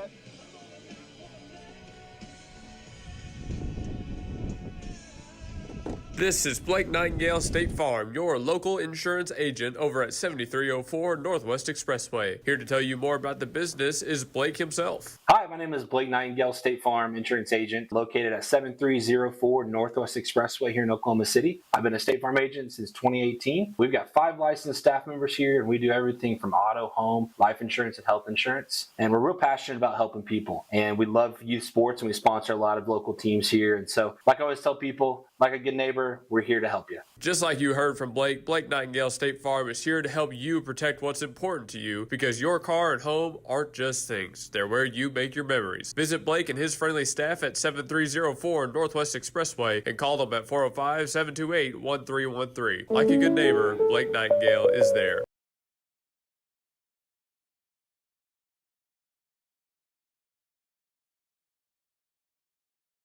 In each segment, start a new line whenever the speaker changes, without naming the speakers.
set.
This is Blake Nightingale State Farm, your local insurance agent over at 7304 Northwest Expressway. Here to tell you more about the business is Blake himself.
Hi, my name is Blake Nightingale, State Farm insurance agent located at 7304 Northwest Expressway here in Oklahoma City. I've been a State Farm agent since 2018. We've got 5 licensed staff members here, and we do everything from auto, home, life insurance, and health insurance. And we're real passionate about helping people. And we love youth sports, and we sponsor a lot of local teams here. And so, like I always tell people, like a good neighbor, we're here to help you.
Just like you heard from Blake, Blake Nightingale State Farm is here to help you protect what's important to you, because your car and home aren't just things. They're where you make your memories. Visit Blake and his friendly staff at 7304 Northwest Expressway and call them at 405-728-1313. Like a good neighbor, Blake Nightingale is there.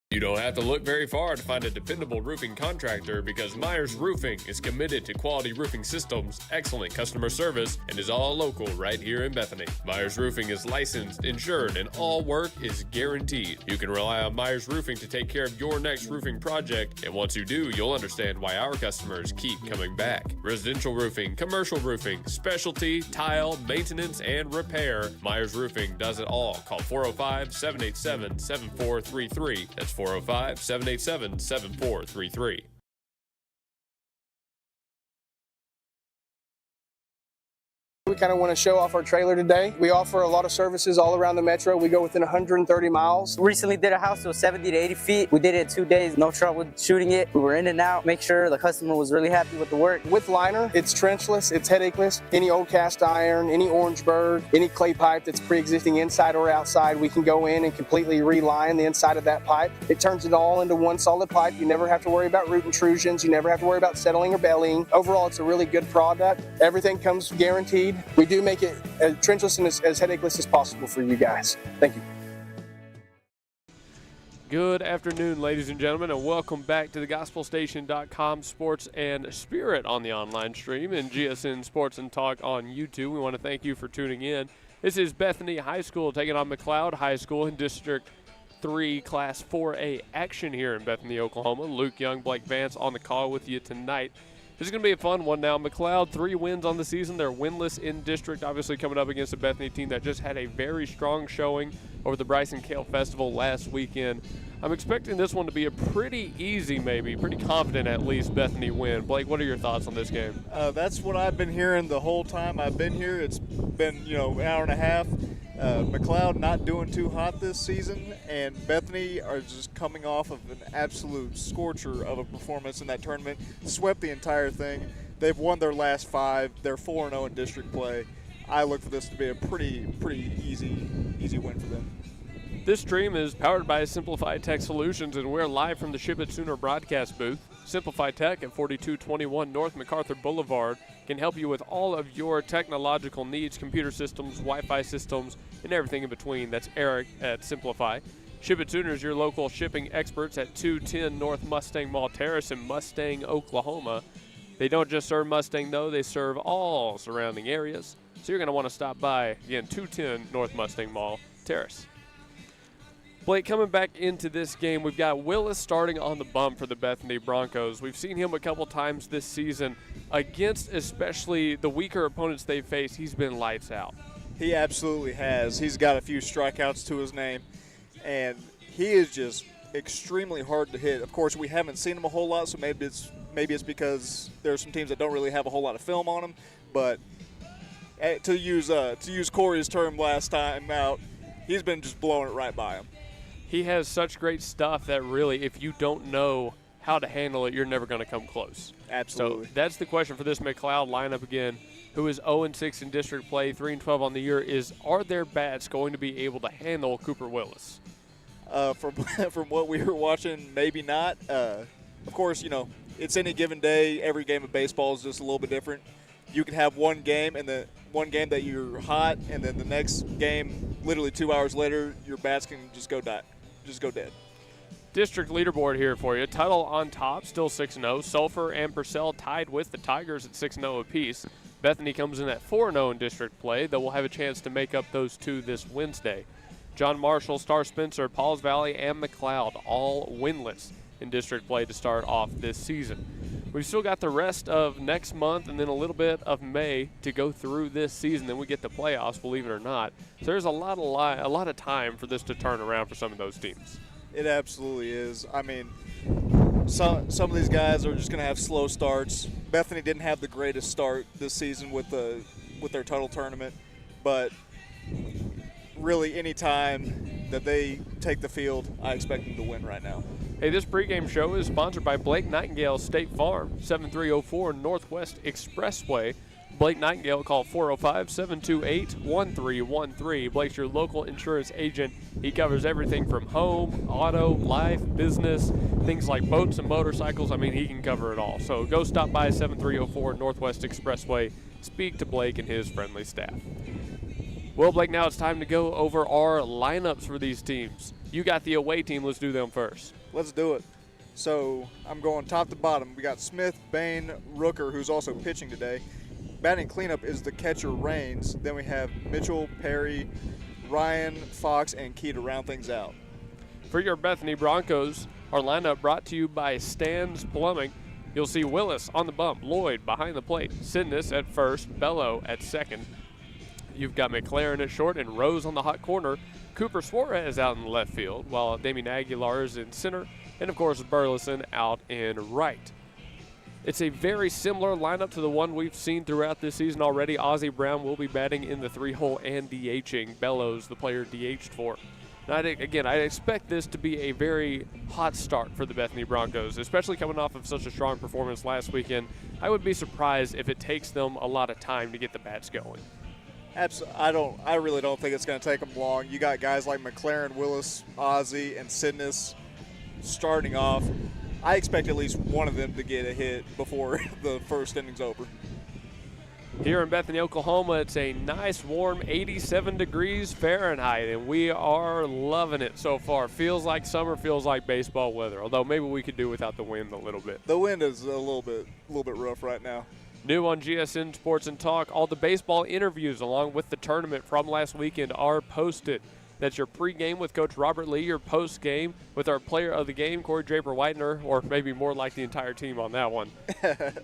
You don't have to look very far to find a dependable roofing contractor, because Myers Roofing is committed to quality roofing systems, excellent customer service, and is all local right here in Bethany. Myers Roofing is licensed, insured, and all work is guaranteed. You can rely on Myers Roofing to take care of your next roofing project, and once you do, you'll understand why our customers keep coming back. Residential roofing, commercial roofing, specialty, tile, maintenance, and repair. Myers Roofing does it all. Call 405-787-7433. That's 405-787-7433.
We kind of want to show off our trailer today. We offer a lot of services all around the metro. We go within 130 miles.
Recently did a house that was 70 to 80 feet. We did it in 2 days, no trouble shooting it. We were in and out, make sure the customer was really happy with the work.
With liner, it's trenchless, it's headacheless. Any old cast iron, any Orangeburg, any clay pipe that's pre-existing inside or outside, we can go in and completely reline the inside of that pipe. It turns it all into one solid pipe. You never have to worry about root intrusions. You never have to worry about settling or bellying. Overall, it's a really good product. Everything comes guaranteed. We do make it as trenchless and as headacheless as possible for you guys. Thank you.
Good afternoon, ladies and gentlemen, and welcome back to the GospelStation.com Sports and Spirit on the online stream and GSN Sports and Talk on YouTube. We want to thank you for tuning in. This is Bethany High School taking on McLoud High School in District 3 Class 4A action here in Bethany, Oklahoma. Luke Young, Blake Vance on the call with you tonight. This is going to be a fun one now. McLoud, 3 wins on the season. They're winless in district, obviously coming up against a Bethany team that just had a very strong showing over the Bryson Cael Festival last weekend. I'm expecting this one to be a pretty easy, maybe, pretty confident at least, Bethany win. Blake, what are your thoughts on this game?
That's what I've been hearing the whole time I've been here. It's been, an hour and a half. McLoud not doing too hot this season, and Bethany are just coming off of an absolute scorcher of a performance in that tournament. Swept the entire thing. They've won their last 5. They're 4-0 in district play. I look for this to be a pretty easy win for them.
This stream is powered by Simplify Tech Solutions, and we're live from the Ship It Sooner broadcast booth. Simplify Tech at 4221 North MacArthur Boulevard can help you with all of your technological needs, computer systems, Wi-Fi systems, and everything in between. That's Eric at Simplify. Ship It Sooner is your local shipping experts at 210 North Mustang Mall Terrace in Mustang, Oklahoma. They don't just serve Mustang, though. They serve all surrounding areas. So you're going to want to stop by, again, 210 North Mustang Mall Terrace. Blake, coming back into this game, we've got Willis starting on the bump for the Bethany Broncos. We've seen him a couple times this season against especially the weaker opponents they've faced. He's been lights out.
He absolutely has. He's got a few strikeouts to his name, and he is just extremely hard to hit. Of course, we haven't seen him a whole lot, so maybe it's because there are some teams that don't really have a whole lot of film on him. But to use Corey's term last time out, he's been just blowing it right by him.
He has such great stuff that really, if you don't know how to handle it, you're never going to come close.
Absolutely.
So that's the question for this McLoud lineup again, who is 0-6 in district play, 3-12 on the year, is are their bats going to be able to handle Cooper Willis?
From what we were watching, maybe not. Of course, it's any given day. Every game of baseball is just a little bit different. You can have one game that you're hot, and then the next game, literally 2 hours later, your bats can just go dead.
District leaderboard here for you. Tuttle on top, still 6-0. Sulphur and Purcell tied with the Tigers at 6-0 apiece. Bethany comes in at 4-0 in district play, though we'll have a chance to make up those two this Wednesday. John Marshall, Star Spencer, Pauls Valley, and McLoud all winless in district play to start off this season. We've still got the rest of next month and then a little bit of May to go through this season. Then we get the playoffs, believe it or not. So there's a lot of time for this to turn around for some of those teams.
It absolutely is. I mean, some of these guys are just going to have slow starts. Bethany didn't have the greatest start this season with their total tournament, but really any time that they take the field, I expect them to win right now.
Hey, this pregame show is sponsored by Blake Nightingale State Farm, 7304 Northwest Expressway. Blake Nightingale, call 405-728-1313. Blake's your local insurance agent. He covers everything from home, auto, life, business, things like boats and motorcycles. I mean, he can cover it all. So go stop by 7304 Northwest Expressway. Speak to Blake and his friendly staff. Well, Blake, now it's time to go over our lineups for these teams. You got the away team. Let's do them first.
Let's do it. So I'm going top to bottom. We got Smith, Bain, Rooker, who's also pitching today. Batting cleanup is the catcher, Rains. Then we have Mitchell, Perry, Ryan, Fox, and Key to round things out.
For your Bethany Broncos, our lineup brought to you by Stan's Plumbing. You'll see Willis on the bump, Lloyd behind the plate, Sidness at first, Bello at second. You've got McLaren at short and Rose on the hot corner. Cooper Suarez out in left field, while Damien Aguilar is in center, and of course Burleson out in right. It's a very similar lineup to the one we've seen throughout this season already. Ozzie Brown will be batting in the 3-hole and DHing. Bellows, the player DH'd for. Now, I expect this to be a very hot start for the Bethany Broncos, especially coming off of such a strong performance last weekend. I would be surprised if it takes them a lot of time to get the bats going.
I really don't think it's going to take them long. You got guys like McLaren, Willis, Ozzie, and Sidness starting off. I expect at least one of them to get a hit before the first inning's over.
Here in Bethany, Oklahoma, it's a nice, warm 87 degrees Fahrenheit, and we are loving it so far. Feels like summer, feels like baseball weather, although maybe we could do without the wind a little bit.
The wind is a little bit rough right now.
New on GSN Sports and Talk, all the baseball interviews along with the tournament from last weekend are posted. That's your pregame with Coach Robert Lee, your postgame with our player of the game, Corey Draper-Whitener, or maybe more like the entire team on that one.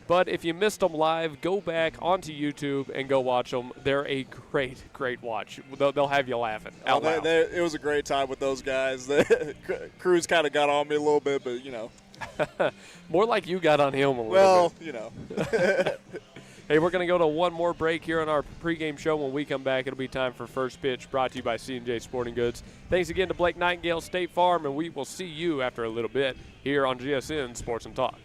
But if you missed them live, go back onto YouTube and go watch them. They're a great, great watch. They'll have you laughing out loud.
It was a great time with those guys. Cruz kind of got on me a little bit, but, you know.
More like you got on him a little bit.
Well, you know.
Hey, we're going to go to one more break here on our pregame show. When we come back, it'll be time for First Pitch, brought to you by C&J Sporting Goods. Thanks again to Blake Nightingale State Farm, and we will see you after a little bit here on GSN Sports and Talk.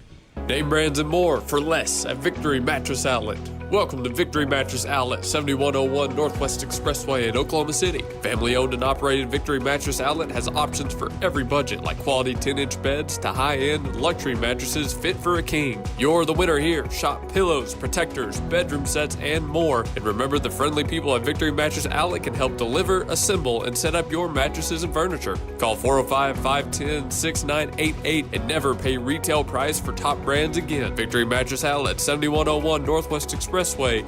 Name brands and more for less at Victory Mattress Outlet. Welcome to Victory Mattress Outlet, 7101 Northwest Expressway in Oklahoma City. Family-owned and operated Victory Mattress Outlet has options for every budget, like quality 10-inch beds to high-end luxury mattresses fit for a king. You're the winner here. Shop pillows, protectors, bedroom sets, and more. And remember, the friendly people at Victory Mattress Outlet can help deliver, assemble, and set up your mattresses and furniture. Call 405-510-6988 and never pay retail price for top brands again. Victory Mattress Outlet, 7101 Northwest Expressway,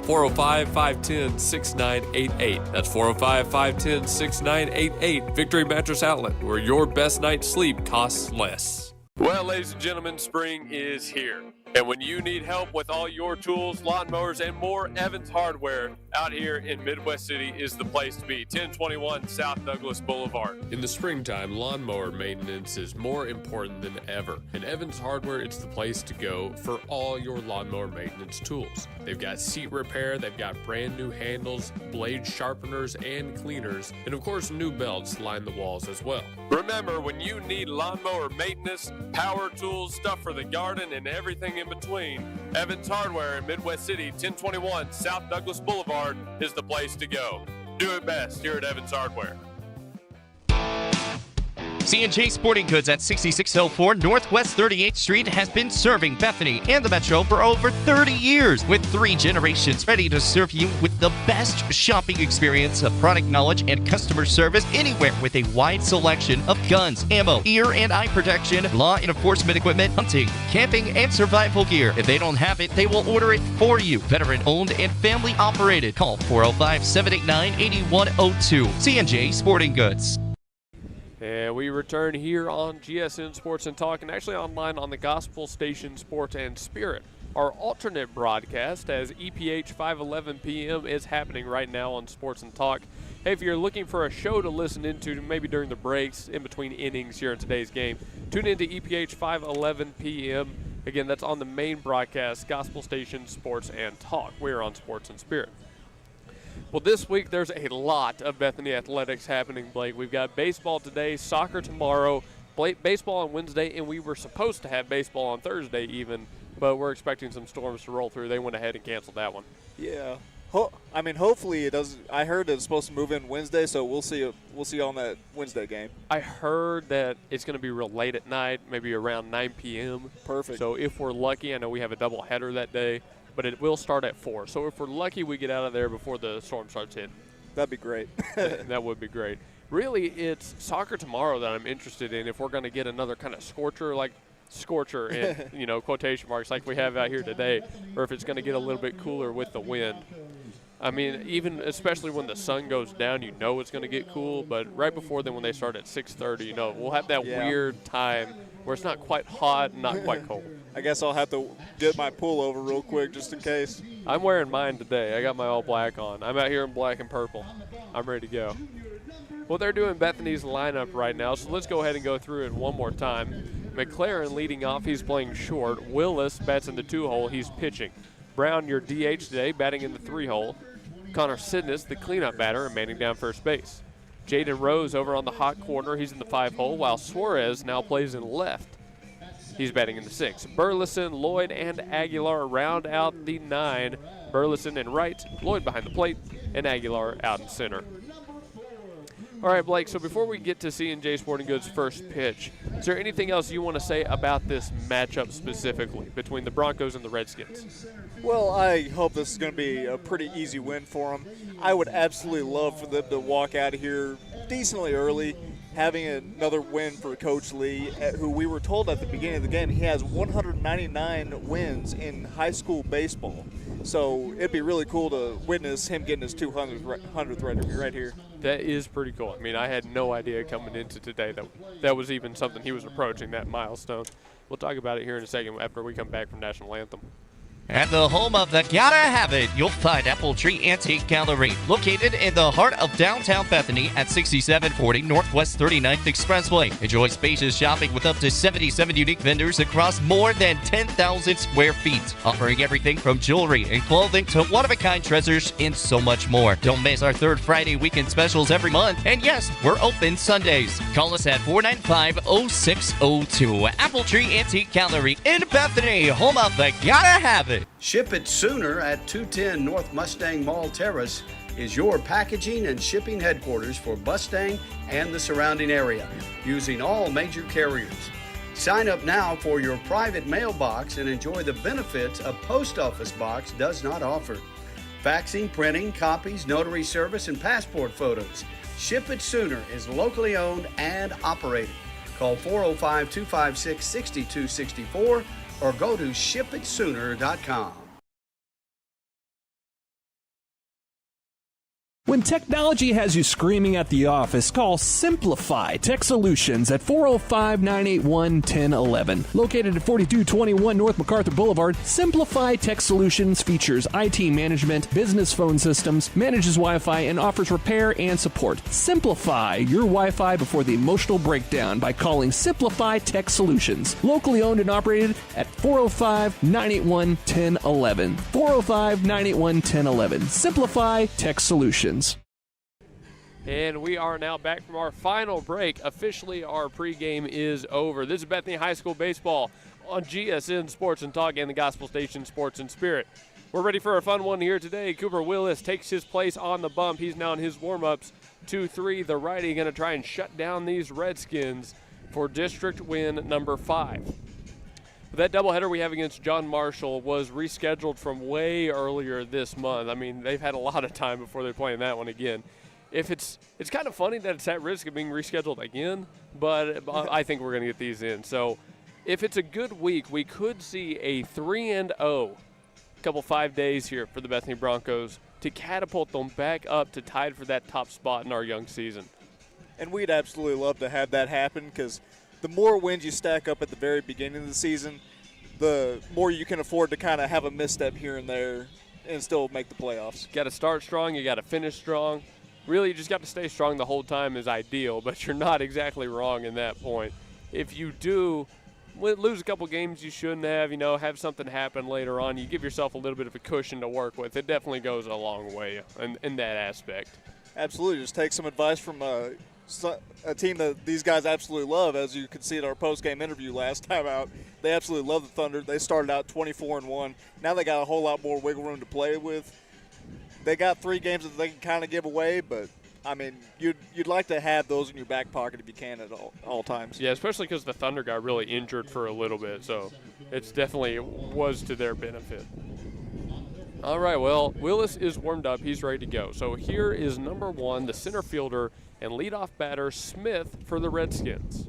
405-510-6988. That's 405-510-6988. Victory Mattress Outlet, where your best night's sleep costs less. Well, ladies and gentlemen, spring is here. And when you need help with all your tools, lawnmowers, and more, Evans Hardware out here in Midwest City is the place to be. 1021 South Douglas Boulevard. In the springtime, lawnmower maintenance is more important than ever. And Evans Hardware, it's the place to go for all your lawnmower maintenance tools. They've got seat repair, they've got brand new handles, blade sharpeners, and cleaners, and of course new belts line the walls as well. Remember, when you need lawnmower maintenance, power tools, stuff for the garden, and everything in between, Evans Hardware in Midwest City, 1021 South Douglas Boulevard is the place to go. Do it best here at Evans Hardware.
C&J Sporting Goods at 6604 Northwest 38th Street has been serving Bethany and the Metro for over 30 years, with 3 generations ready to serve you with the best shopping experience of product knowledge and customer service anywhere, with a wide selection of guns, ammo, ear and eye protection, law and enforcement equipment, hunting, camping, and survival gear. If they don't have it, they will order it for you. Veteran owned and family operated. Call 405-789-8102. C&J Sporting Goods.
And we return here on GSN Sports and Talk, and actually online on the Gospel Station Sports and Spirit. Our alternate broadcast as EPH 5:11 p.m. is happening right now on Sports and Talk. Hey, if you're looking for a show to listen into maybe during the breaks, in between innings here in today's game, tune into EPH 5:11 p.m. Again, that's on the main broadcast, Gospel Station Sports and Talk. We're on Sports and Spirit. Well, this week there's a lot of Bethany athletics happening, Blake. We've got baseball today, soccer tomorrow, baseball on Wednesday, and we were supposed to have baseball on Thursday even, but we're expecting some storms to roll through. They went ahead and canceled that one.
Yeah. Hopefully it does. I heard it's supposed to move in Wednesday, so we'll see on that Wednesday game.
I heard that it's going to be real late at night, maybe around 9 p.m.
Perfect.
So if we're lucky, I know we have a doubleheader that day, but it will start at 4. So if we're lucky, we get out of there before the storm starts hitting.
That'd be great.
That would be great. Really, it's soccer tomorrow that I'm interested in. If we're going to get another kind of scorcher in quotation marks like we have out here today, or if it's going to get a little bit cooler with the wind. I mean, even especially when the sun goes down, it's going to get cool. But right before then, when they start at 6:30, we'll have that weird time where it's not quite hot and not quite cold.
I guess I'll have to get my pullover real quick just in case.
I'm wearing mine today. I got my all black on. I'm out here in black and purple. I'm ready to go. Well, they're doing Bethany's lineup right now, so let's go ahead and go through it one more time. McLaren leading off. He's playing short. Willis bats in the 2-hole. He's pitching. Brown, your DH today, batting in the 3-hole. Connor Sidness, the cleanup batter, and manning down first base. Jaden Rose over on the hot corner. He's in the 5-hole, while Suarez now plays in left. He's batting in the 6. Burleson, Lloyd, and Aguilar round out the 9. Burleson in right, Lloyd behind the plate, and Aguilar out in center. All right, Blake, so before we get to C&J Sporting Goods' first pitch, is there anything else you want to say about this matchup specifically between the Broncos and the Redskins?
Well, I hope this is going to be a pretty easy win for them. I would absolutely love for them to walk out of here decently early, having another win for Coach Lee, who we were told at the beginning of the game he has 199 wins in high school baseball. So it'd be really cool to witness him getting his 200th right here.
That is pretty cool. I mean, I had no idea coming into today that was even something he was approaching, that milestone. We'll talk about it here in a second after we come back from National Anthem.
At the home of the Gotta Have It, you'll find Apple Tree Antique Gallery, located in the heart of downtown Bethany at 6740 Northwest 39th Expressway. Enjoy spacious shopping with up to 77 unique vendors across more than 10,000 square feet, offering everything from jewelry and clothing to one-of-a-kind treasures and so much more. Don't miss our third Friday weekend specials every month. And yes, we're open Sundays. Call us at 495-0602. Apple Tree Antique Gallery in Bethany, home of the Gotta Have It.
Ship it sooner at 210 North Mustang Mall Terrace is your packaging and shipping headquarters for Mustang and the surrounding area, using all major carriers. Sign up now for your private mailbox and enjoy the benefits a post office box does not offer. Faxing, printing, copies, notary service, and passport photos. Ship It Sooner is locally owned and operated. Call 405-256-6264 or go to shipitsooner.com.
When technology has you screaming at the office, call Simplify Tech Solutions at 405-981-1011. Located at 4221 North MacArthur Boulevard, Simplify Tech Solutions features IT management, business phone systems, manages Wi-Fi, and offers repair and support. Simplify your Wi-Fi before the emotional breakdown by calling Simplify Tech Solutions. Locally owned and operated at 405-981-1011. 405-981-1011. Simplify Tech Solutions.
And we are now back from our final break. Officially, our pregame is over. This is Bethany High School Baseball on GSN Sports and Talk and the Gospel Station Sports and Spirit. We're ready for a fun one here today. Cooper Willis takes his place on the bump. He's now in his warm-ups. 2-3, the righty going to try and shut down these Redskins for district win number 5. That doubleheader we have against John Marshall was rescheduled from way earlier this month. I mean, they've had a lot of time before they're playing that one again. It's kind of funny that it's at risk of being rescheduled again, but I think we're going to get these in. So if it's a good week, we could see a 3-0 couple 5 days here for the Bethany Broncos to catapult them back up to tied for that top spot in our young season.
And we'd absolutely love to have that happen because the more wins you stack up at the very beginning of the season, the more you can afford to kind of have a misstep here and there and still make the playoffs.
You got to start strong. You got to finish strong. Really, you just got to stay strong the whole time is ideal, but you're not exactly wrong in that point. If you do lose a couple games you shouldn't have, have something happen later on, you give yourself a little bit of a cushion to work with. It definitely goes a long way in that aspect.
Absolutely. Just take some advice from a team that these guys absolutely love. As you could see at our post-game interview last time out, they absolutely love the Thunder. They started out 24-1. Now they got a whole lot more wiggle room to play with. They got 3 games that they can kind of give away, but I mean, you'd like to have those in your back pocket if you can at all times.
Yeah, especially because the Thunder got really injured for a little bit, so it's definitely was to their benefit. All right, well, Willis is warmed up. He's ready to go. So here is number 1, the center fielder and leadoff batter, Smith, for the Redskins.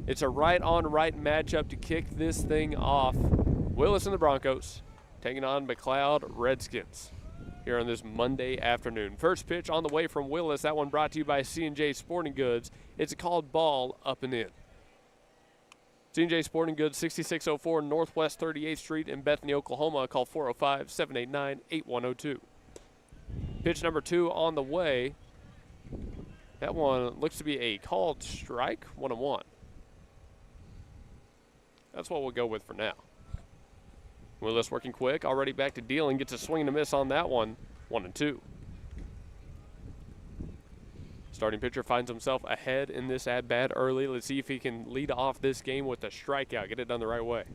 It's a right-on-right matchup to kick this thing off. Willis and the Broncos taking on McLoud Redskins here on this Monday afternoon. First pitch on the way from Willis. That one brought to you by C&J Sporting Goods. It's a called ball, up and in. C&J Sporting Goods, 6604 Northwest 38th Street in Bethany, Oklahoma. Call 405-789-8102. Pitch number 2 on the way. That one looks to be a called strike, 1-1. That's what we'll go with for now. Willis working quick, already back to dealing, gets a swing and a miss on that one, 1-2. Starting pitcher finds himself ahead in this at-bat early. Let's see if he can lead off this game with a strikeout, get it done the right way.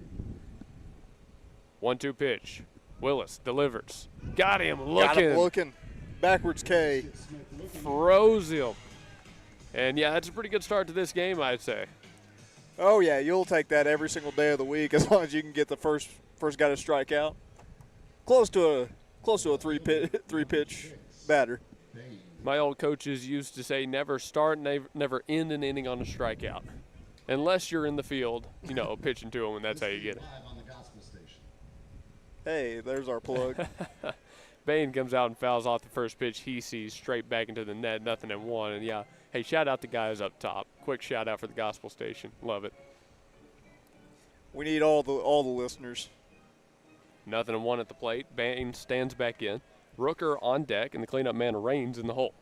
1-2 pitch. Willis delivers. Got him looking.
Backwards K.
Froze him. And, yeah, that's a pretty good start to this game, I'd say.
Oh, yeah, you'll take that every single day of the week as long as you can get the first guy to strike out. Close to a three pitch batter.
My old coaches used to say never start, never end an inning on a strikeout. Unless you're in the field, pitching to them, and that's how you get it.
Hey, there's our plug.
Bain comes out and fouls off the first pitch he sees straight back into the net, 0-1. And, yeah, hey, shout out the guys up top. Quick shout out for the gospel station. Love it.
We need all the listeners.
0-1 at the plate. Bain stands back in. Rooker on deck, and the cleanup man reigns in the hole.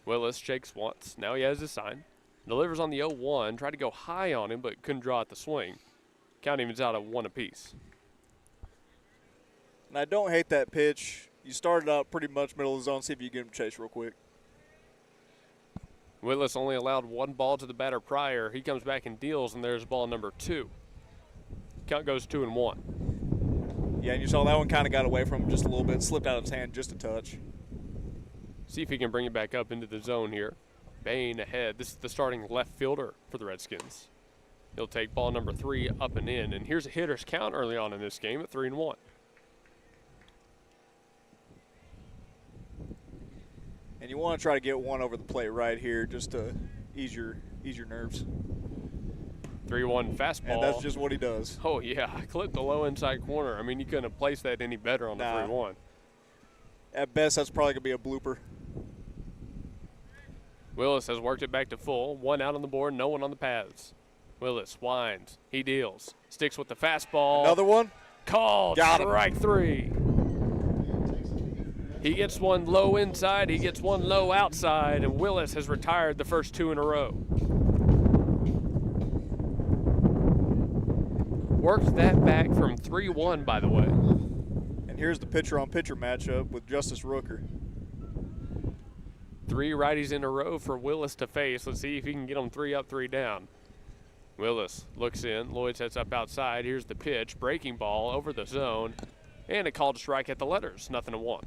Willis shakes once. Now he has his sign. Delivers on the 0-1. Tried to go high on him, but couldn't draw at the swing. Count evens out at 1 apiece.
And I don't hate that pitch. You started out pretty much middle of the zone. See if you can get him chase real quick.
Willis only allowed 1 ball to the batter prior. He comes back and deals, and there's ball number 2. Count goes 2-1.
Yeah, and you saw that one kind of got away from him just a little bit, slipped out of his hand just a touch.
See if he can bring it back up into the zone here. Bain ahead. This is the starting left fielder for the Redskins. He'll take ball number 3 up and in. And here's a hitter's count early on in this game at 3-1.
And you want to try to get one over the plate right here just to ease your nerves.
3-1 fastball.
And that's just what he does.
Oh, yeah. Clipped the low inside corner. I mean, you couldn't have placed that any better on the 3-1.
At best, that's probably going to be a blooper.
Willis has worked it back to full. 1 out on the board, no one on the paths. Willis winds. He deals. Sticks with the fastball.
Another one?
Called. Strike 3. He gets one low inside. He gets one low outside. And Willis has retired the first 2 in a row. Worked that back from 3-1, by the way.
And here's the pitcher-on-pitcher matchup with Justice Rooker.
3 righties in a row for Willis to face. Let's see if he can get them 3 up, 3 down. Willis looks in. Lloyd sets up outside. Here's the pitch. Breaking ball over the zone. And a called strike at the letters. 0-1.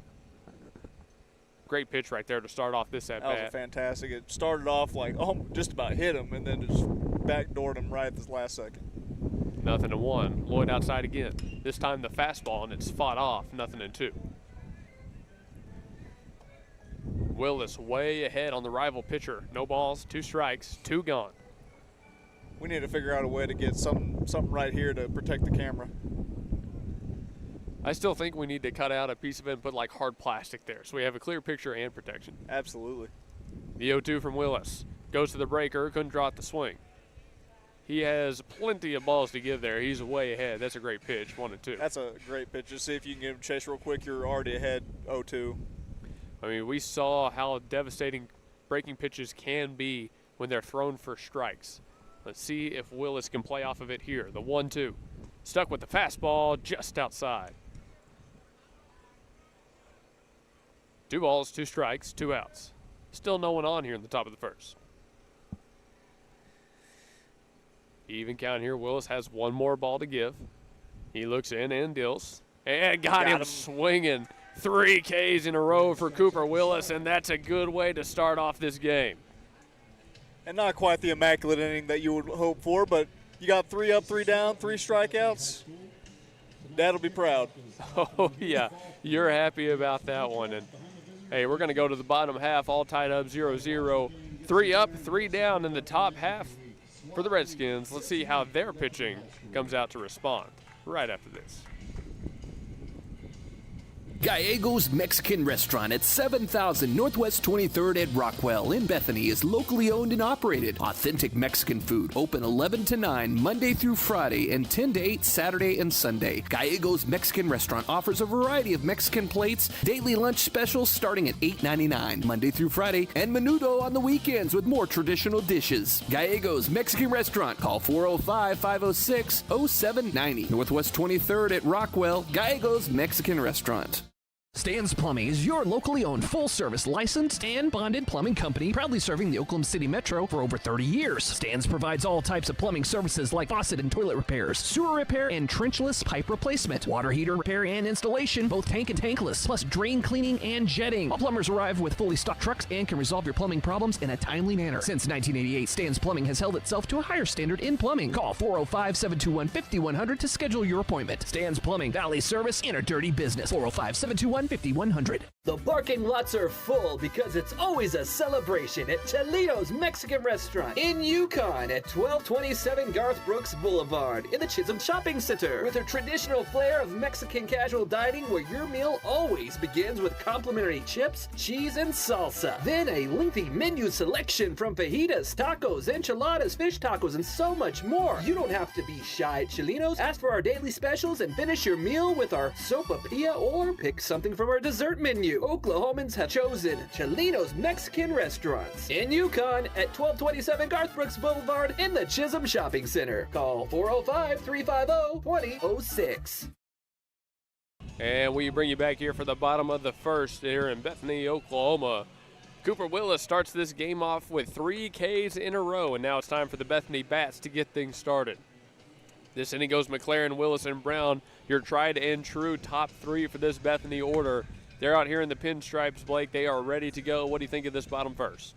Great pitch right there to start off this at-bat.
That was fantastic. It started off like, just about hit him, and then just backdoored him right at this last second.
0-1. Lloyd outside again. This time the fastball, and it's fought off. 0-2. Willis way ahead on the rival pitcher. No balls, 2 strikes, 2 gone.
We need to figure out a way to get something right here to protect the camera.
I still think we need to cut out a piece of it and put like hard plastic there so we have a clear picture and protection.
Absolutely.
The 0-2 from Willis. Goes to the breaker, couldn't draw it the swing. He has plenty of balls to give there. He's way ahead. That's a great pitch, 1-2.
That's a great pitch. Just see if you can get him chase real quick. You're already ahead 0-2.
I mean, we saw how devastating breaking pitches can be when they're thrown for strikes. Let's see if Willis can play off of it here. The 1-2. Stuck with the fastball just outside. 2 balls, 2 strikes, 2 outs. Still no one on here in the top of the first. Even count here. Willis has 1 more ball to give. He looks in and deals. And got him swinging. 3 Ks in a row for Cooper Willis, and that's a good way to start off this game.
And not quite the immaculate inning that you would hope for, but you got 3 up, 3 down, 3 strikeouts. Dad'll be proud.
Oh, yeah. You're happy about that one. And, hey, we're going to go to the bottom half, all tied up 0-0. 3 up, 3 down in the top half for the Redskins. Let's see how their pitching comes out to respond right after this.
Gallegos Mexican Restaurant at 7000 Northwest 23rd at Rockwell in Bethany is locally owned and operated. Authentic Mexican food. Open 11 to 9 Monday through Friday and 10 to 8 Saturday and Sunday. Gallegos Mexican Restaurant offers a variety of Mexican plates, daily lunch specials starting at $8.99 Monday through Friday, and menudo on the weekends with more traditional dishes. Gallegos Mexican Restaurant. Call 405-506-0790. Northwest 23rd at Rockwell. Gallegos Mexican Restaurant. Stan's Plumbing is your locally owned, full-service, licensed, and bonded plumbing company, proudly serving the Oklahoma City Metro for over 30 years. Stan's provides all types of plumbing services like faucet and toilet repairs, sewer repair, and trenchless pipe replacement, water heater repair and installation, both tank and tankless, plus drain cleaning and jetting. All plumbers arrive with fully stocked trucks and can resolve your plumbing problems in a timely manner. Since 1988, Stan's Plumbing has held itself to a higher standard in plumbing. Call 405-721-5100 to schedule your appointment. Stan's Plumbing, Valley Service, in a dirty business. 405-721-5100.
The parking lots are full because it's always a celebration at Chelito's Mexican Restaurant in Yukon at 1227 Garth Brooks Boulevard in the Chisholm Shopping Center. With a traditional flair of Mexican casual dining where your meal always begins with complimentary chips, cheese, and salsa. Then a lengthy menu selection from fajitas, tacos, enchiladas, fish tacos, and so much more. You don't have to be shy at Chelito's. Ask for our daily specials and finish your meal with our sopapilla or pick something from our dessert menu. Oklahomans have chosen Chelito's Mexican Restaurants in Yukon at 1227 Garth Brooks Boulevard in the Chisholm Shopping Center. Call 405-350-2006.
And we bring you back here for the bottom of the first here in Bethany, Oklahoma. Cooper Willis starts this game off with 3 Ks in a row, and now it's time for the Bethany Bats to get things started. This inning goes McLaren, Willis, and Brown, your tried and true top 3 for this Bethany order. They're out here in the pinstripes, Blake. They are ready to go. What do you think of this bottom first?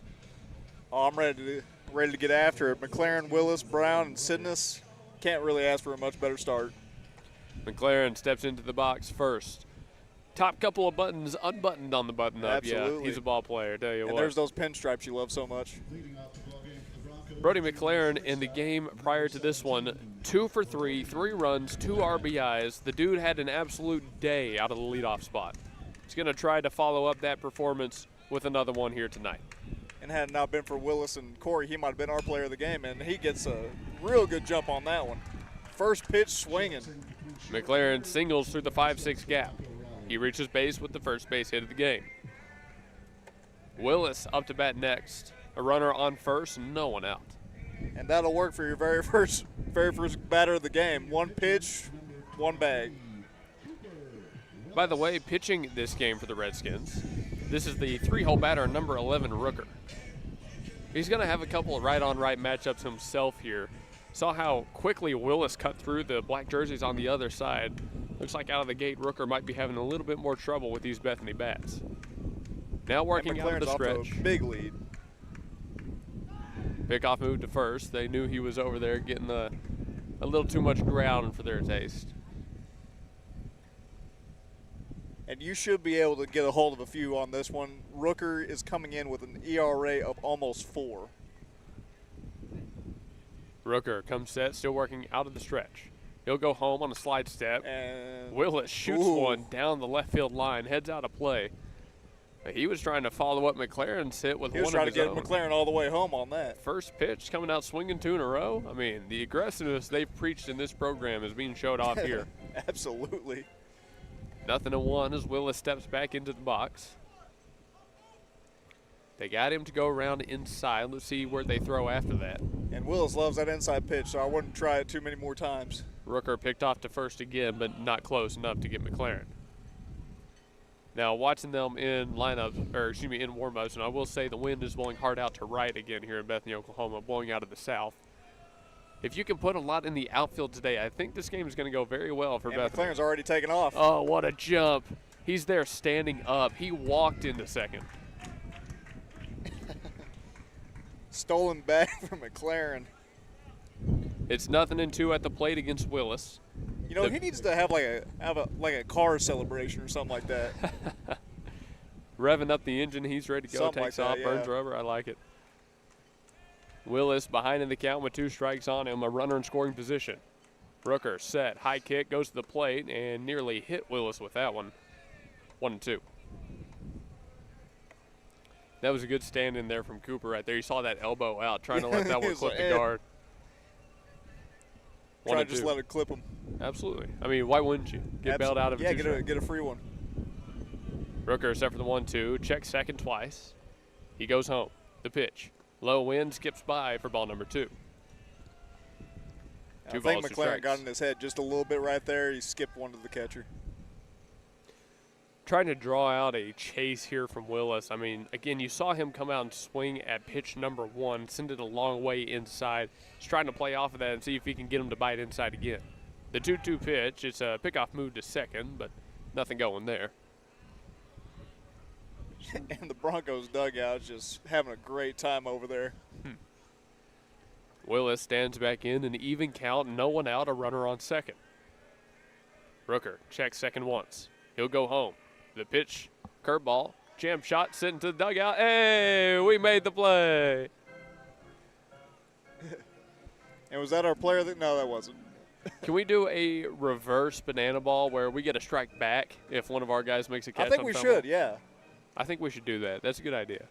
Oh, I'm ready to get after it. McLaren, Willis, Brown, and Sidness. Can't really ask for a much better start.
McLaren steps into the box first. Top couple of buttons unbuttoned on the button-up.
Absolutely.
Yeah, he's a ball player, tell you
and
what.
There's those pinstripes you love so much.
Brody McLaren in the game prior to this one, 2 for 3, 3 runs, 2 RBIs. The dude had an absolute day out of the leadoff spot. He's going to try to follow up that performance with another one here tonight.
And had it not been for Willis and Corey, he might have been our player of the game, and he gets a real good jump on that one. First pitch swinging.
McLaren singles through the 5-6 gap. He reaches base with the first base hit of the game. Willis up to bat next. A runner on first, no one out.
And that'll work for your very first batter of the game. 1 pitch, 1 bag.
By the way, pitching this game for the Redskins, this is the 3-hole batter, number 11, Rooker. He's going to have a couple of right-on-right matchups himself here. Saw how quickly Willis cut through the black jerseys on the other side. Looks like out of the gate, Rooker might be having a little bit more trouble with these Bethany Bats. Now working out of the stretch.
Off to a big lead.
Pickoff moved to first. They knew he was over there getting a little too much ground for their taste.
And you should be able to get a hold of a few on this one. Rooker is coming in with an ERA of almost 4.
Rooker comes set, still working out of the stretch. He'll go home on a slide step.
And
Willis shoots one down the left field line, heads out of play. He was trying to follow up McLaren's hit with one of his own.
He was trying to get McLaren all the way home on that.
First pitch coming out swinging 2 in a row. I mean, the aggressiveness they've preached in this program is being showed off here.
Absolutely.
0-1 as Willis steps back into the box. They got him to go around inside. Let's see where they throw after that.
And Willis loves that inside pitch, so I wouldn't try it too many more times.
Rooker picked off to first again, but not close enough to get McLaren. Now, watching them in lineups, or excuse me, in warm-ups, and I will say the wind is blowing hard out to right again here in Bethany, Oklahoma, blowing out of the south. If you can put a lot in the outfield today, I think this game is going to go very well for Bethany.
McLaren's already taken off.
Oh, what a jump. He's there standing up. He walked into second.
Stolen back from McLaren.
It's 0-2 at the plate against Willis.
You know, he needs to have a car celebration or something like that.
Revving up the engine, he's ready to go.
Something
Takes
like
off,
that,
burns rubber. I like it. Willis behind in the count with 2 strikes on him, a runner in scoring position. Rooker set, high kick, goes to the plate, and nearly hit Willis with that one. 1-2. That was a good stand in there from Cooper right there. You saw that elbow out, trying to let that one clip the guard.
Trying to just let it clip him.
Absolutely. I mean, why wouldn't you? Get bailed out of it.
Yeah, get a free one.
Rooker set for the 1-2. Checks second twice. He goes home. The pitch. Low wind, skips by for ball number 2.
I think McLaren got in his head just a little bit right there. He skipped one to the catcher.
Trying to draw out a chase here from Willis. I mean, again, you saw him come out and swing at pitch number 1, send it a long way inside. He's trying to play off of that and see if he can get him to bite inside again. The 2-2 pitch, it's a pickoff move to second, but nothing going there.
And the Broncos dugout is just having a great time over there.
Willis stands back in an even count, no one out, a runner on second. Rooker checks second once. He'll go home. The pitch, curveball, jam shot, sitting to the dugout. Hey, we made the play.
And was that our player? No, that wasn't.
Can we do a reverse banana ball where we get a strike back if one of our guys makes a catch?
I think we should, yeah.
I think we should do that. That's a good idea.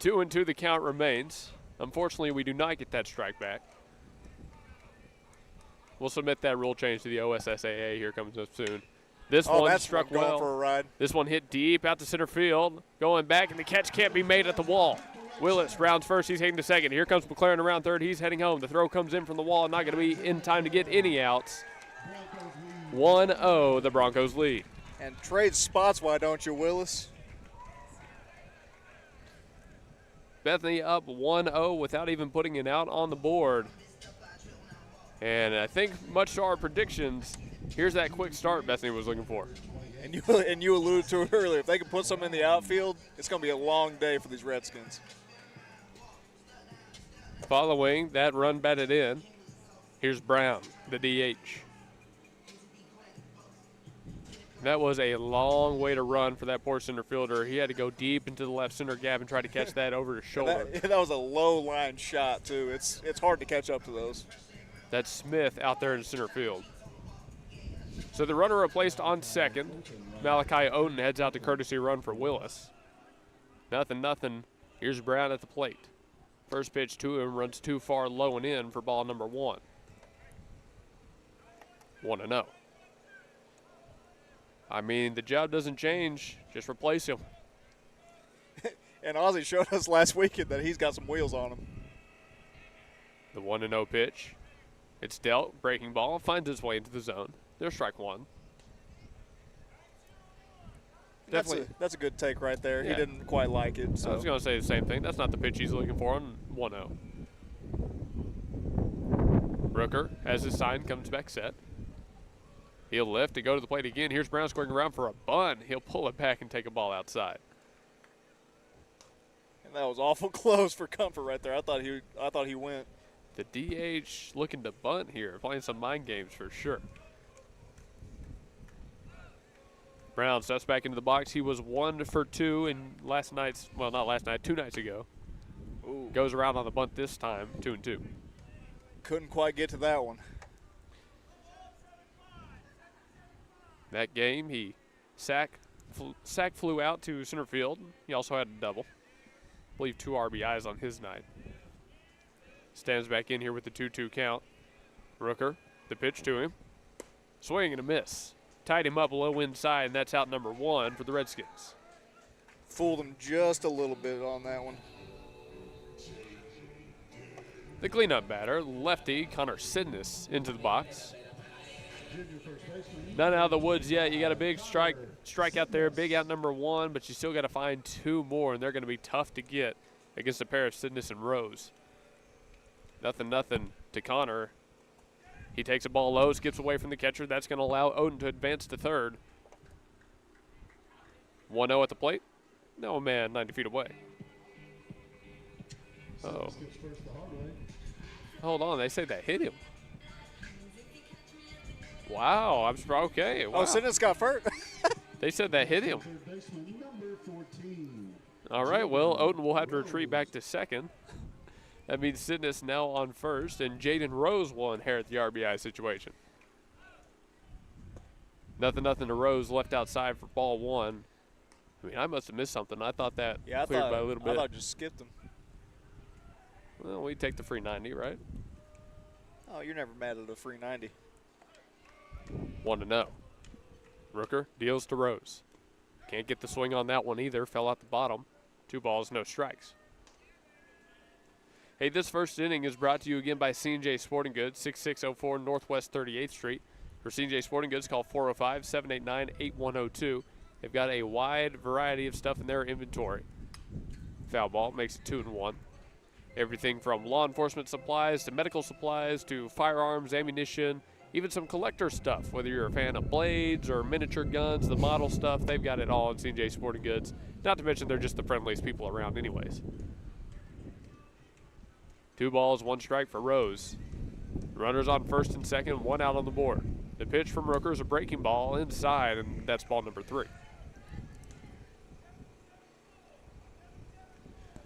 2-2 the count remains. Unfortunately, we do not get that strike back. We'll submit that rule change to the OSSAA here coming up soon. This one struck well.
For a ride.
This one hit deep out to center field. Going back, and the catch can't be made at the wall. Willis rounds first. He's heading to second. Here comes McLaren around third. He's heading home. The throw comes in from the wall. Not going to be in time to get any outs. 1-0, the Broncos lead.
And trade spots, why don't you, Willis?
Bethany up 1-0 without even putting it out on the board. And I think much to our predictions, here's that quick start Bethany was looking for.
And you alluded to it earlier. If they can put something in the outfield, it's going to be a long day for these Redskins.
Following that run batted in, here's Brown, the DH. That was a long way to run for that poor center fielder. He had to go deep into the left center gap and try to catch that over his shoulder.
That was a low line shot, too. It's hard to catch up to those.
That's Smith out there in center field. So the runner replaced on second. Malachi Oden heads out to courtesy run for Willis. 0-0. Here's Brown at the plate. First pitch to him runs too far, low and in for ball number 1. 1-0. I mean, the job doesn't change. Just replace him.
And Ozzie showed us last weekend that he's got some wheels on him.
The 1-0 pitch. It's dealt. Breaking ball. Finds its way into the zone. There's strike 1. Definitely.
That's a good take right there.
Yeah.
He didn't quite like it. So.
I was going to say the same thing. That's not the pitch he's looking for on 1-0. Rooker has his sign, comes back set. He'll lift and go to the plate again. Here's Brown scoring around for a bunt. He'll pull it back and take a ball outside.
And that was awful close for comfort right there. I thought he went.
The DH looking to bunt here, playing some mind games for sure. Brown steps back into the box. He was 1 for 2 in last night's, well, not last night, 2 nights ago.
Ooh.
Goes around on the bunt this time, 2-2.
Couldn't quite get to that one.
That game, he sacked sack flew out to center field. He also had a double. I believe 2 RBIs on his night. Stands back in here with the 2-2 count. Rooker, the pitch to him. Swing and a miss. Tied him up low inside, and that's out number 1 for the Redskins.
Fooled him just a little bit on that one.
The cleanup batter, lefty Connor Sidness, into the box. None out of the woods yet. You got a big strike out there, big out number 1, but you still got to find 2 more, and they're going to be tough to get against a pair of Sidness and Rose. Nothing to Connor. He takes a ball low, skips away from the catcher. That's going to allow Odin to advance to third. 1-0 at the plate. No man 90 feet away. Oh. Hold on, they say that hit him. Wow, I'm okay. Wow.
Oh, Sidness got first.
They said that hit him. All right, well, Odin will have to retreat back to second. That means Sidness now on first, and Jaden Rose will inherit the RBI situation. 0-0 to Rose, left outside for ball 1. I mean, I must have missed something. I thought that cleared by a little bit.
I thought I just skipped him.
Well, we take the free 90, right?
Oh, you're never mad at a free 90.
1-0. Rooker deals to Rose. Can't get the swing on that one either. Fell out the bottom. 2 balls, no strikes. Hey, this first inning is brought to you again by C&J Sporting Goods, 6604 Northwest 38th Street. For C&J Sporting Goods, call 405-789-8102. They've got a wide variety of stuff in their inventory. Foul ball makes it 2-1. Everything from law enforcement supplies to medical supplies to firearms, ammunition, even some collector stuff. Whether you're a fan of blades or miniature guns, the model stuff, they've got it all in C&J Sporting Goods. Not to mention they're just the friendliest people around anyways. 2 balls, 1 strike for Rose. Runners on first and second, 1 out on the board. The pitch from Rooker is a breaking ball inside, and that's ball number 3.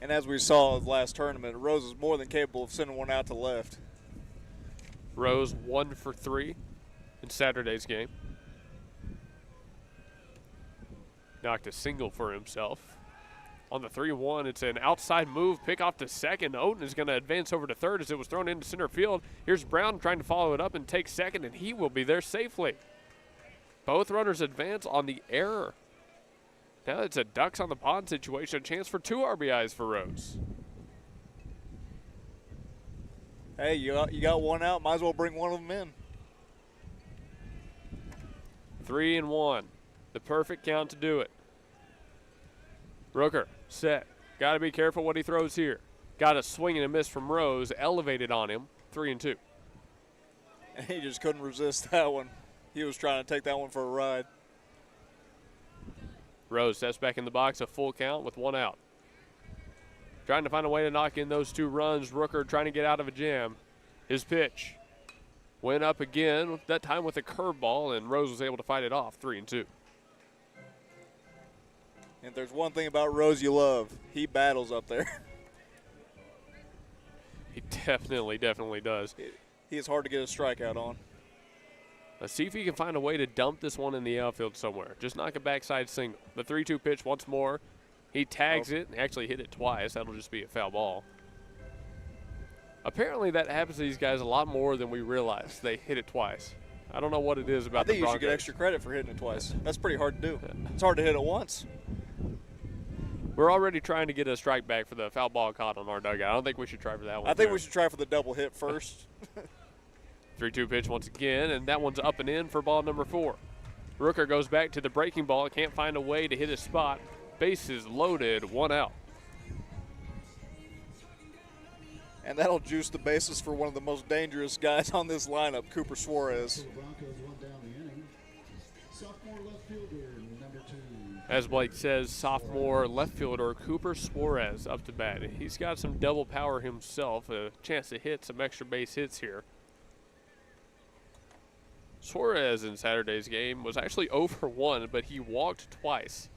And as we saw last tournament, Rose is more than capable of sending one out to left.
Rose 1 for 3 in Saturday's game. Knocked a single for himself. On the 3-1, it's an outside move, pick off to second. Odin is going to advance over to third as it was thrown into center field. Here's Brown trying to follow it up and take second, and he will be there safely. Both runners advance on the error. Now it's a ducks on the pond situation, a chance for 2 RBIs for Rose.
Hey, you got 1 out, might as well bring one of them in.
3-1, the perfect count to do it. Rooker, set. Got to be careful what he throws here. Got a swing and a miss from Rose, elevated on him, 3-2.
And he just couldn't resist that one. He was trying to take that one for a ride.
Rose steps back in the box, a full count with 1 out. Trying to find a way to knock in those 2 runs. Rooker trying to get out of a jam. His pitch went up again, that time with a curveball, and Rose was able to fight it off, 3-2.
And if there's one thing about Rose you love, he battles up there.
He definitely does.
He is hard to get a strikeout on.
Let's see if he can find a way to dump this one in the outfield somewhere. Just knock a backside single. The 3-2 pitch once more. He tags it and actually hit it twice. That'll just be a foul ball. Apparently that happens to these guys a lot more than we realize. They hit it twice. I don't know what it is about the Broncos.
I think you should get extra credit for hitting it twice. That's pretty hard to do. It's hard to hit it once.
We're already trying to get a strike back for the foul ball caught on our dugout. I don't think we should try for that one.
I think we should try for the double hit first.
3-2 pitch once again, and that one's up and in for ball number 4. Rooker goes back to the breaking ball. Can't find a way to hit his spot. Bases loaded, 1 out.
And that'll juice the bases for one of the most dangerous guys on this lineup, Cooper Suarez.
As Blake says, sophomore left fielder Cooper Suarez up to bat. He's got some double power himself, a chance to hit some extra base hits here. Suarez in Saturday's game was actually 0 for 1, but he walked twice.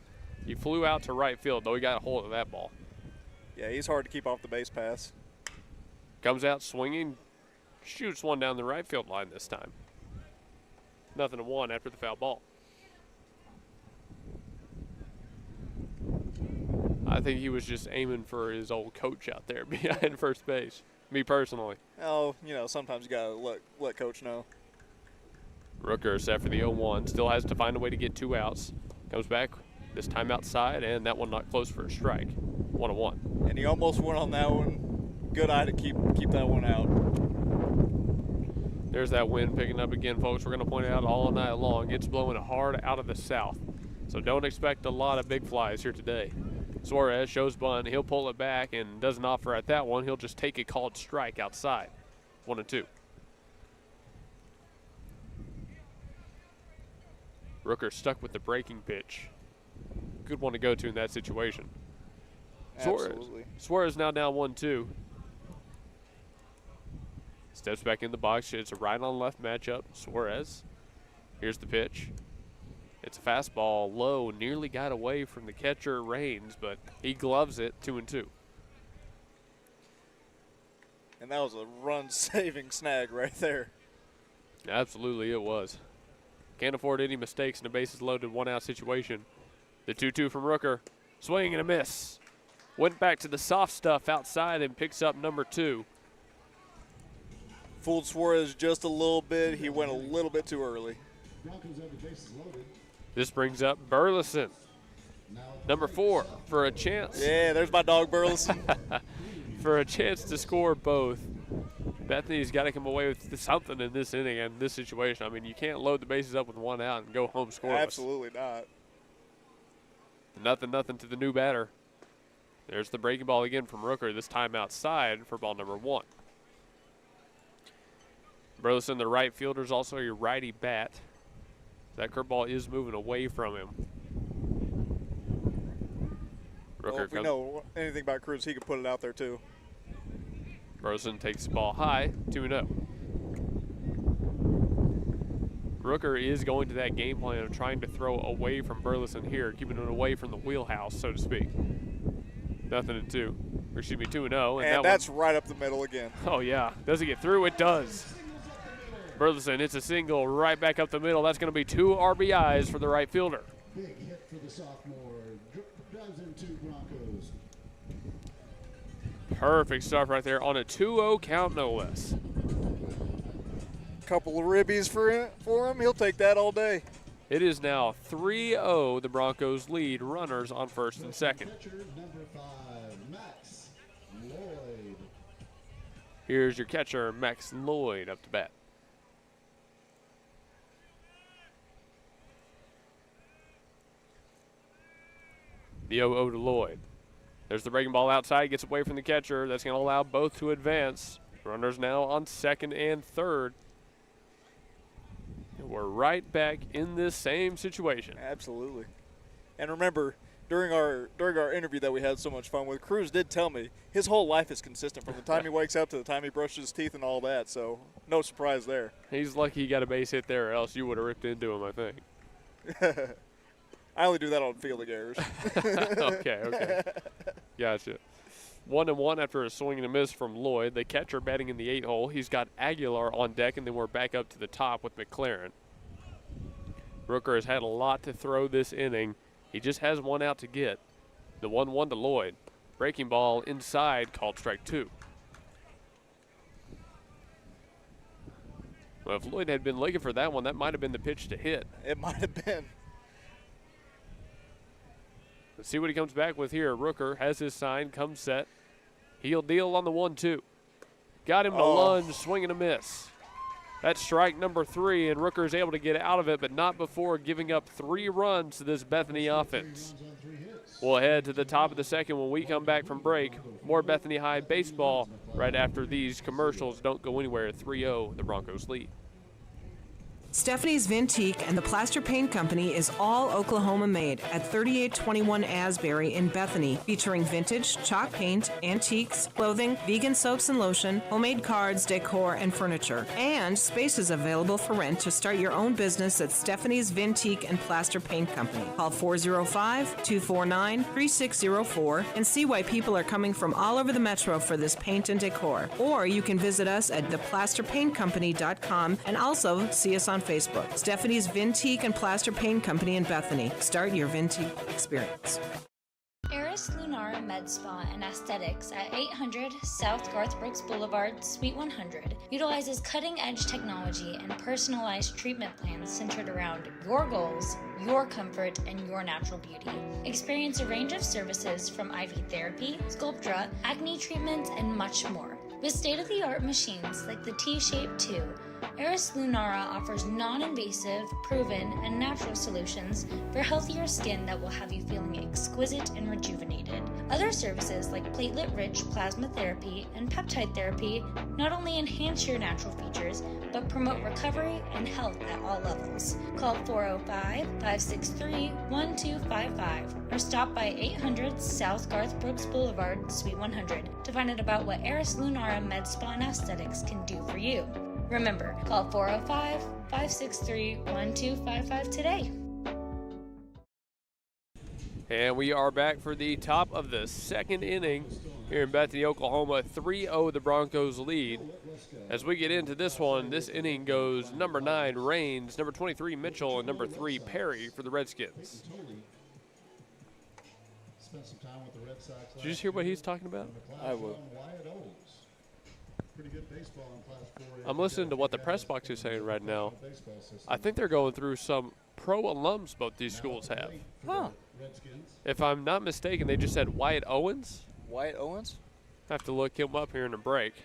He flew out to right field, though he got a hold of that ball.
Yeah, he's hard to keep off the base pass.
Comes out swinging, shoots one down the right field line this time. 0-1 after the foul ball. I think he was just aiming for his old coach out there behind first base, me personally.
Oh, sometimes you got to let coach know.
Rooker set for the 0-1, still has to find a way to get 2 outs. Comes back, this time outside, and that one not close for a strike. 1-1.
And he almost went on that one. Good eye to keep that one out.
There's that wind picking up again, folks. We're going to point it out all night long. It's blowing hard out of the south, so don't expect a lot of big flies here today. Suarez shows bunt. He'll pull it back and doesn't offer at that one. He'll just take a called strike outside. 1-2. Rooker stuck with the breaking pitch. Good one to go to in that situation.
Absolutely.
Suarez now down 1-2. Steps back in the box. It's a right on left matchup. Suarez. Here's the pitch. It's a fastball low, nearly got away from the catcher, Raines, but he gloves it. 2-2.
And that was a run-saving snag right there.
Absolutely, it was. Can't afford any mistakes in a bases loaded 1-out situation. The 2-2 from Rooker. Swing and a miss. Went back to the soft stuff outside and picks up number 2.
Fooled Suarez just a little bit. He went a little bit too early.
This brings up Burleson. Number 4 for a chance.
Yeah, there's my dog Burleson.
For a chance to score both. Bethany's got to come away with something in this inning and this situation. I mean, you can't load the bases up with 1 out and go home scoreless.
Absolutely not.
Nothing to the new batter. There's the breaking ball again from Rooker, this time outside for ball number 1. Burleson, the right fielder, is also your righty bat. That curveball is moving away from him.
Well, if we know anything about Cruz, he could put it out there too.
Burleson takes the ball high, 2-0. Rooker is going to that game plan of trying to throw away from Burleson here, keeping it away from the wheelhouse, so to speak. 0-2. Or excuse me, 2-0.
And that's right up the middle again.
Oh, yeah. Does it get through? It does. Burleson hits a single right back up the middle. That's going to be 2 RBIs for the right fielder.
Big hit for the sophomore. Drives in 2 Broncos.
Perfect stuff right there on a 2-0 count, no less.
Couple of ribbies for him. He'll take that all day.
It is now 3-0. The Broncos lead runners on first and second.
Number 5, Max Lloyd.
Here's your catcher, Max Lloyd, up to bat. The 0-0 to Lloyd. There's the breaking ball outside, gets away from the catcher. That's going to allow both to advance. Runners now on second and third. And we're right back in this same situation.
Absolutely. And remember, during our interview that we had so much fun with, Cruz did tell me his whole life is consistent from the time he wakes up to the time he brushes his teeth and all that. So no surprise there.
He's lucky he got a base hit there, or else you would have ripped into him, I think.
I only do that on fielding errors.
Okay. Gotcha. 1-1 after a swing and a miss from Lloyd. The catcher batting in the 8 hole. He's got Aguilar on deck, and then we're back up to the top with McLaren. Rooker has had a lot to throw this inning. He just has 1 out to get. The 1-1 to Lloyd. Breaking ball inside, called strike 2. Well, if Lloyd had been looking for that one, that might have been the pitch to hit.
It might have been.
Let's see what he comes back with here. Rooker has his sign, comes set. He'll deal on the 1-2. Got him to lunge, swing and a miss. That's strike number 3, and Rooker's able to get out of it, but not before giving up 3 runs to this Bethany offense. We'll head to the top of the second when we come back from break. More Bethany High baseball right after these commercials. Don't go anywhere. 3-0, the Broncos lead.
Stephanie's Vintique and the Plaster Paint Company is all Oklahoma made at 3821 Asbury in Bethany, featuring vintage, chalk paint, antiques, clothing, vegan soaps and lotion, homemade cards, decor, and furniture. And space is available for rent to start your own business at Stephanie's Vintique and Plaster Paint Company. Call 405-249-3604 and see why people are coming from all over the metro for this paint and decor. Or you can visit us at theplasterpaintcompany.com and also see us on Facebook. Stephanie's Vintique and Plaster Paint Company in Bethany. Start your Vintique experience.
Eris Lunara Med Spa and Aesthetics at 800 South Garth Brooks Boulevard, Suite 100 utilizes cutting-edge technology and personalized treatment plans centered around your goals, your comfort, and your natural beauty. Experience a range of services from IV therapy, Sculptra, acne treatments, and much more. With state-of-the-art machines like the T-Shape 2, Eris Lunara offers non-invasive, proven, and natural solutions for healthier skin that will have you feeling exquisite and rejuvenated. Other services like platelet-rich plasma therapy and peptide therapy not only enhance your natural features, but promote recovery and health at all levels. Call 405-563-1255 or stop by 800 South Garth Brooks Boulevard, Suite 100 to find out about what Eris Lunara Med Spa and Aesthetics can do for you. Remember, call 405-563-1255 today.
And we are back for the top of the second inning here in Bethany, Oklahoma. 3-0 the Broncos lead. As we get into this one, this inning goes number 9, Raines, number 23, Mitchell, and number 3, Perry for the Redskins.
Spent some time with the Red Sox.
Did you just hear what he's talking about?
I will. Pretty good baseball in Class 4A.
I'm listening to what the press box is saying right now. I think they're going through some pro alums both these schools have.
Huh.
If I'm not mistaken, they just said Wyatt Owens.
Wyatt Owens?
I have to look him up here in a break.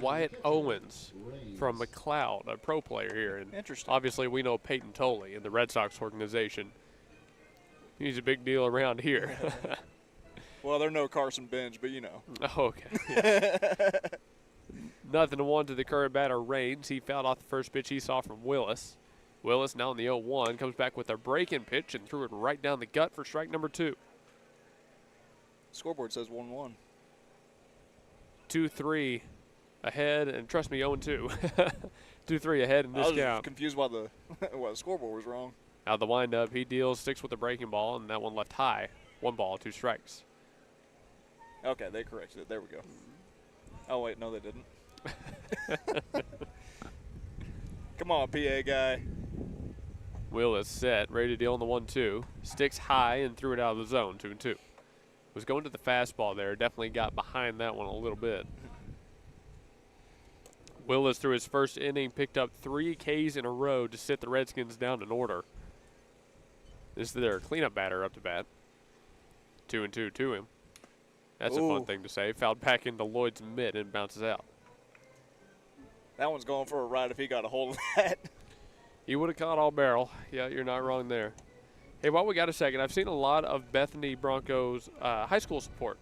Wyatt Owens from McLoud, a pro player here. And
interesting.
Obviously, we know Peyton Tolley in the Red Sox organization. He's a big deal around here.
Well, they're no Carson Bench, but you know.
Oh, okay. 0-1 to the current batter, Raines. He fouled off the first pitch he saw from Willis. Willis now in the 0-1, comes back with a break-in pitch and threw it right down the gut for strike number 2.
Scoreboard says 1-1.
2-3 ahead, and trust me, 0-2. 2-3 ahead in this count.
I was confused why the scoreboard was wrong.
Out of the windup, he deals, sticks with the breaking ball, and that one left high. 1 ball, 2 strikes.
Okay, they corrected it. There we go. Oh, wait, no, they didn't. Come on, PA guy.
Willis set, ready to deal on the 1-2. Sticks high and threw it out of the zone, 2-2. Was going to the fastball there. Definitely got behind that one a little bit. Willis, through his first inning, picked up 3 Ks in a row to sit the Redskins down in order. This is their cleanup batter up to bat. 2-2 to him. That's a fun thing to say. Fouled back into Lloyd's mitt and bounces out.
That one's going for a ride if he got a hold of that.
He would have caught all barrel. Yeah, you're not wrong there. Hey, while we got a second, I've seen a lot of Bethany Broncos high school support.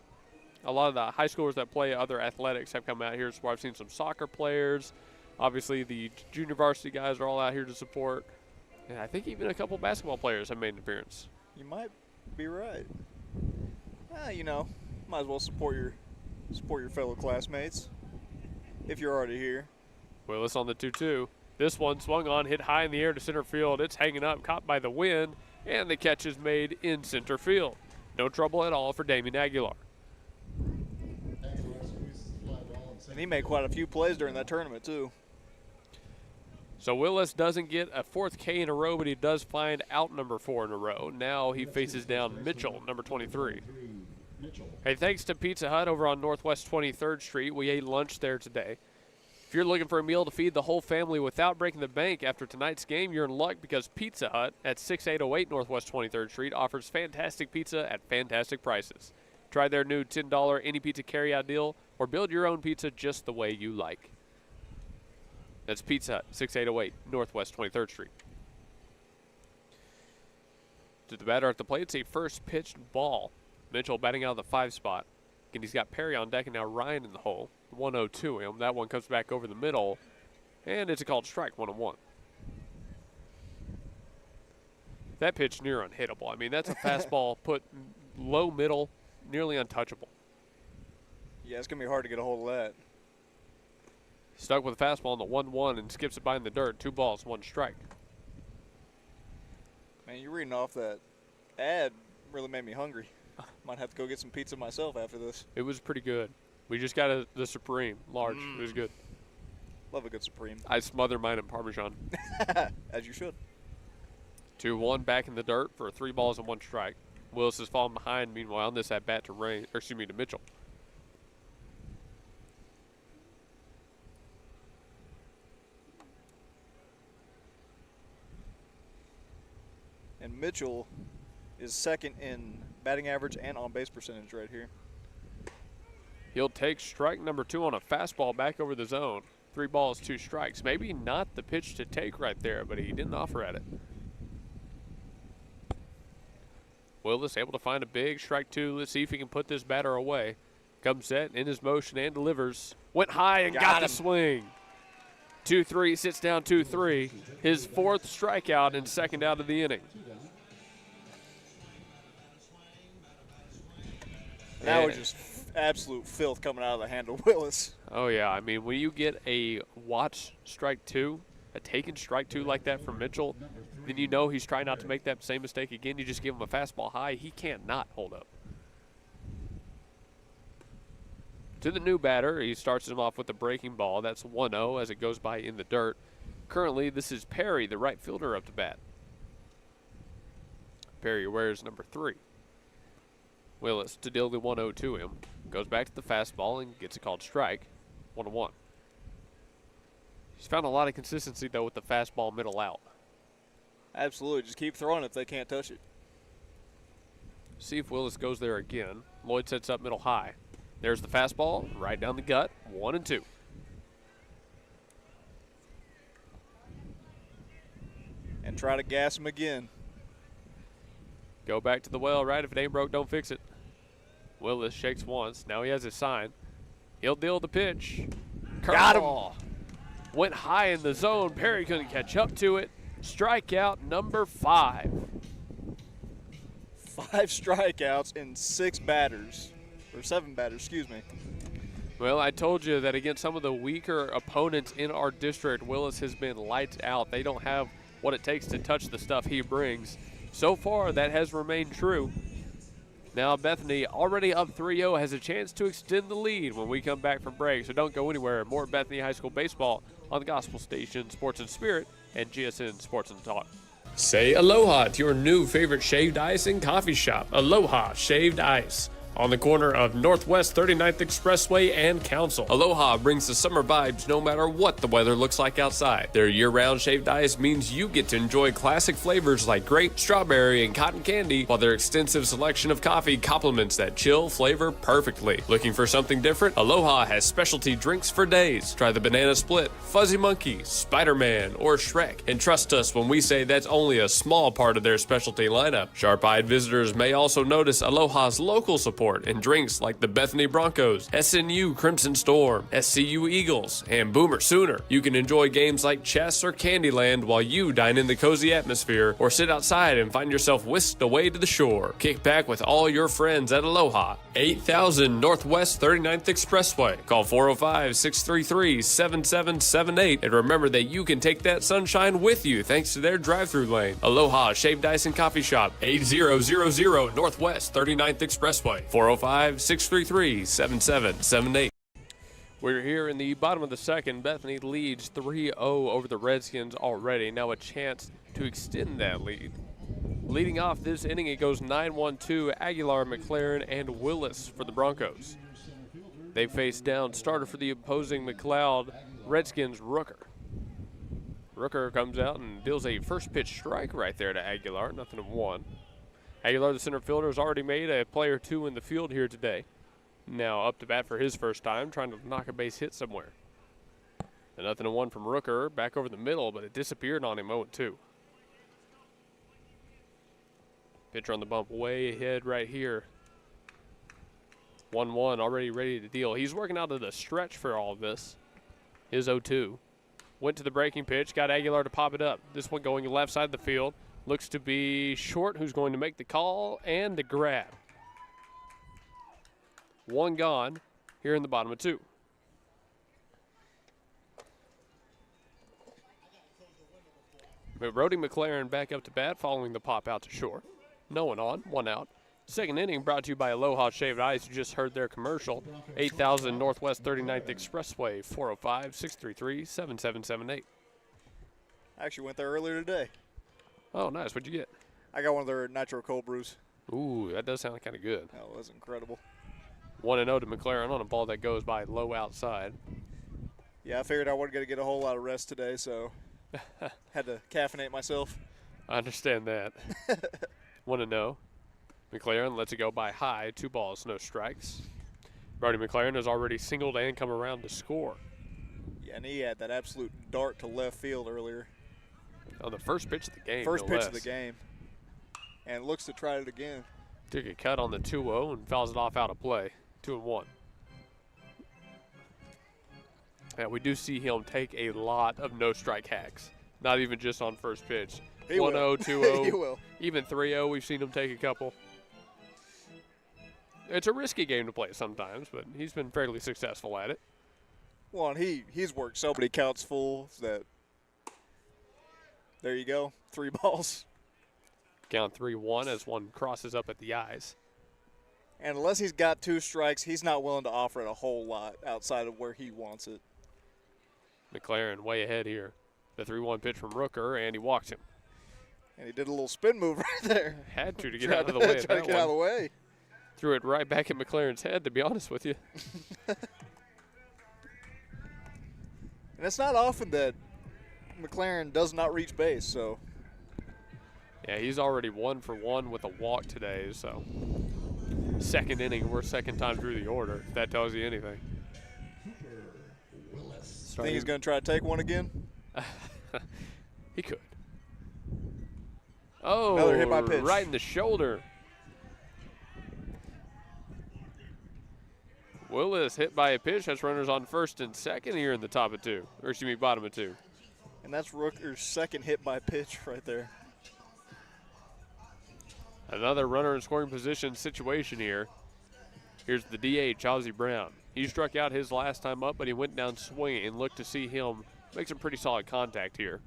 A lot of the high schoolers that play other athletics have come out here to support. I've seen some soccer players. Obviously, the junior varsity guys are all out here to support. And I think even a couple basketball players have made an appearance.
You might be right. You know, might as well support your fellow classmates if you're already here.
Willis on the 2-2. This one swung on, hit high in the air to center field. It's hanging up, caught by the wind, and the catch is made in center field. No trouble at all for Damian Aguilar.
And he made quite a few plays during that tournament, too.
So Willis doesn't get a 4th K in a row, but he does find out number 4 in a row. Now he faces down Mitchell, number 23. Hey, thanks to Pizza Hut over on Northwest 23rd Street. We ate lunch there today. If you're looking for a meal to feed the whole family without breaking the bank after tonight's game, you're in luck because Pizza Hut at 6808 Northwest 23rd Street offers fantastic pizza at fantastic prices. Try their new $10 any pizza carryout deal or build your own pizza just the way you like. That's Pizza Hut, 6808 Northwest 23rd Street. To the batter at the plate, it's a first pitched ball. Mitchell batting out of the 5 spot. And he's got Perry on deck and now Ryan in the hole. 1-0 to him. That one comes back over the middle. And it's a called strike, 1-1. That pitch near unhittable. I mean, that's a fastball put low middle, nearly untouchable.
Yeah, it's going to be hard to get a hold of that.
Stuck with a fastball on the 1-1 and skips it by in the dirt. 2 balls, 1 strike.
Man, you're reading off that ad really made me hungry. Might have to go get some pizza myself after this.
It was pretty good. We just got the Supreme, large. It was good.
Love a good Supreme.
I smother mine in Parmesan.
As you should.
2-1 back in the dirt for 3 balls and 1 strike. Willis has fallen behind, meanwhile, on this at-bat to Mitchell.
And Mitchell is second in batting average and on-base percentage right here.
He'll take strike number 2 on a fastball back over the zone. 3 balls, 2 strikes. Maybe not the pitch to take right there, but he didn't offer at it. Willis able to find a big strike 2. Let's see if he can put this batter away. Comes set in his motion and delivers. Went high and got the swing. 2-3, sits down 2-3. His 4th strikeout and 2nd out of the inning.
That was just absolute filth coming out of the hand of Willis.
Oh, yeah. I mean, when you get a watch strike 2, a taken strike 2 like that from Mitchell, then you know he's trying not to make that same mistake again. You just give him a fastball high. He can't not hold up. To the new batter, he starts him off with a breaking ball. That's 1-0 as it goes by in the dirt. Currently, this is Perry, the right fielder, up to bat. Perry wears number 3. Willis to deal the 1-0 to him. Goes back to the fastball and gets a called strike. 1-1. He's found a lot of consistency, though, with the fastball middle out.
Absolutely. Just keep throwing if they can't touch it.
See if Willis goes there again. Lloyd sets up middle high. There's the fastball, right down the gut, 1-2.
And try to gas him again.
Go back to the well, right? If it ain't broke, don't fix it. Willis shakes once. Now he has his sign. He'll deal the pitch.
Got him.
Curveball. Went high in the zone. Perry couldn't catch up to it. Strikeout number 5.
5 strikeouts in 6 batters. Or 7 batters, excuse me.
Well, I told you that against some of the weaker opponents in our district, Willis has been lights out. They don't have what it takes to touch the stuff he brings. So far, that has remained true. Now, Bethany, already up 3-0, has a chance to extend the lead when we come back from break. So don't go anywhere. More Bethany High School baseball on the Gospel Station, Sports and Spirit, and GSN Sports and Talk. Say aloha to your new favorite shaved ice and coffee shop, Aloha Shaved Ice. On the corner of Northwest 39th Expressway and Council. Aloha brings the summer vibes no matter what the weather looks like outside. Their year-round shaved ice means you get to enjoy classic flavors like grape, strawberry, and cotton candy, while their extensive selection of coffee complements that chill flavor perfectly. Looking for something different? Aloha has specialty drinks for days. Try the Banana Split, Fuzzy Monkey, Spider-Man, or Shrek. And trust us when we say that's only a small part of their specialty lineup. Sharp-eyed visitors may also notice Aloha's local support and drinks like the Bethany Broncos, SNU Crimson Storm, SCU Eagles, and Boomer Sooner. You can enjoy games like chess or Candyland while you dine in the cozy atmosphere, or sit outside and find yourself whisked away to the shore. Kick back with all your friends at Aloha, 8000 Northwest 39th Expressway. Call 405-633-7778, and remember that you can take that sunshine with you thanks to their drive-thru lane. Aloha Shaved Ice and Coffee Shop, 8000 Northwest 39th Expressway. 405-633-7778. We're here in the bottom of the second. Bethany leads 3-0 over the Redskins already. Now a chance to extend that lead. Leading off this inning, it goes 9-1-2, Aguilar, McLaren, and Willis for the Broncos. They face down starter for the opposing McLoud Redskins, Rooker. Rooker comes out and deals a first pitch strike right there to Aguilar, 0-1. Aguilar, the center fielder, has already made a play or two in the field here today. Now up to bat for his first time, trying to knock a base hit somewhere. And 0-1 from Rooker, back over the middle, but it disappeared on him 0-2. Pitcher on the bump way ahead right here. 1-1, already ready to deal. He's working out of the stretch for all of this. His 0-2. Went to the breaking pitch, got Aguilar to pop it up. This one going left side of the field. Looks to be Short, who's going to make the call and the grab. One gone here in the bottom of 2. Brody McLaren back up to bat following the pop out to Short. No one on, 1 out. Second inning brought to you by Aloha Shaved Ice. You just heard their commercial. 8000 Northwest 39th Expressway, 405-633-7778.
I actually went there earlier today.
Oh, nice. What'd you get?
I got one of their nitro cold brews.
Ooh, that does sound kind of good.
That was incredible.
1-0 to McLaren on a ball that goes by low outside.
Yeah, I figured I wasn't going to get a whole lot of rest today, so had to caffeinate myself.
I understand that. 1-0. McLaren lets it go by high. 2 balls, no strikes. Brody McLaren has already singled and come around to score.
Yeah, and he had that absolute dart to left field earlier.
On the first pitch of the game.
First
no
pitch
less.
of the game. And looks to try it again.
Took a cut on the 2-0 and fouls it off out of play. 2-1. Yeah, we do see him take a lot of no-strike hacks. Not even just on first pitch. 1-0, 2-0,
He will.
even 3-0, we've seen him take a couple. It's a risky game to play sometimes, but he's been fairly successful at it.
Well, and he's worked so many counts full that there you go, 3 balls.
Count 3-1 as one crosses up at the eyes.
And unless he's got 2 strikes, he's not willing to offer it a whole lot outside of where he wants it.
McLaren way ahead here. The 3-1 pitch from Rooker, and he walks him.
And he did a little spin move right there.
Had to get out of the way.
Try to get out of the way.
Threw it right back at McLaren's head, to be honest with you.
And it's not often that McLaren does not reach base, so.
Yeah, he's already 1 for 1 with a walk today, so. Second inning, we're second time through the order, if that tells you anything.
Think he's going to try to take one again?
He could. Oh,
another hit by pitch.
Right in the shoulder. Willis hit by a pitch. That's runners on first and second here in the top of 2. Or excuse me, bottom of 2.
And that's Rooker's second hit by pitch right there.
Another runner in scoring position situation here. Here's the DH, Ozzie Brown. He struck out his last time up, but he went down swinging and looked to see him make some pretty solid contact here.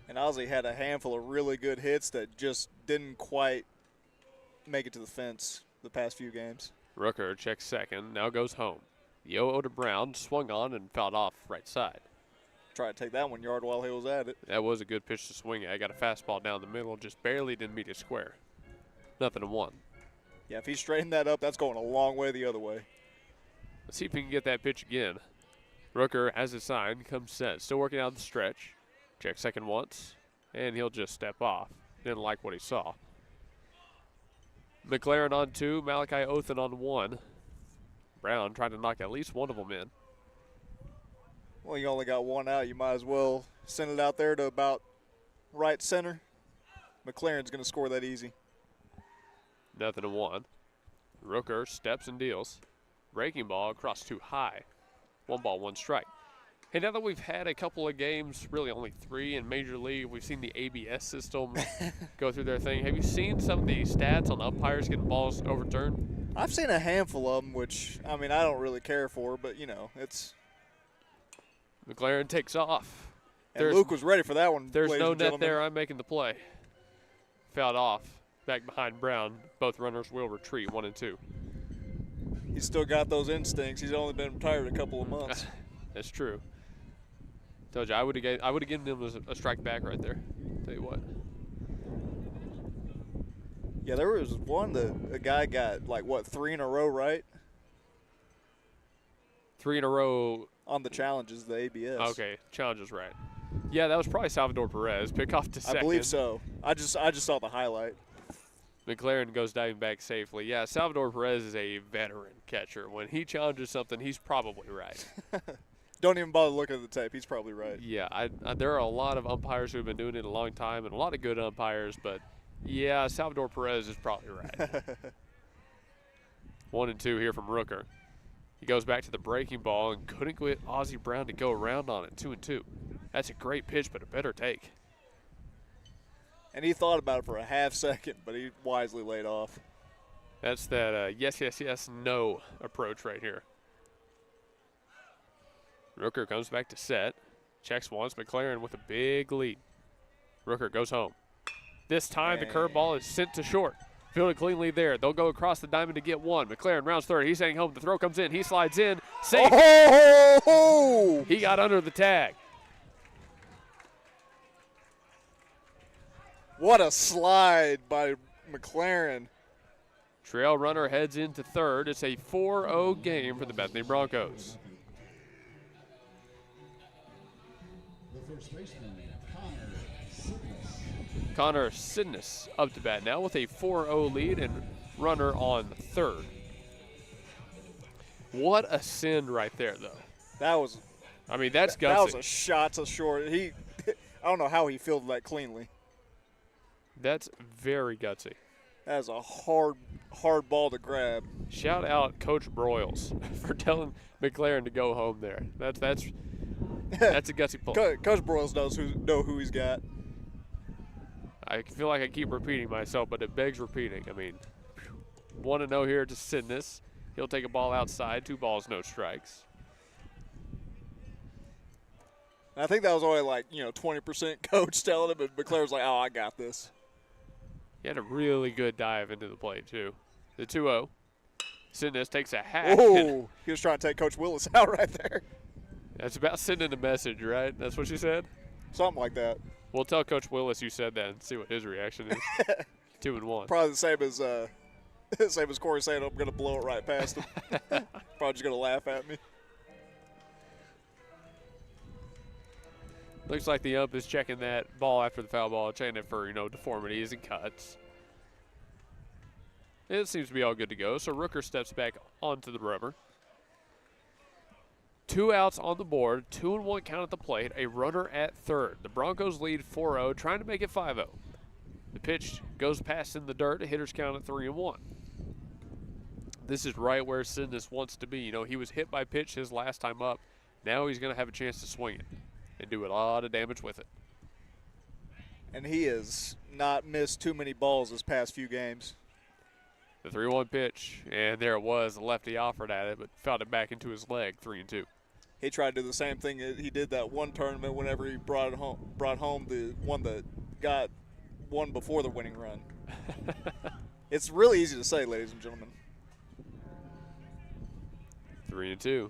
And Ozzie had a handful of really good hits that just didn't quite make it to the fence the past few games.
Rooker checks second, now goes home. The 0-0 to Brown, swung on and fouled off right side.
Tried to take that 1 yard while he was at it.
That was a good pitch to swing at. Got a fastball down the middle, just barely didn't meet his square. 0-1.
Yeah, if he straightened that up, that's going a long way the other way.
Let's see if he can get that pitch again. Rooker has his sign, comes set, still working out the stretch. Check second once, and he'll just step off. Didn't like what he saw. McLaren on 2, Malachi Othen on 1. Brown trying to knock at least one of them in.
Well, you only got 1 out. You might as well send it out there to about right center. McLaren's going to score that easy.
0-1. Rooker steps and deals. Breaking ball across too high. 1 ball, 1 strike. Hey, now that we've had a couple of games, really only 3 in Major League, we've seen the ABS system go through their thing. Have you seen some of the stats on umpires getting balls overturned?
I've seen a handful of them, which, I mean, I don't really care for, but, you know, it's.
McLaren takes off.
And Luke was ready for that one.
There's no net
gentlemen.
there. I'm making the play. Fouled off. Back behind Brown. Both runners will retreat, 1 and 2.
He's still got those instincts. He's only been retired a couple of months.
That's true. Told you, I would have given him a strike back right there. Tell you what.
Yeah, there was one that a guy got, like, what, 3 in a row, right?
3 in a row.
On the challenges, the ABS.
Okay, challenges right. Yeah, that was probably Salvador Perez. Pick off to second.
I believe so. I just saw the highlight.
McLaren goes diving back safely. Yeah, Salvador Perez is a veteran catcher. When he challenges something, he's probably right.
Don't even bother looking at the tape. He's probably right.
Yeah, there are a lot of umpires who have been doing it a long time and a lot of good umpires, but, yeah, Salvador Perez is probably right. 1 and 2 here from Rooker. He goes back to the breaking ball and couldn't get Ozzie Brown to go around on it. 2 and 2. That's a great pitch, but a better take.
And he thought about it for a half second, but he wisely laid off.
That's that yes, yes, yes, no approach right here. Rooker comes back to set. Checks once. McLaren with a big lead. Rooker goes home. This time the curveball is sent to short. Fielded cleanly there. They'll go across the diamond to get 1. McLaren rounds third. He's heading home. The throw comes in. He slides in. Safe.
Oh!
He got under the tag.
What a slide by McLaren.
Trail runner heads into third. It's a 4-0 game for the Bethany Broncos.
The first baseman, Connor Sidness.
Connor Sidness up to bat now with a 4-0 lead and runner on third. What a send right there, though.
That was.
I mean, that's gutsy.
That was a shot to short. I don't know how he fielded that cleanly.
That's very gutsy.
That is a hard ball to grab.
Shout out Coach Broyles for telling McLaren to go home there. That's a gutsy pull.
Coach Broyles know who he's got.
I feel like I keep repeating myself, but it begs repeating. I mean, 1-0 here to Sidness. He'll take a ball outside. 2 balls, no strikes.
I think that was only 20% coach telling him, but McLaren's like, oh, I got this.
He had a really good dive into the plate, too. The 2-0. Sidness takes a hack.
Oh, he was trying to take Coach Willis out right there.
That's about sending a message, right? That's what she said?
Something like that.
We'll tell Coach Willis you said that and see what his reaction is. 2-1.
Probably the same as Corey saying, I'm going to blow it right past him. Probably just going to laugh at me.
Looks like the ump is checking that ball after the foul ball, checking it for, deformities and cuts. It seems to be all good to go, so Rooker steps back onto the rubber. 2 outs on the board, 2-1 count at the plate, a runner at third. The Broncos lead 4-0, trying to make it 5-0. The pitch goes past in the dirt, a hitter's count at 3-1. This is right where Sidness wants to be. He was hit by pitch his last time up. Now he's going to have a chance to swing it and do a lot of damage with it.
And he has not missed too many balls this past few games.
The 3-1 pitch, and there it was. The lefty offered at it, but fouled it back into his leg, 3-2.
He tried to do the same thing that he did that one tournament whenever he brought home the one that got one before the winning run. It's really easy to say, ladies and gentlemen.
3-2.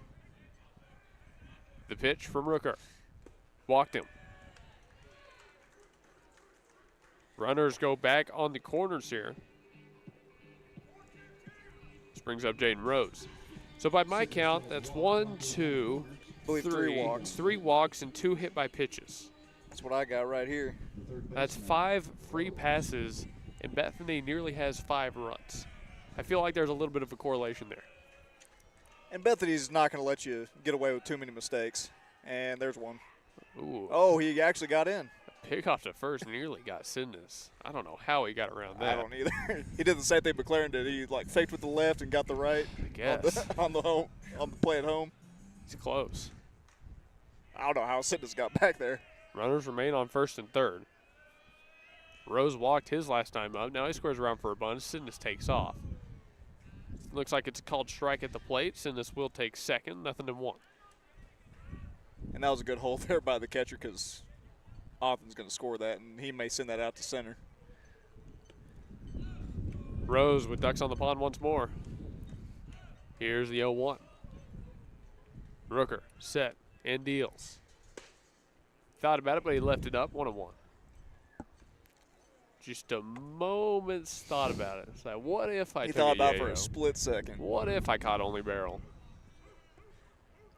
The pitch from Rooker. Walked him. Runners go back on the corners here. This brings up Jaden Rose. So by my count, that's 1, 2,
three walks.
3 walks and 2 hit by pitches.
That's what I got right here.
That's 5 free passes, and Bethany nearly has 5 runs. I feel like there's a little bit of a correlation there.
And Bethany's not going to let you get away with too many mistakes. And there's one.
Ooh.
Oh, he actually got in.
Pick off to first nearly got Sidness. I don't know how he got around that.
I don't either. He did the same thing McLaren did. He faked with the left and got the right.
I guess.
On the play at home.
He's close.
I don't know how Sidness got back there.
Runners remain on first and third. Rose walked his last time up. Now he squares around for a bunt. Sidness takes off. Looks like it's a called strike at the plate. Sidness will take second. 0-1.
And that was a good hold there by the catcher because Othen's going to score that, and he may send that out to center.
Rose with ducks on the pond once more. Here's the 0-1. Rooker set and deals. Thought about it, but he left it up. 1-1. Just a moment's thought about it. It's like, what if I
He
took
thought about it
yayo?
for a split second.
What if I caught only barrel?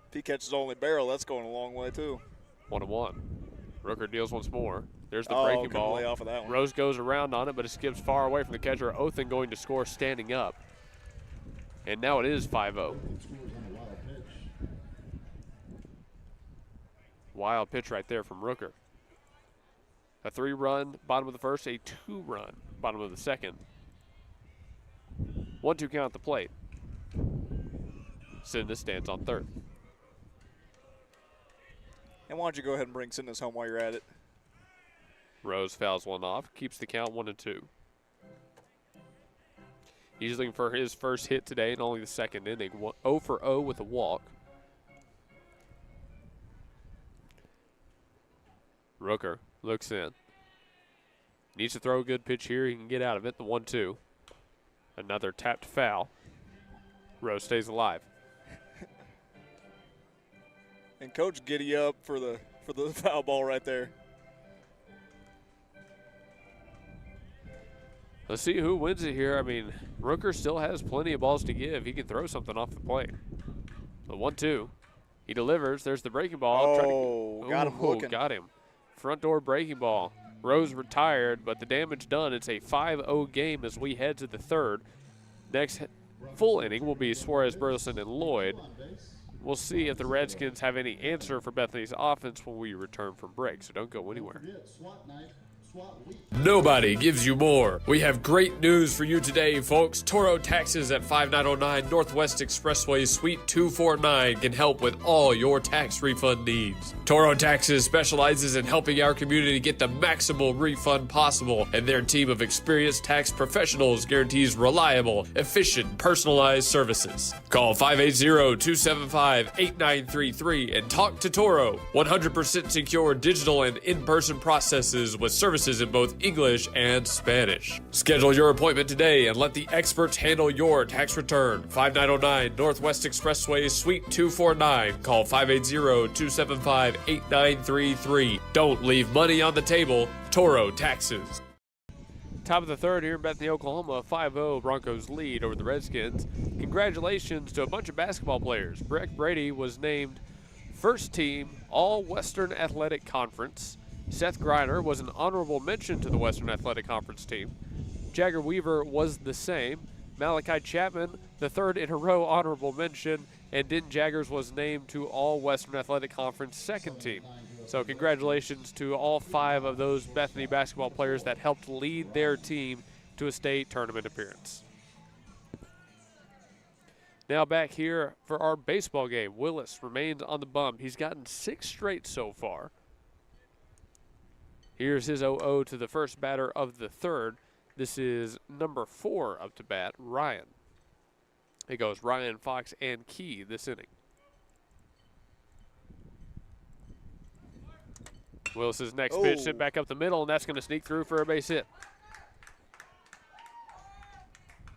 If he catches only barrel, that's going a long way too.
1-1. Rooker deals once more. There's the breaking ball.
Lay off of that one.
Rose goes around on it, but it skips far away from the catcher. Othen going to score standing up. And now it is 5-0. Wild pitch right there from Rooker. A 3-run bottom of the first, a 2-run bottom of the second. 1-2 count at the plate. Sidness stands on third.
And why don't you go ahead and bring Sidness home while you're at it?
Rose fouls one off, keeps the count 1-2. He's looking for his first hit today and only the second inning. 0 for 0 with a walk. Rooker looks in. Needs to throw a good pitch here. He can get out of it. The 1-2. Another tapped foul. Rose stays alive.
And Coach giddy up for the foul ball right there.
Let's see who wins it here. I mean, Rooker still has plenty of balls to give. He can throw something off the plate. The 1-2. He delivers. There's the breaking ball.
Oh, got him looking.
Got him. Front door breaking ball. Rose retired, but the damage done. It's a 5-0 game as we head to the third. Next full inning will be Suarez, Burleson, and Lloyd. We'll see if the Redskins have any answer for Bethany's offense when we return from break, so don't go anywhere.
Nobody gives you more. We have great news for you today, folks. Toro Taxes at 5909 Northwest Expressway, Suite 249 can help with all your tax refund needs. Toro Taxes specializes in helping our community get the maximal refund possible, and their team of experienced tax professionals guarantees reliable, efficient, personalized services. Call 580-275-8933 and talk to Toro. 100% secure digital and in-person processes with services in both English and Spanish. Schedule your appointment today and let the experts handle your tax return. 5909 Northwest Expressway, Suite 249. Call 580-275-8933. Don't leave money on the table. Toro Taxes.
Top of the third here in Bethany, Oklahoma. 5-0 Broncos lead over the Redskins. Congratulations to a bunch of basketball players. Breck Brady was named first team All-Western Athletic Conference. Seth Griner was an honorable mention to the Western Athletic Conference team. Jagger Weaver was the same. Malachi Chapman, the third in a row honorable mention, and Denton Jaggers was named to all Western Athletic Conference second team. So congratulations to all 5 of those Bethany basketball players that helped lead their team to a state tournament appearance. Now back here for our baseball game. Willis remains on the bump. He's gotten 6 straight so far. Here's his 0-0 to the first batter of the third. This is number 4 up to bat, Ryan. It goes Ryan, Fox, and Key this inning. Willis's next pitch sent back up the middle, and that's going to sneak through for a base hit.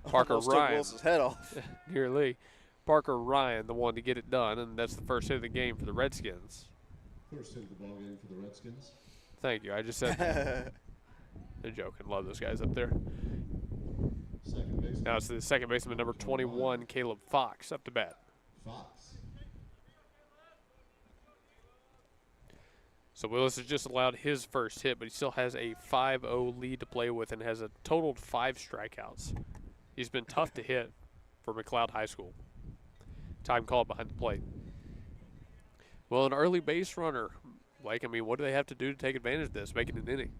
Parker
Almost
Ryan.
took Willis's head off.
Nearly. Parker Ryan, the one to get it done, and that's the first hit of the game for the Redskins.
First hit of the ball game for the Redskins.
Thank you. I just said that. I'm joking. Love those guys up there. Now it's the second baseman, number 21, Caleb Fox, up to bat.
Fox.
So Willis has just allowed his first hit, but he still has a 5-0 lead to play with and has a totaled 5 strikeouts. He's been tough to hit for McLoud High School. Time called behind the plate. Well, an early base runner. Blake, I mean, what do they have to do to take advantage of this, make it an inning?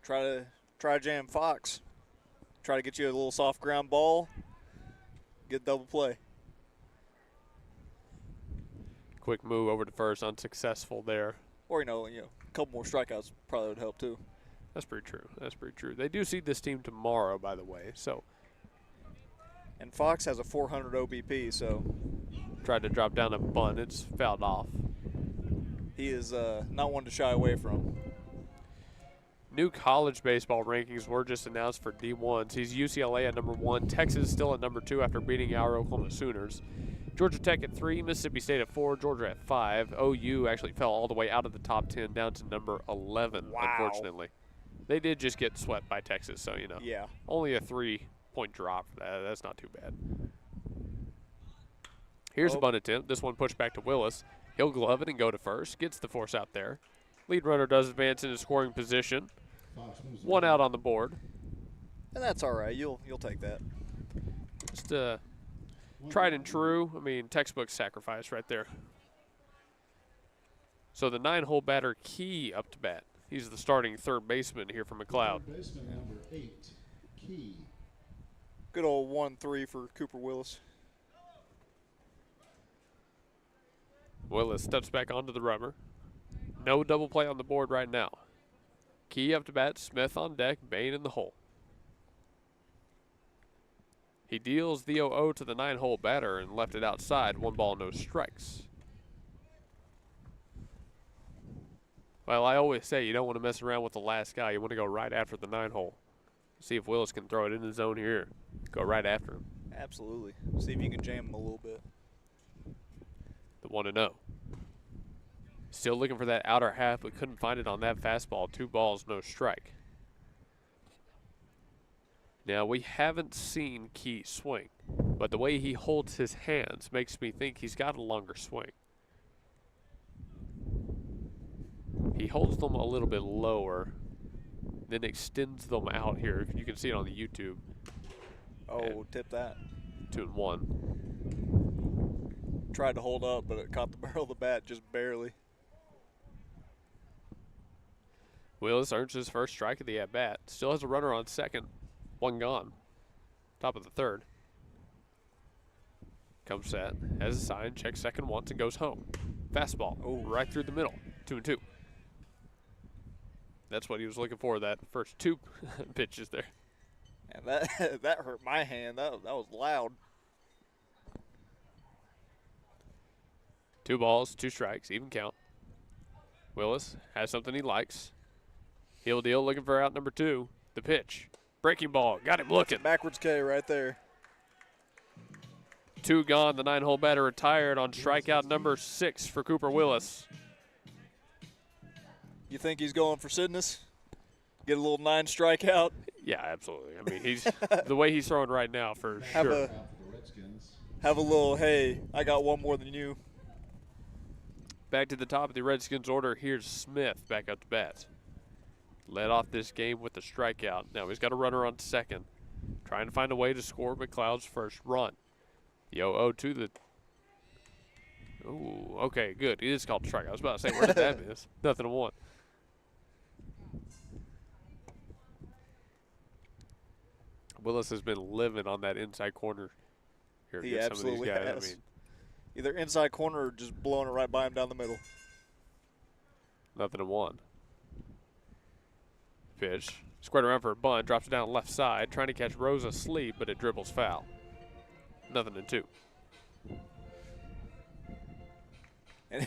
Try to jam Fox. Try to get you a little soft ground ball. Get double play.
Quick move over to first, unsuccessful there.
Or, a couple more strikeouts probably would help too.
That's pretty true. That's pretty true. They do see this team tomorrow, by the way. So.
And Fox has a 400 OBP, so.
Tried to drop down a bunt. It's fouled off.
He is not one to shy away from.
New college baseball rankings were just announced for D1s. He's UCLA at number 1, Texas still at number 2 after beating our Oklahoma Sooners. Georgia Tech at 3, Mississippi State at 4, Georgia at 5. OU actually fell all the way out of the top 10 down to number 11, unfortunately. They did just get swept by Texas, so,
Yeah.
Only a 3-point drop for that. That's not too bad. Here's a bunt attempt. This one pushed back to Willis. He'll glove it and go to first. Gets the force out there. Lead runner does advance into scoring position. 1 out on the board.
And that's all right. You'll take that.
Just tried and true. I mean, textbook sacrifice right there. So the 9-hole batter Key up to bat. He's the starting third baseman here for McLoud.
Third baseman number 8, Key.
Good old 1-3 for Cooper Willis.
Willis steps back onto the rubber. No double play on the board right now. Key up to bat, Smith on deck, Bain in the hole. He deals the 0-0 to the 9-hole batter and left it outside. 1 ball, no strikes. Well, I always say you don't want to mess around with the last guy. You want to go right after the 9-hole. See if Willis can throw it in the zone here. Go right after him.
Absolutely. See if you can jam him a little bit.
The 1-0. Still looking for that outer half, but couldn't find it on that fastball. 2 balls, no strike. Now, we haven't seen Key swing, but the way he holds his hands makes me think he's got a longer swing. He holds them a little bit lower, then extends them out here. You can see it on the YouTube.
Oh, tip that.
2-1.
Tried to hold up, but it caught the barrel of the bat just barely.
Willis earns his first strike of the at-bat. Still has a runner on second. One gone. Top of the third. Comes set, has a sign, checks second once, and goes home. Fastball, right through the middle. 2-2. That's what he was looking for, that first 2 pitches there.
And that hurt my hand. That was loud.
2 balls, 2 strikes, even count. Willis has something he likes. Heel deal, looking for out number 2. The pitch. Breaking ball, got him looking.
Backwards K right there.
2 gone, the 9-hole batter retired on strikeout number 6 for Cooper Willis.
You think he's going for Sidness? Get a little 9 strikeout?
Yeah, absolutely. I mean, he's the way he's throwing right now for sure.
Have a little, hey, I got one more than you.
Back to the top of the Redskins order. Here's Smith back up to bat. Led off this game with a strikeout. Now he's got a runner on second. Trying to find a way to score McLoud's first run. The 0-0 to the... Ooh, okay, good. It is called a strikeout. I was about to say, where did that miss? 0-1. Willis has been living on that inside corner here
He
against some of these
absolutely
guys.
has.
I mean,
Either inside corner or just blowing it right by him down the middle.
0-1. Pitch. Squared around for a bunt. Drops it down left side. Trying to catch Rose asleep, but it dribbles foul. 0-2.
And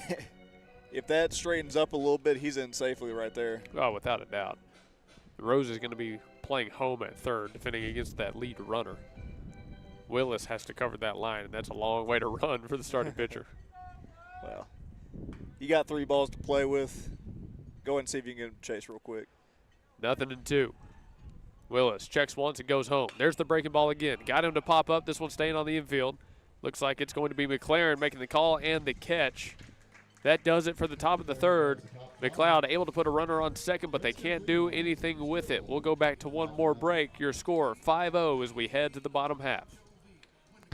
if that straightens up a little bit, he's in safely right there.
Oh, without a doubt. Rose is going to be playing home at third, defending against that lead runner. Willis has to cover that line, and that's a long way to run for the starting pitcher.
Well, you got 3 balls to play with. Go ahead and see if you can get him chase real quick.
0-2. Willis checks once and goes home. There's the breaking ball again. Got him to pop up. This one staying on the infield. Looks like it's going to be McLaren making the call and the catch. That does it for the top of the third. McLoud able to put a runner on second, but they can't do anything with it. We'll go back to one more break. Your score 5-0 as we head to the bottom half.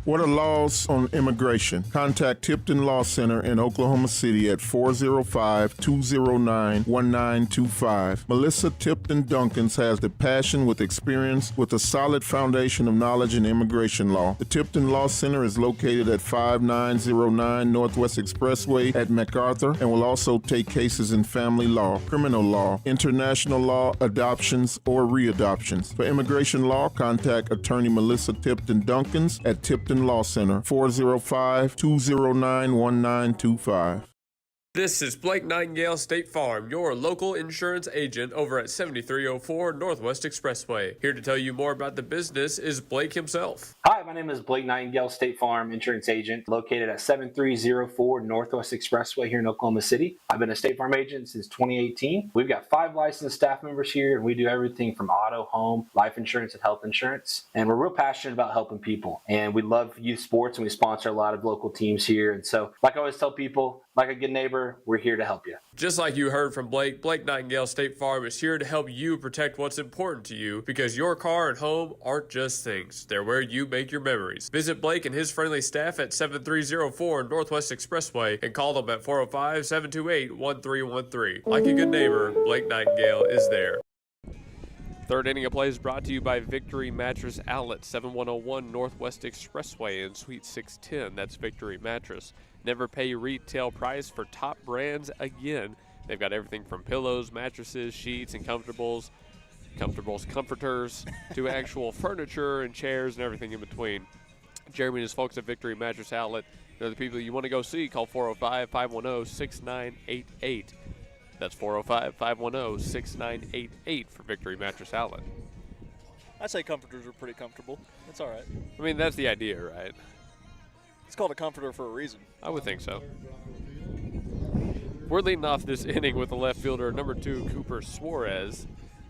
What are laws on immigration? Contact Tipton Law Center in Oklahoma City at 405-209-1925. Melissa Tipton Duncans has the passion with experience with a solid foundation of knowledge in immigration law. The Tipton Law Center is located at 5909 Northwest Expressway at MacArthur and will also take cases in family law, criminal law, international law, adoptions, or readoptions. For immigration law, contact attorney Melissa Tipton Duncans at Tipton Law Center, 405-209-1925.
This is Blake Nightingale State Farm, your local insurance agent over at 7304 Northwest Expressway. Here to tell you more about the business is Blake himself.
Hi, my name is Blake Nightingale, State Farm insurance agent located at 7304 Northwest Expressway here in Oklahoma City. I've been a State Farm agent since 2018. We've got 5 licensed staff members here, and we do everything from auto, home, life insurance, and health insurance. And we're real passionate about helping people. And we love youth sports, and we sponsor a lot of local teams here. And so, like I always tell people, like a good neighbor, we're here to help you.
Just like you heard from Blake, Blake Nightingale State Farm is here to help you protect what's important to you, because your car and home aren't just things. They're where you make your memories. Visit Blake and his friendly staff at 7304 Northwest Expressway and call them at 405-728-1313. Like a good neighbor, Blake Nightingale is there.
Third inning of play is brought to you by Victory Mattress Outlet, 7101 Northwest Expressway in Suite 610. That's Victory Mattress. Never pay retail price for top brands again. They've got everything from pillows, mattresses, sheets, and comfortables, comforters, to actual furniture and chairs and everything in between. Jeremy and his folks at Victory Mattress Outlet, they're the people you want to go see. Call 405-510-6988. That's 405-510-6988 for Victory Mattress Outlet.
I'd say comforters are pretty comfortable. It's all right.
I mean, that's the idea, right?
It's called a comforter for a reason.
I would think so. We're leading off this inning with the left fielder, number 2, Cooper Suarez.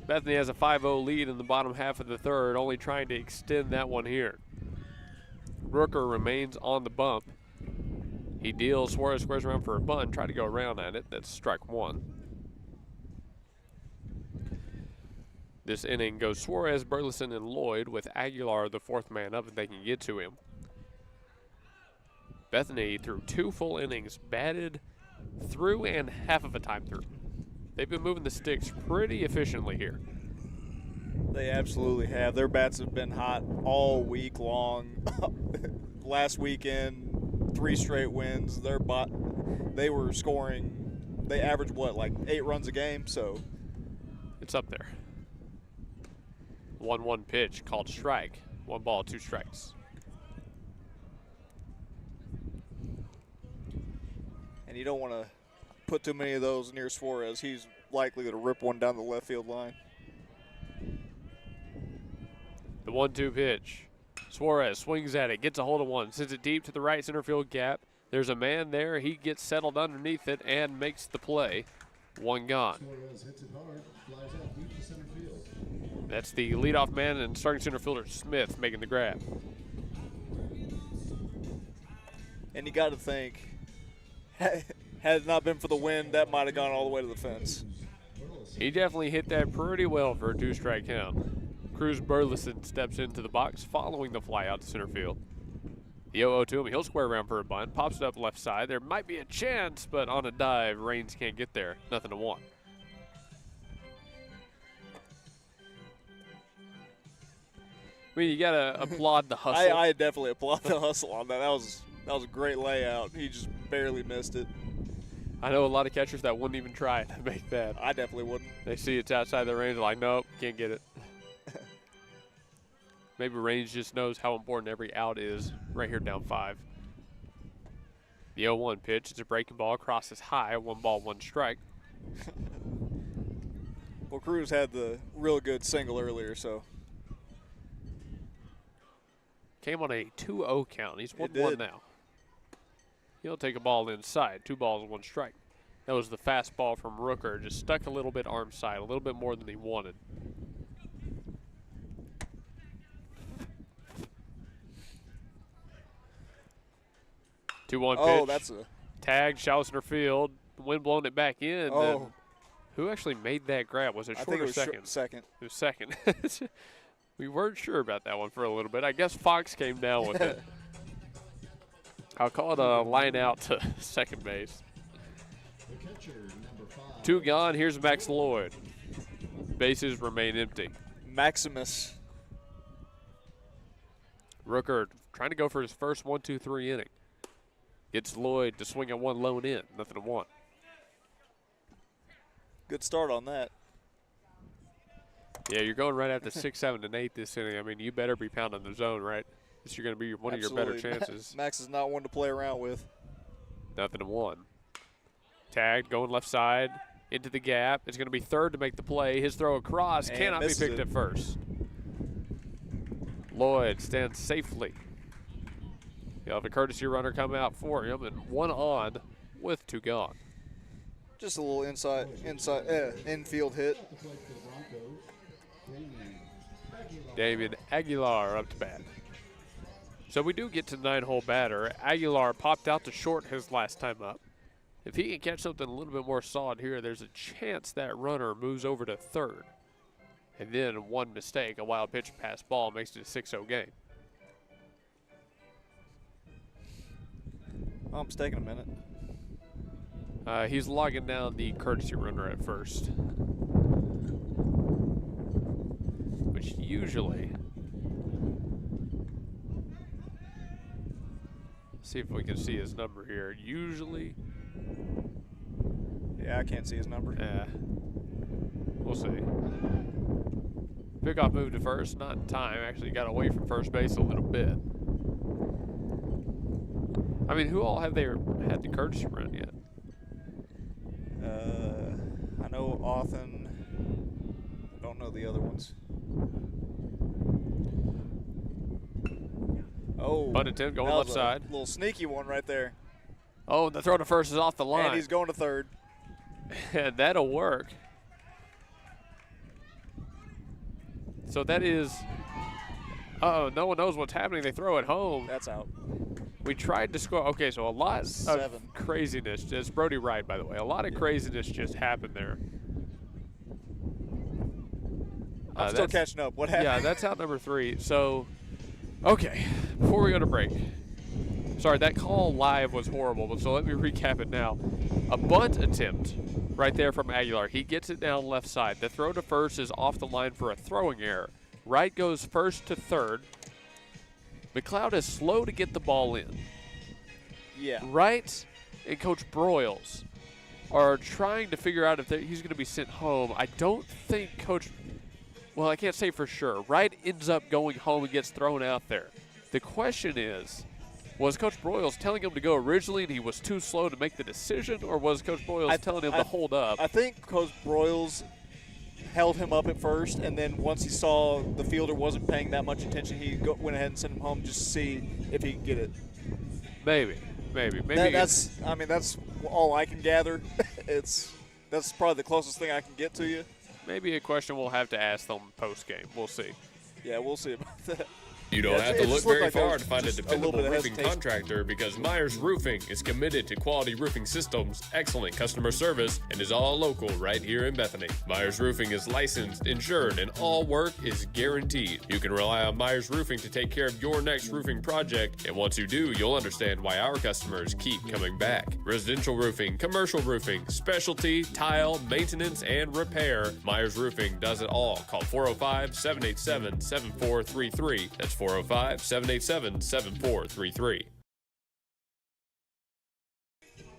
Bethany has a 5-0 lead in the bottom half of the third, only trying to extend that one here. Rooker remains on the bump. He deals. Suarez squares around for a bunt, try to go around at it. That's strike one. This inning goes Suarez, Burleson, and Lloyd, with Aguilar the fourth man up if they can get to him. Bethany, through 2 full innings, batted through and half of a time through. They've been moving the sticks pretty efficiently here.
They absolutely have. Their bats have been hot all week long. Last weekend, 3 straight wins. They were scoring. They averaged, what, like 8 runs a game? So
it's up there. 1-1 pitch called strike. 1 ball, 2 strikes.
And you don't want to put too many of those near Suarez. He's likely to rip one down the left field line.
The 1-2 pitch. Suarez swings at it, gets a hold of one, sends it deep to the right center field gap. There's a man there. He gets settled underneath it and makes the play. 1 gone.
Suarez hits it hard, flies out deep to center field.
That's the leadoff man and starting center fielder Smith making the grab.
And you got to think, had it not been for the wind, that might have gone all the way to the fence.
He definitely hit that pretty well for a 2-strike count. Cruz Burleson steps into the box following the fly out to center field. The 0-0 to him. He'll square around for a bunt. Pops it up left side. There might be a chance, but on a dive, Raines can't get there. Nothing to 1. I mean, you got to applaud the hustle.
I definitely applaud the hustle on that. That was a great layout. He just barely missed it.
I know a lot of catchers that wouldn't even try to make that.
I definitely wouldn't.
They see it's outside their range, like, nope, can't get it. Maybe Raines just knows how important every out is right here down 5. The 0-1 pitch, it's a breaking ball, crosses high, 1 ball, 1 strike.
Well, Cruz had the real good single earlier, so.
Came on a 2-0 count. He's 1-1 now. He'll take a ball inside, 2 balls, 1 strike. That was the fastball from Rooker, just stuck a little bit arm side, a little bit more than he wanted. 2-1 pitch.
Oh, that's a
tag, shallow center field. Wind blowing it back in.
Oh.
Who actually made that grab? Was it short
I think
or
it was
second?
Second.
It was second. We weren't sure about that one for a little bit. I guess Fox came down with it. I'll call it a line out to second base. 2 gone. Here's Max Lloyd. Bases remain empty.
Maximus.
Rooker trying to go for his first 1-2-3 inning. Gets Lloyd to swing at 1 lone in. Nothing to 1.
Good start on that.
Yeah, you're going right after 6, 7, and 8 this inning. I mean, you better be pounding the zone, right? This is going to be one of your better chances.
Max is not one to play around with.
Nothing to 1. Tagged, going left side, into the gap. It's going to be third to make the play. His throw across
And
cannot be picked at first. Lloyd stands safely. He'll have a courtesy runner come out for him, and 1 on with 2 gone.
Just a little infield hit.
Damian Aguilar up to bat. So we do get to 9-hole batter. Aguilar popped out to short his last time up. If he can catch something a little bit more solid here, there's a chance that runner moves over to third. And then one mistake, a wild pitch pass ball, makes it a 6-0 game.
Oh, it's taking a minute.
He's logging down the courtesy runner at first. Which usually, see if we can see his number here. Usually,
yeah, I can't see his number.
Yeah, we'll see. Pickoff moved to first, not in time. Actually got away from first base a little bit. I mean, who all have they had the courtesy run yet?
I know Authen. I don't know the other ones. Oh,
bunt attempt going left side.
Little sneaky one right there.
Oh, the throw to first is off the line.
And he's going to third.
And that'll work. So that is, no one knows what's happening. They throw it home.
That's out.
We tried to score. Okay, so a lot
7.
of craziness. It's Brody Wright, by the way. A lot of craziness just happened there.
I'm still catching up. What happened?
Yeah, that's out number 3. So, okay, before we go to break. Sorry, that call live was horrible, but so let me recap it now. A bunt attempt right there from Aguilar. He gets it down left side. The throw to first is off the line for a throwing error. Wright goes first to third. McLoud is slow to get the ball in.
Yeah.
Wright and Coach Broyles are trying to figure out if he's going to be sent home. I don't think I can't say for sure. Wright ends up going home and gets thrown out there. The question is, was Coach Broyles telling him to go originally and he was too slow to make the decision, or was Coach Broyles telling him to hold up?
I think Coach Broyles held him up at first, and then once he saw the fielder wasn't paying that much attention, he went ahead and sent him home just to see if he could get it.
Maybe.
That's all I can gather. That's probably the closest thing I can get to you.
Maybe a question we'll have to ask them post-game. We'll see.
Yeah, we'll see about that.
You don't have to look very far to find a
just a
dependable
little bit of
roofing
hesitation.
contractor because Myers Roofing is committed to quality roofing systems, excellent customer service, and is all local right here in Bethany. Myers Roofing is licensed, insured, and all work is guaranteed. You can rely on Myers Roofing to take care of your next roofing project, and once you do, you'll understand why our customers keep coming back. Residential roofing, commercial roofing, specialty, tile, maintenance, and repair. Myers Roofing does it all. Call 405-787-7433. That's 405-787-7433.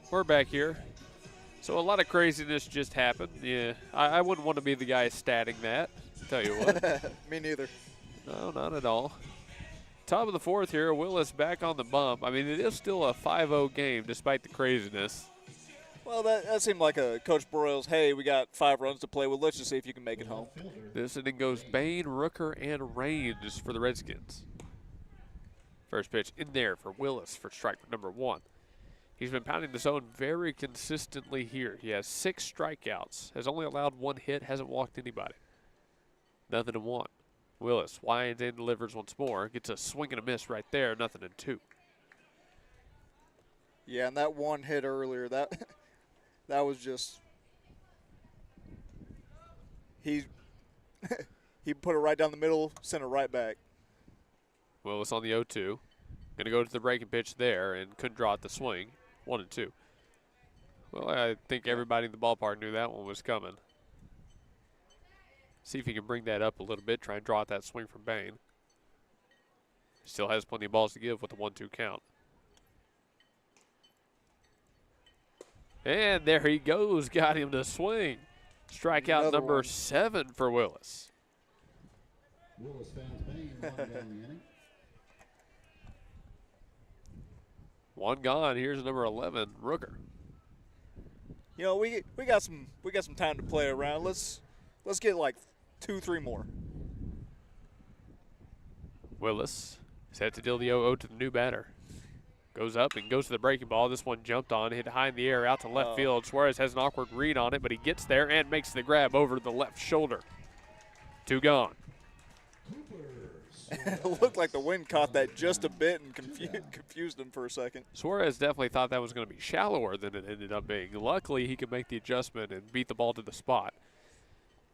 We're back here. So a lot of craziness just happened. Yeah, I wouldn't want to be the guy statting that. Tell you what.
Me neither.
No, not at all. Top of the 4th here, Willis back on the bump. I mean, it is still a 5-0 game despite the craziness.
Well, that seemed like a Coach Broyles, hey, we got 5 runs to play with. Let's just see if you can make it home.
This inning goes Bain, Rooker, and Raines for the Redskins. First pitch in there for Willis for strike number 1. He's been pounding the zone very consistently here. He has 6 strikeouts, has only allowed 1 hit, hasn't walked anybody. Nothing in 1. Willis winds in, delivers once more, gets a swing and a miss right there, nothing in 2.
Yeah, and that 1 hit earlier, that was just he put it right down the middle, sent it right back.
Willis on the 0-2. Going to go to the breaking pitch there and couldn't draw it the swing. 1-2. Well, I think everybody in the ballpark knew that one was coming. See if he can bring that up a little bit, try and draw out that swing from Bain. Still has plenty of balls to give with the 1-2 count. And there he goes, got him to swing. Strikeout number 7 for Willis.
Willis fans Bain, 1 down the inning.
1 gone. Here's number 11, Rooker.
You know, we got some time to play around. Let's get like 2-3 more.
Willis set to deal the 0-0 to the new batter. Goes up and goes to the breaking ball. This one jumped on, hit high in the air out to left field. Suarez has an awkward read on it, but he gets there and makes the grab over the left shoulder. 2 gone.
It looked like the wind caught that just a bit and confused him for a second.
Suarez definitely thought that was going to be shallower than it ended up being. Luckily, he could make the adjustment and beat the ball to the spot.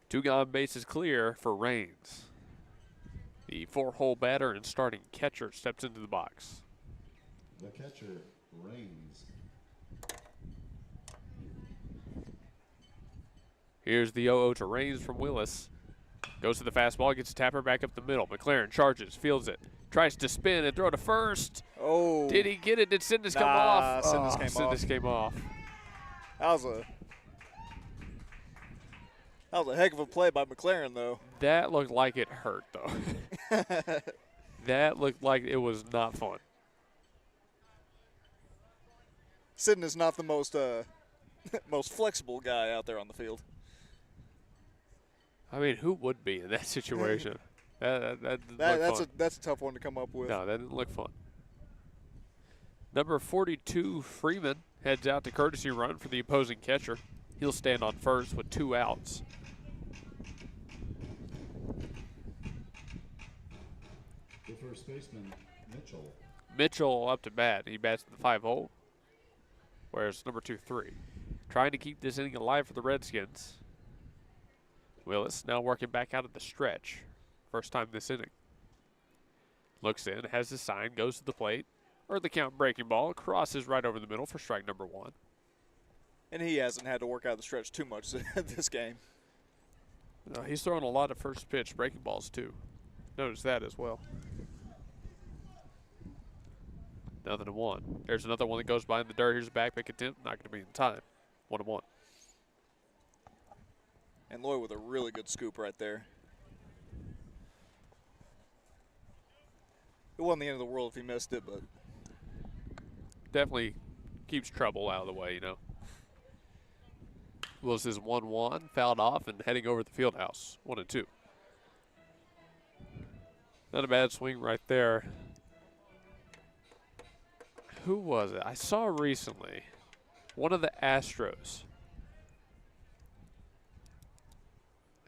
2 gone, bases clear for Raines. The 4-hole batter and starting catcher steps into the box.
The catcher, Raines.
Here's the 0-0 to Raines from Willis. Goes to the fastball, gets a tapper back up the middle. McLaren charges, fields it, tries to spin and throw to first.
Oh.
Did he get it? Did Sindus come off?
Sindus
came off.
That was a heck of a play by McLaren, though.
That looked like it hurt, though. That looked like it was not fun.
Sidden is not the most most flexible guy out there on the field.
I mean, who would be in that situation?
That's a tough one to come up with.
No, that didn't look fun. Number 42, Freeman, heads out to courtesy run for the opposing catcher. He'll stand on first with 2 outs.
first baseman, Mitchell.
Mitchell up to bat. He bats in the 5-0, whereas number 2-3. Trying to keep this inning alive for the Redskins. Willis now working back out of the stretch. First time this inning. Looks in, has his sign, goes to the plate. Early count breaking ball, crosses right over the middle for strike number 1.
And he hasn't had to work out of the stretch too much this game.
No, he's throwing a lot of first pitch breaking balls too. Notice that as well. 0-1. There's another one that goes by in the dirt. Here's a back pick attempt. Not going to be in time. 1-1.
And Lloyd with a really good scoop right there. It wasn't the end of the world if he missed it, but
definitely keeps trouble out of the way, you know. Willis is 1-1, fouled off and heading over the field house. 1-2. Not a bad swing right there. Who was it? I saw recently one of the Astros.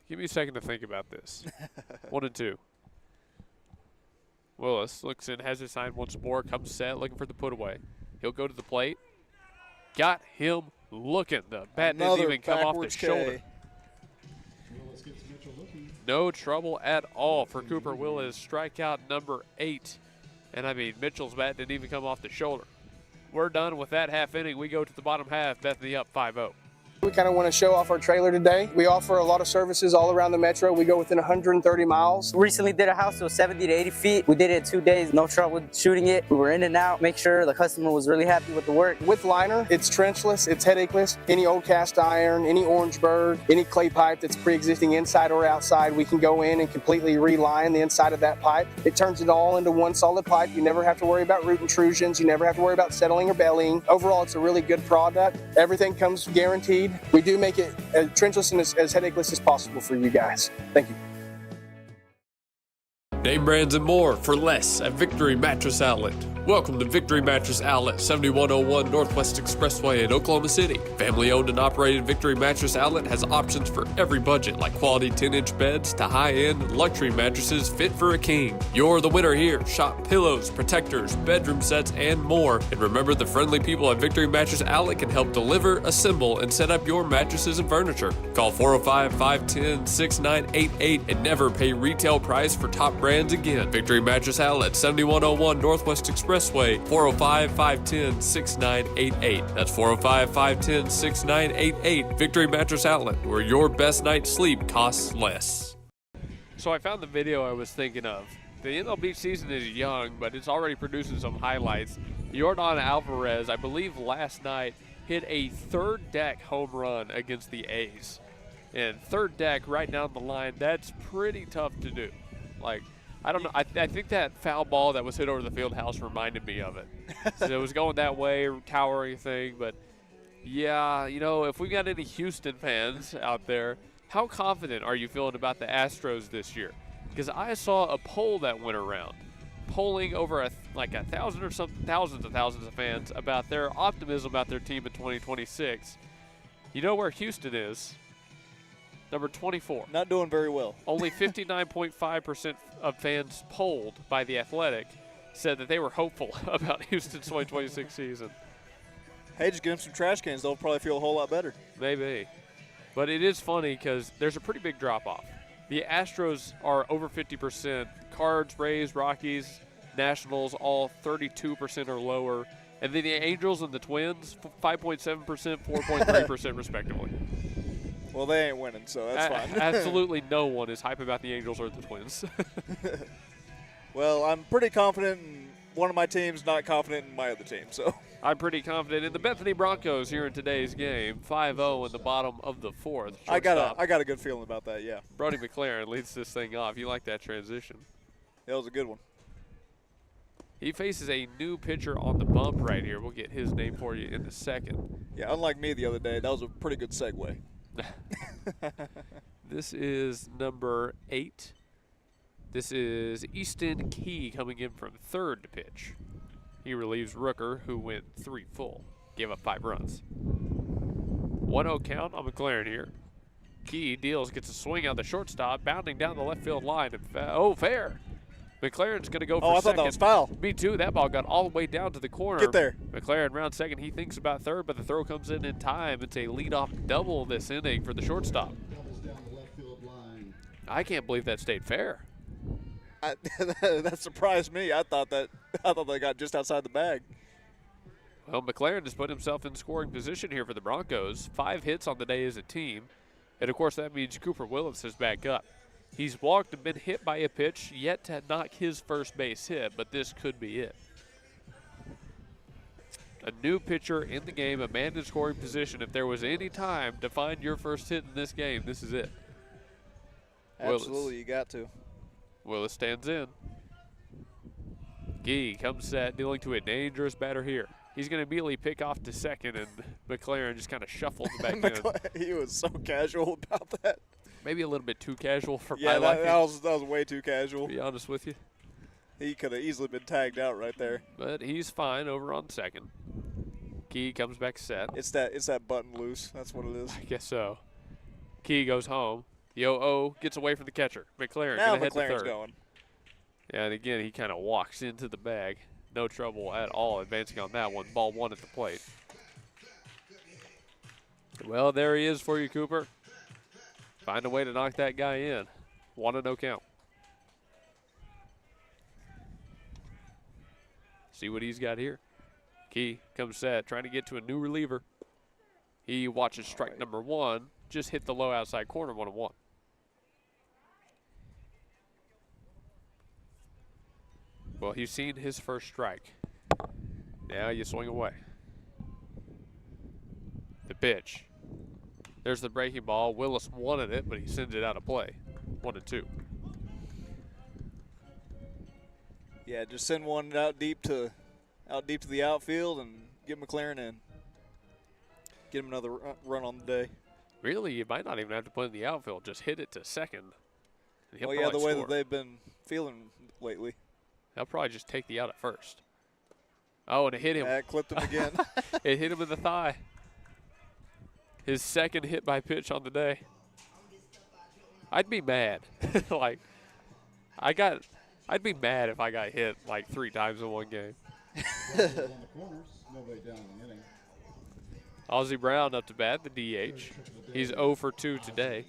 Give me a second to think about this. 1-2. Willis looks in, has his sign once more, comes set, looking for the put away. He'll go to the plate. Got him looking. The bat didn't even come off the shoulder.
Willis gets Mitchell looking.
No trouble at all for Cooper Willis. Strikeout number 8. And I mean, Mitchell's bat didn't even come off the shoulder. We're done with that half inning. We go to the bottom half. Bethany up 5-0.
We kind of want to show off our trailer today. We offer a lot of services all around the metro. We go within 130 miles.
Recently did a house that was 70 to 80 feet. We did it in 2 days, no trouble shooting it. We were in and out, make sure the customer was really happy with the work.
With liner, it's trenchless, it's headacheless. Any old cast iron, any Orangeburg, any clay pipe that's pre-existing inside or outside, we can go in and completely reline the inside of that pipe. It turns it all into one solid pipe. You never have to worry about root intrusions. You never have to worry about settling or bellying. Overall, it's a really good product. Everything comes guaranteed. We do make it as trenchless and as headacheless as possible for you guys. Thank you.
Name brands and more for less at Victory Mattress Outlet. Welcome to Victory Mattress Outlet, 7101 Northwest Expressway in Oklahoma City. Family owned and operated Victory Mattress Outlet has options for every budget, like quality 10-inch beds to high-end luxury mattresses fit for a king. You're the winner here. Shop pillows, protectors, bedroom sets, and more. And remember, the friendly people at Victory Mattress Outlet can help deliver, assemble, and set up your mattresses and furniture. Call 405-510-6988 and never pay retail price for top brands again. Victory Mattress Outlet, 7101 Northwest Expressway, 405-510-6988. That's 405-510-6988. Victory Mattress Outlet, where your best night's sleep costs less.
So I found the video I was thinking of. The MLB season is young, but it's already producing some highlights. Yordan Alvarez, I believe last night, hit a third deck home run against the A's. And third deck right down the line, that's pretty tough to do. Like, I don't know. I think that foul ball that was hit over the field house reminded me of it. So it was going that way, towering thing. But, yeah, you know, if we got any Houston fans out there, how confident are you feeling about the Astros this year? Because I saw a poll that went around, polling over like 1,000 or something, thousands of fans about their optimism about their team in 2026. You know where Houston is? Number 24.
Not doing very well.
Only 59.5% of fans polled by The Athletic said that they were hopeful about Houston's 2026 season.
Hey, just give them some trash cans. They'll probably feel a whole lot better.
Maybe. But it is funny because there's a pretty big drop-off. The Astros are over 50%. Cards, Rays, Rockies, Nationals, all 32% or lower. And then the Angels and the Twins, 5.7%, 4.3% respectively.
Well, they ain't winning, so that's fine.
Absolutely no one is hype about the Angels or the Twins.
Well, I'm pretty confident in one of my teams, not confident in my other team. So
I'm pretty confident in the Bethany Broncos here in today's game. 5-0 in the bottom of the fourth.
I got a good feeling about that, yeah.
Brody McLaren leads this thing off. You like that transition?
That was a good one.
He faces a new pitcher on the bump right here. We'll get his name for you in a second.
Yeah, unlike me the other day, that was a pretty good segue.
This is number 8. This is Easton Key coming in from third to pitch. He relieves Rooker, who went 3 full, gave up 5 runs. 1-0 count on McLaren here. Key deals, gets a swing out the shortstop, bounding down the left field line. And fair. McLaren's going to go for
I
second.
thought that was foul.
Me too. That ball got all the way down to the corner.
Get there.
McLaren round second. He thinks about third, but the throw comes in time. It's a leadoff double this inning for the shortstop. I can't believe that stayed fair.
That surprised me. I thought they got just outside the bag.
Well, McLaren has put himself in scoring position here for the Broncos. 5 hits on the day as a team. And, of course, that means Cooper Willis is back up. He's walked and been hit by a pitch, yet to knock his first base hit, but this could be it. A new pitcher in the game, a man in scoring position. If there was any time to find your first hit in this game, this is it.
Absolutely,
Willis.
you got to.
Willis stands in. Gee comes set, dealing to a dangerous batter here. He's going to immediately pick off to second, and McLaren just kind of shuffles back in.
He was so casual about that.
Maybe a little bit too casual for
my
liking.
that was way too casual.
To be honest with you.
He could have easily been tagged out right there.
But he's fine over on second. Key comes back set.
It's that button loose. That's what it is.
I guess so. Key goes home. The 0-0 gets away from the catcher. McLaren
now
gonna head to
McLaren's
third.
going.
Yeah, and again, he kind of walks into the bag. No trouble at all advancing on that one. Ball 1 at the plate. Well, there he is for you, Cooper. Find a way to knock that guy in. 1-0 count. See what he's got here. Key comes set, trying to get to a new reliever. He watches strike number 1. Just hit the low outside corner, 1-1. Well, he's seen his first strike. Now you swing away. The pitch. There's the breaking ball. Willis wanted it, but he sends it out of play. 1-2.
Yeah, just send one out deep to the outfield and get McLaren in. Get him another run on the day.
Really, you might not even have to put it in the outfield. Just hit it to second.
Well, yeah, the way that they've been feeling lately.
They'll probably just take the out at first. Oh, and it hit him.
That clipped him again.
It hit him in the thigh. His second hit by pitch on the day. I'd be mad. I'd be mad if I got hit like 3 times in one game. Ozzie Brown up to bat, the DH. He's 0 for 2 today.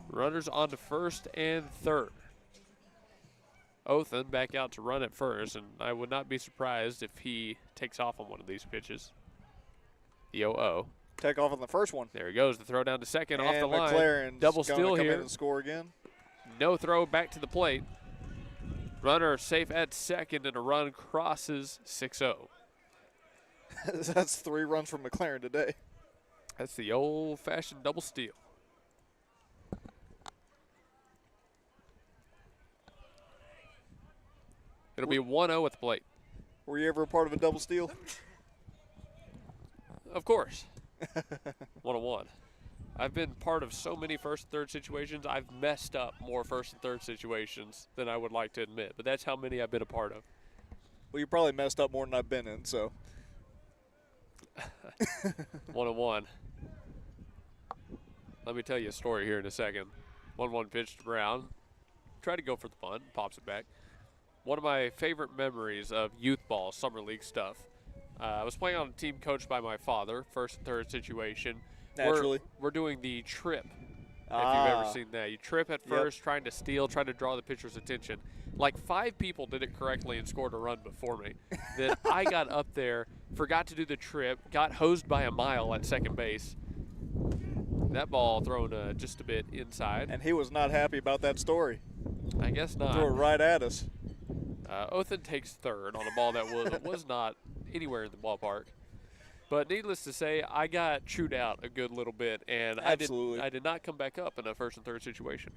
Runners on to first and third. Othen back out to run at first, and I would not be surprised if he takes off on one of these pitches. The 0-0.
Take off on the first one.
There he goes. The throw down to second
and
off the line.
McLaren's
double steal
come
here.
In and score again.
No throw back to the plate. Runner safe at second, and a run crosses 6-0.
That's 3 runs from McLaren today.
That's the old-fashioned double steal. It'll be 1-0 at the plate.
Were you ever a part of a double steal?
Of course. 1-1. I've been part of so many first and third situations. I've messed up more first and third situations than I would like to admit, but that's how many I've been a part of.
Well, you probably messed up more than I've been in, so.
1-1. Let me tell you a story here in a second. 1-1 pitch to Brown. Tried to go for the bunt, pops it back. One of my favorite memories of youth ball, summer league stuff. I was playing on a team coached by my father, first and third situation.
Naturally.
We're doing the trip, if you've ever seen that. You trip at first, trying to steal, trying to draw the pitcher's attention. Like 5 people did it correctly and scored a run before me. Then I got up there, forgot to do the trip, got hosed by a mile at second base. That ball thrown just a bit inside.
And he was not happy about that story.
I guess not.
Threw it right at us.
Othen takes third on a ball that was not anywhere in the ballpark. But needless to say, I got chewed out a good little bit, and I did not come back up in a first and third situation.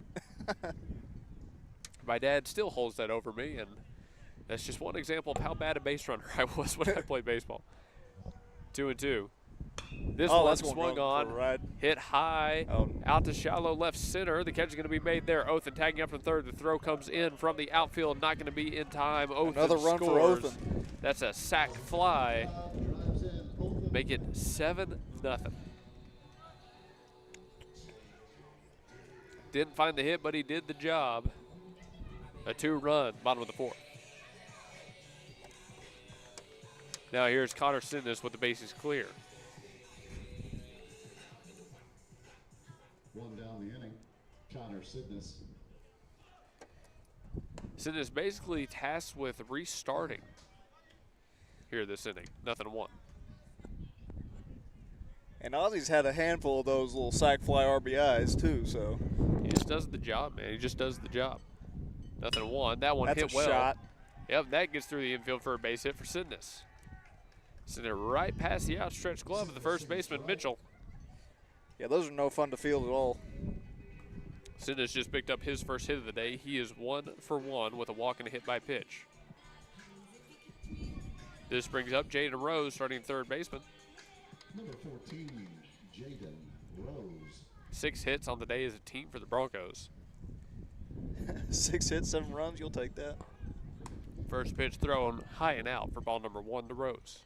My dad still holds that over me, and that's just one example of how bad a base runner I was when I played baseball. 2-2. This one swung on, hit high, out to shallow left center. The catch is going to be made there. Othen tagging up from third. The throw comes in from the outfield, not going to be in time. Othen
Another run
scores.
for Othen.
That's a sac fly. Make it 7-0. Didn't find the hit, but he did the job. A 2-run, bottom of the 4th. Now here's Connor Sidness with the bases clear.
One down the inning, Connor Sidness.
Sidness basically tasked with restarting here this inning. 0-1.
And Ozzy's had a handful of those little sac fly RBIs too, so.
He just does the job, man. He just does the job. 0-1. That one
That's
hit
a
well.
shot.
Yep, that gets through the infield for a base hit for Sidness. Sending it right past the outstretched glove of the first baseman, Mitchell.
Yeah, those are no fun to field at all.
Sidness just picked up his first hit of the day. He is 1 for 1 with a walk and a hit by pitch. This brings up Jaden Rose, starting third baseman.
Number 14, Jaden Rose.
6 hits on the day as a team for the Broncos.
6 hits, 7 runs, you'll take that.
First pitch thrown high and out for ball number 1 to Rose.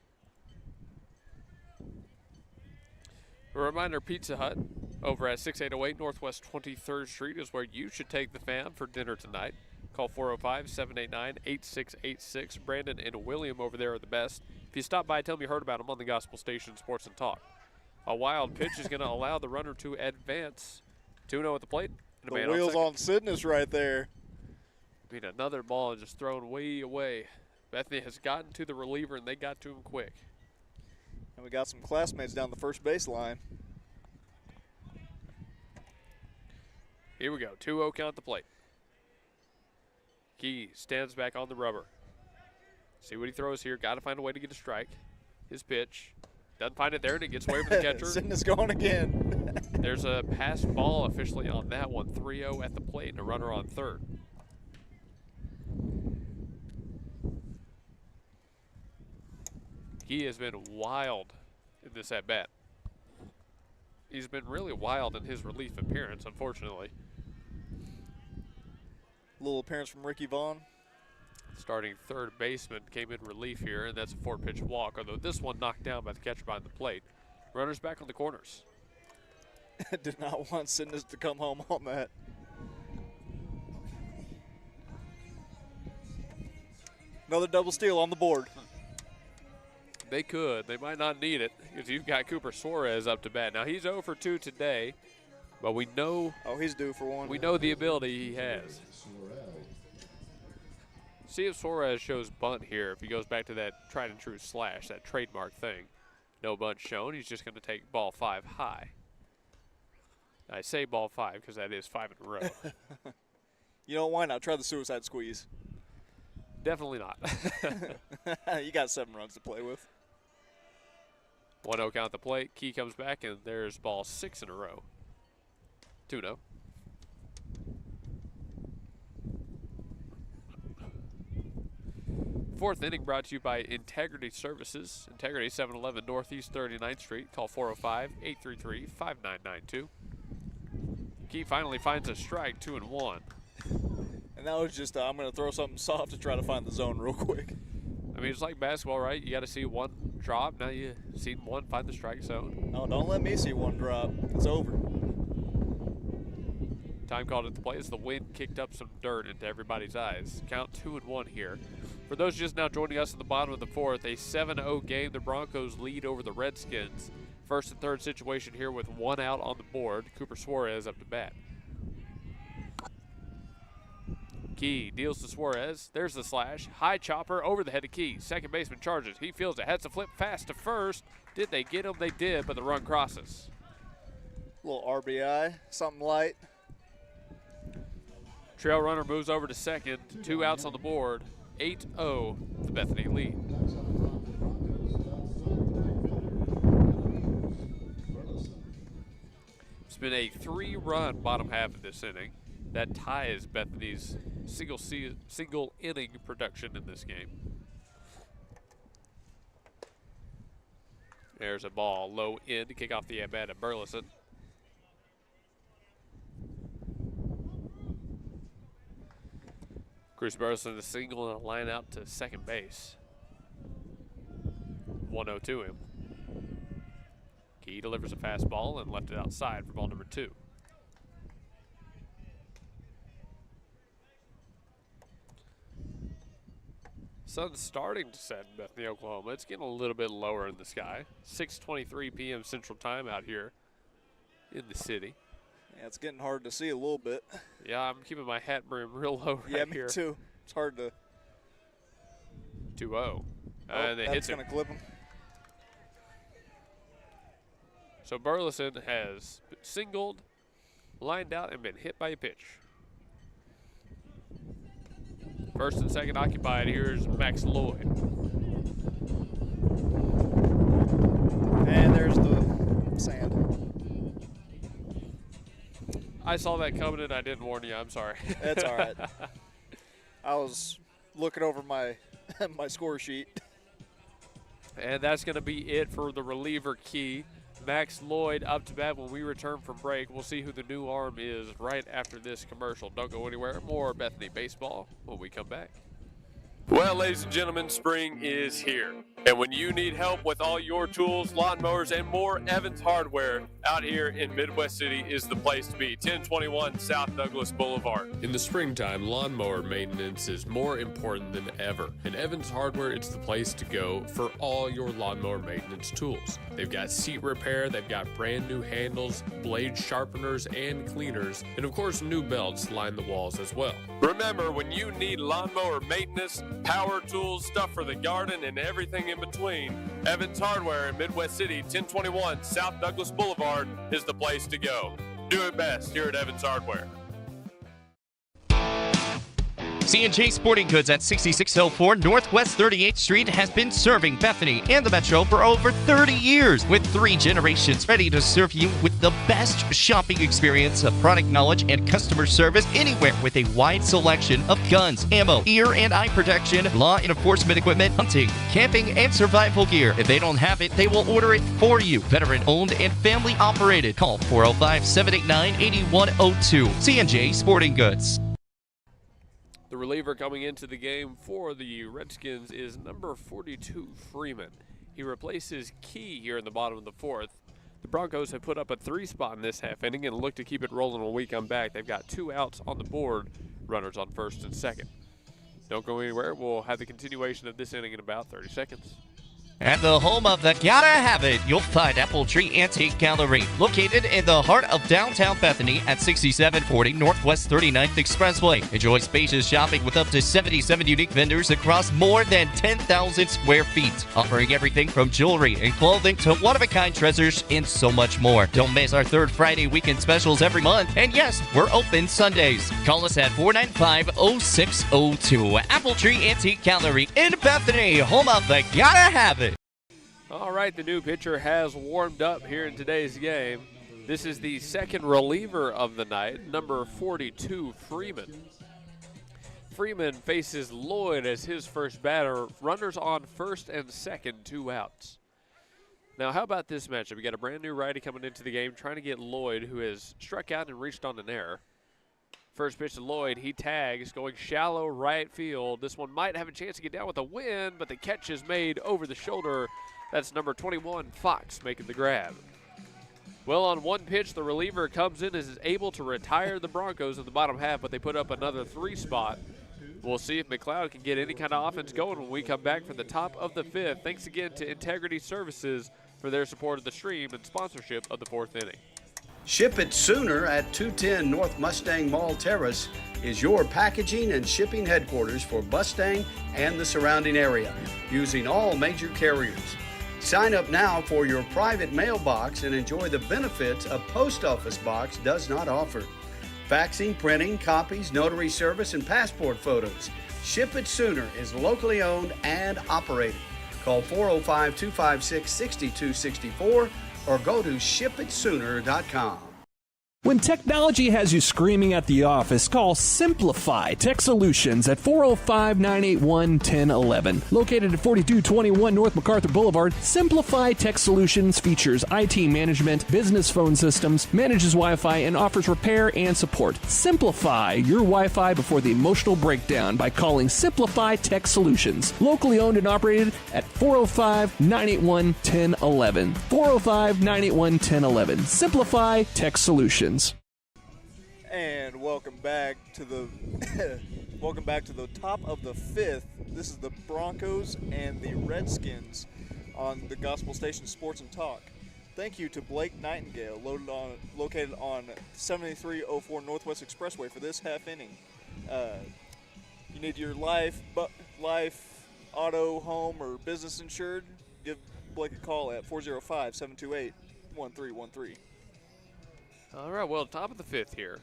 A reminder, Pizza Hut over at 6808 Northwest 23rd Street is where you should take the fam for dinner tonight. Call 405-789-8686. Brandon and William over there are the best. If you stop by, tell them you heard about them on the Gospel Station Sports and Talk. A wild pitch is going to allow the runner to advance. 2-0 at the plate.
The wheels on Sidness right there.
I mean, another ball just thrown way away. Bethany has gotten to the reliever, and they got to him quick.
And we got some classmates down the first base line.
Here we go. 2-0 count at the plate. Key stands back on the rubber. See what he throws here. Got to find a way to get a strike. His pitch. Doesn't find it there, and it gets away from the catcher.
Sidness going again.
There's a pass ball officially on that one. 3-0 at the plate, and a runner on third. He has been wild in this at-bat. He's been really wild in his relief appearance, unfortunately.
Little appearance from Ricky Vaughn.
Starting third baseman came in relief here, and that's a 4-pitch walk, although this one knocked down by the catcher behind the plate. Runners back on the corners.
Did not want Sidness to come home on that. Another double steal on the board.
They could. They might not need it because you've got Cooper Suarez up to bat. Now, he's 0 for 2 today, but we know.
Oh, he's due for one.
We know the ability he has. See if Suarez shows bunt here. If he goes back to that tried and true slash, that trademark thing. No bunt shown. He's just going to take ball 5 high. I say ball 5 because that is 5 in a row.
You know, why not? Try the suicide squeeze.
Definitely not.
You got 7 runs to play with.
1-0 count at the plate. Key comes back, and there's ball 6 in a row. 2-0. Fourth inning brought to you by Integrity Services. Integrity, 711 Northeast 39th Street. Call 405-833-5992. Key finally finds a strike, 2-1.
And that was just, I'm going to throw something soft to try to find the zone real quick.
I mean, it's like basketball, right? You got to see one drop. Now you see one find the strike zone.
No, don't let me see one drop. It's over.
Time called at the plate as the wind kicked up some dirt into everybody's eyes. Count 2-1 here. For those just now joining us at the bottom of the fourth, a 7-0 game. The Broncos lead over the Redskins. First and third situation here with 1 out on the board. Cooper Suarez up to bat. Key deals to Suarez. There's the slash. High chopper over the head of Key. Second baseman charges. He feels it. Has to flip fast to first. Did they get him? They did, but the run crosses.
Little RBI, something light.
Trail runner moves over to second. 2 outs on the board. 8-0, the Bethany lead. It's been a 3-run bottom half of this inning. That ties Bethany's single inning production in this game. There's a ball low in to kick off the at-bat at Burleson. Bruce Burleson a single and a line out to second base. 1-0 to him. Key delivers a fastball and left it outside for ball number 2. Sun's starting to set in Bethany, Oklahoma. It's getting a little bit lower in the sky. 6:23 p.m. Central Time out here in the city.
Yeah, it's getting hard to see a little bit.
Yeah, I'm keeping my hat brim real low right here.
Yeah, me too. It's hard to.
2-0. And
that's going to clip him.
So Burleson has singled, lined out, and been hit by a pitch. First and second occupied. Here's Max Lloyd.
And there's the sand.
I saw that coming and I didn't warn you. I'm sorry.
That's all right. I was looking over my my score sheet.
And that's going to be it for the reliever key. Max Lloyd up to bat when we return from break. We'll see who the new arm is right after this commercial. Don't go anywhere. More Bethany Baseball when we come back. Well, ladies and gentlemen, spring is here. And when you need help with all your tools, lawnmowers, and more, Evans Hardware out here in Midwest City is the place to be. 1021 South Douglas Boulevard. In the springtime, lawnmower maintenance is more important than ever. And Evans Hardware, it's the place to go for all your lawnmower maintenance tools. They've got seat repair, they've got brand new handles, blade sharpeners, and cleaners, and of course, new belts line the walls as well. Remember, when you need lawnmower maintenance, power tools, stuff for the garden, and everything in between, Evans Hardware in Midwest City, 1021 South Douglas Boulevard is the place to go. Do it best here at Evans Hardware.
C&J Sporting Goods at 6604 Northwest 38th Street has been serving Bethany and the Metro for over 30 years, with 3 generations ready to serve you with the best shopping experience of product knowledge and customer service anywhere, with a wide selection of guns, ammo, ear and eye protection, law enforcement equipment, hunting, camping, and survival gear. If they don't have it, they will order it for you. Veteran owned and family operated. Call 405-789-8102. C&J Sporting Goods.
The reliever coming into the game for the Redskins is number 42, Freeman. He replaces Key here in the bottom of the fourth. The Broncos have put up a 3 spot in this half inning and look to keep it rolling when we come back. They've got 2 outs on the board, runners on first and second. Don't go anywhere. We'll have the continuation of this inning in about 30 seconds.
At the home of the Gotta Have It, you'll find Apple Tree Antique Gallery, located in the heart of downtown Bethany at 6740 Northwest 39th Expressway. Enjoy spacious shopping with up to 77 unique vendors across more than 10,000 square feet, offering everything from jewelry and clothing to one-of-a-kind treasures and so much more. Don't miss our third Friday weekend specials every month. And yes, we're open Sundays. Call us at 495-0602. Apple Tree Antique Gallery in Bethany, home of the Gotta Have It.
All right, the new pitcher has warmed up here in today's game. This is the second reliever of the night, number 42, Freeman. Freeman faces Lloyd as his first batter. Runners on first and second, 2 outs. Now, how about this matchup? We got a brand new righty coming into the game, trying to get Lloyd, who has struck out and reached on an error. First pitch to Lloyd, he tags, going shallow right field. This one might have a chance to get down with a win, but the catch is made over the shoulder. That's number 21, Fox, making the grab. Well, on one pitch, the reliever comes in and is able to retire the Broncos in the bottom half, but they put up another 3 spot. We'll see if McLeod can get any kind of offense going when we come back from the top of the 5th. Thanks again to Integrity Services for their support of the stream and sponsorship of the 4th inning.
Ship It Sooner at 210 North Mustang Mall Terrace is your packaging and shipping headquarters for Mustang and the surrounding area, using all major carriers. Sign up now for your private mailbox and enjoy the benefits a post office box does not offer. Faxing, printing, copies, notary service, and passport photos. Ship It Sooner is locally owned and operated. Call 405-256-6264 or go to shipitsooner.com.
When technology has you screaming at the office, call Simplify Tech Solutions at 405-981-1011. Located at 4221 North MacArthur Boulevard, Simplify Tech Solutions features IT management, business phone systems, manages Wi-Fi, and offers repair and support. Simplify your Wi-Fi before the emotional breakdown by calling Simplify Tech Solutions. Locally owned and operated at 405-981-1011. 405-981-1011. Simplify Tech Solutions.
And welcome back to the Welcome back to the top of the 5th. This is the Broncos and the Redskins on the Gospel Station Sports and Talk. Thank you to Blake Nightingale, located on 7304 Northwest Expressway for this half inning. You need your life, auto, home, or business insured? Give Blake a call at 405-728-1313.
All right, well, top of the 5th here.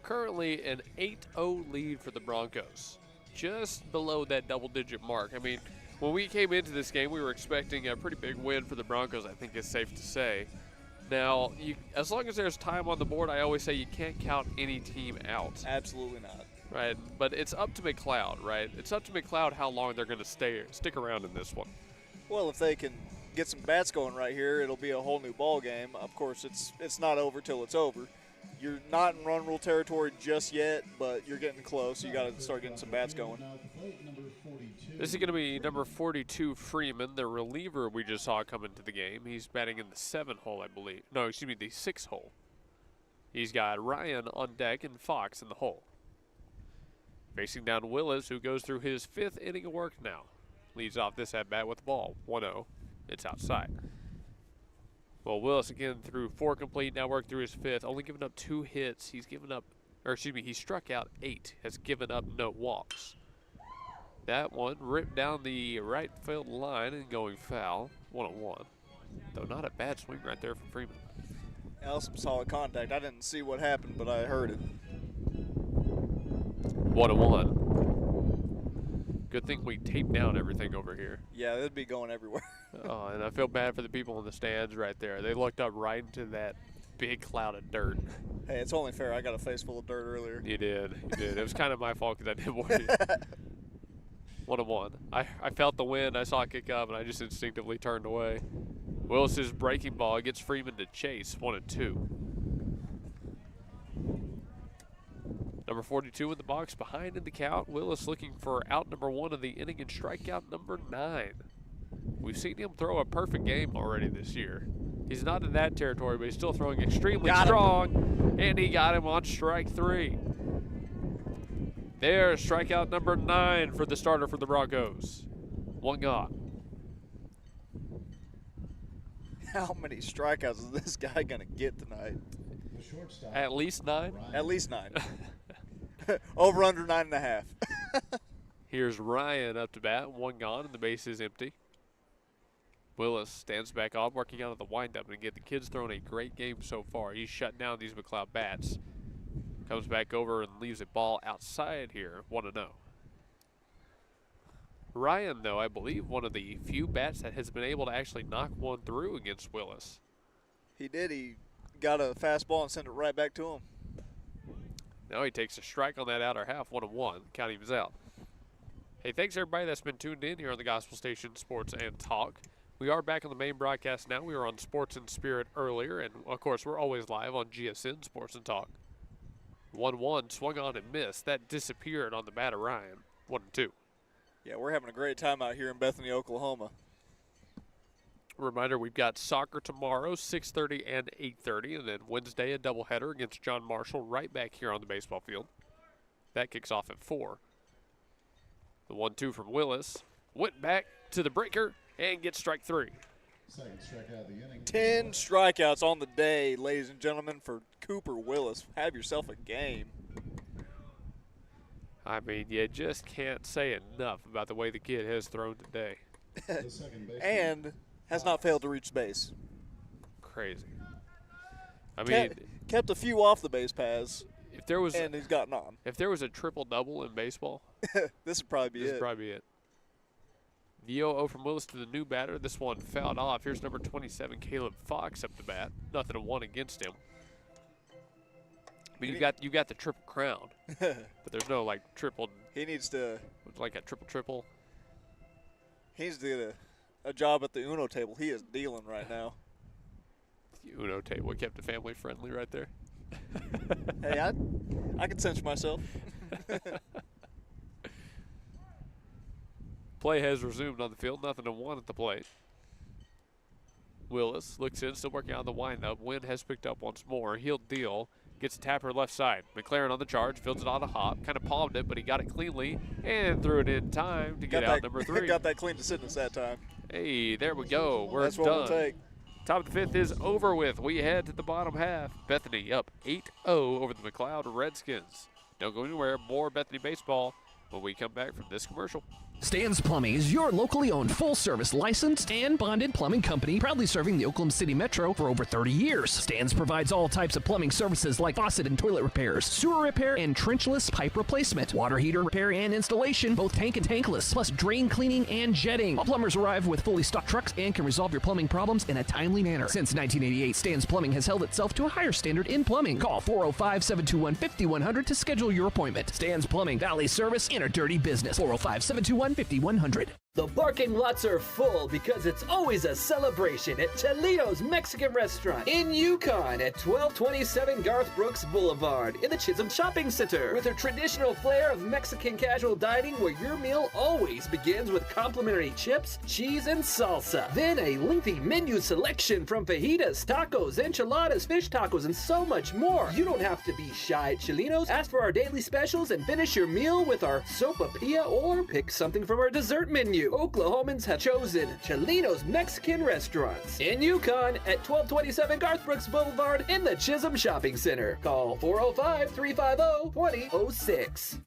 Currently an 8-0 lead for the Broncos, just below that double-digit mark. I mean, when we came into this game, we were expecting a pretty big win for the Broncos, I think it's safe to say. Now, as long as there's time on the board, I always say you can't count any team out.
Absolutely not.
Right, but it's up to McLoud, right? It's up to McLoud how long they're going to stick around in this one.
Well, if they can get some bats going right here, it'll be a whole new ball game. Of course, it's not over till it's over. You're not in run rule territory just yet, but you're getting close. You got to start getting some bats going.
This is going to be number 42, Freeman, the reliever we just saw come into the game. He's batting in the 7 hole, I believe. No, excuse me, the 6 hole. He's got Ryan on deck and Fox in the hole. Facing down Willis, who goes through his 5th inning of work now. Leads off this at-bat with the ball, 1-0. It's outside. Well, Willis again through 4 complete, now worked through his 5th, only giving up 2 hits. He struck out 8, has given up no walks. That one ripped down the right field line and going foul, 1-1. Though not a bad swing right there from Freeman.
That was some solid contact. I didn't see what happened, but I heard it.
1-1. Good thing we taped down everything over here.
Yeah, it'd be going everywhere.
Oh, and I feel bad for the people in the stands right there. They looked up right into that big cloud of dirt.
Hey, it's only fair. I got a face full of dirt earlier.
You did. It was kind of my fault because I didn't want you. 1-1. I felt the wind. I saw it kick up, and I just instinctively turned away. Willis's breaking ball gets Freeman to chase, 1-2. Number 42 in the box, behind in the count. Willis looking for out number 1 of the inning and strikeout number 9. We've seen him throw a perfect game already this year. He's not in that territory, but he's still throwing extremely strong, and he got him on strike 3. There's strikeout number 9 for the starter for the Broncos. 1 gone.
How many strikeouts is this guy going to get tonight?
At least 9?
At least 9. Over under 9.5.
Here's Ryan up to bat, 1 gone, and the base is empty. Willis stands back off, working out of the windup, and again, the kid's thrown a great game so far. He's shut down these McLoud bats. Comes back over and leaves a ball outside here, 1-0. Ryan, though, I believe one of the few bats that has been able to actually knock one through against Willis.
He did. He got a fastball and sent it right back to him.
Now he takes a strike on that outer half, 1-1. Count him out. Hey, thanks everybody that's been tuned in here on the Gospel Station Sports and Talk. We are back on the main broadcast now. We were on Sports and Spirit earlier, and of course we're always live on GSN Sports and Talk. 1-1, swung on and missed. That disappeared on the bat of Ryan, 1-2.
Yeah, we're having a great time out here in Bethany, Oklahoma.
Reminder, we've got soccer tomorrow, 6:30 and 8:30, and then Wednesday a doubleheader against John Marshall right back here on the baseball field. That kicks off at 4. The 1-2 from Willis went back to the breaker and gets strike 3.
Second strikeout of the inning.
10 strikeouts on the day, ladies and gentlemen, for Cooper Willis. Have yourself a game.
I mean, you just can't say enough about the way the kid has thrown today.
And has not failed to reach base.
Crazy. I mean,
kept a few off the base paths.
If there was,
and he's gotten on.
If there was a triple-double in baseball,
this would probably be it.
This would probably be it. The 0-0 from Willis to the new batter. This one fouled off. Here's number 27, Caleb Fox, up to bat. 0-1 against him. I mean, you got the triple crown, but there's no like triple.
He needs to
like a triple.
He needs to get a job at the Uno table. He is dealing right now.
The Uno table kept it family friendly right there.
Hey, I can censor myself.
Play has resumed on the field. 0-1 at the plate. Willis looks in, still working on the windup. Wind has picked up once more. He'll deal. Gets a tapper left side. McLaren on the charge, fields it on a hop, kind of palmed it, but he got it cleanly and threw it in time to get out number 3.
Got that clean to Sidness that time.
Hey, there we go. We're
That's what
done.
we'll take.
Top of the 5th is over with. We head to the bottom half. Bethany up 8-0 over the McLoud Redskins. Don't go anywhere. More Bethany baseball when we come back from this commercial.
Stan's Plumbing is your locally owned, full-service, licensed, and bonded plumbing company, proudly serving the Oklahoma City Metro for over 30 years. Stan's provides all types of plumbing services like faucet and toilet repairs, sewer repair, and trenchless pipe replacement, water heater repair and installation, both tank and tankless, plus drain cleaning and jetting. All plumbers arrive with fully stocked trucks and can resolve your plumbing problems in a timely manner. Since 1988, Stan's Plumbing has held itself to a higher standard in plumbing. Call 405-721-5100 to schedule your appointment. Stan's Plumbing, Valley Service in a dirty business. 405-721-5100.
The parking lots are full because it's always a celebration at Toledo's Mexican Restaurant in Yukon at 1227 Garth Brooks Boulevard in the Chisholm Shopping Center. With a traditional flair of Mexican casual dining where your meal always begins with complimentary chips, cheese, and salsa. Then a lengthy menu selection from fajitas, tacos, enchiladas, fish tacos, and so much more. You don't have to be shy at Chilinos. Ask for our daily specials and finish your meal with our sopapilla or pick something from our dessert menu. Oklahomans have chosen Chilino's Mexican Restaurants in Yukon at 1227 Garth Brooks Boulevard in the Chisholm Shopping Center. Call 405-350-2006.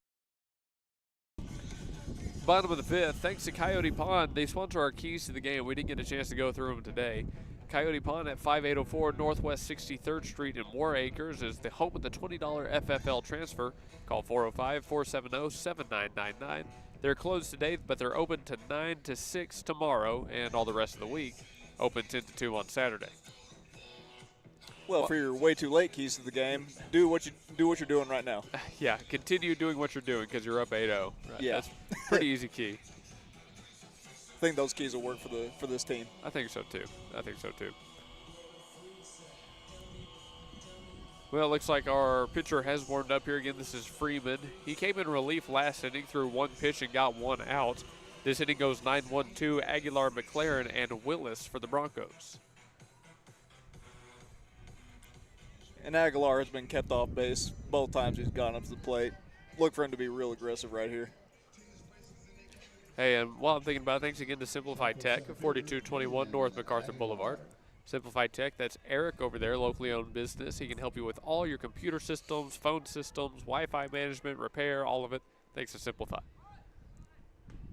Bottom of the 5th, thanks to Coyote Pond. They sponsor our keys to the game. We didn't get a chance to go through them today. Coyote Pond at 5804 Northwest 63rd Street in War Acres is the home of the $20 FFL transfer. Call 405-470-7999. They're closed today, but they're open to 9 to 6 tomorrow and all the rest of the week. Open 10 to 2 on Saturday.
Well, for your way too late keys to the game, do what you're doing right now.
Yeah, continue doing what you're doing because you're up 8-0. Right?
Yeah,
that's pretty easy key.
I think those keys will work for this team.
I think so too. Well, it looks like our pitcher has warmed up here again. This is Freeman. He came in relief last inning, threw one pitch and got one out. This inning goes 9-1-2, Aguilar, McLaren, and Willis for the Broncos.
And Aguilar has been kept off base both times he's gone up to the plate. Look for him to be real aggressive right here.
Hey, and while I'm thinking about it, thanks again to Simplified Tech, 4221 North MacArthur Boulevard. Simplified Tech, that's Eric over there, locally owned business. He can help you with all your computer systems, phone systems, Wi-Fi management, repair, all of it. Thanks to Simplify.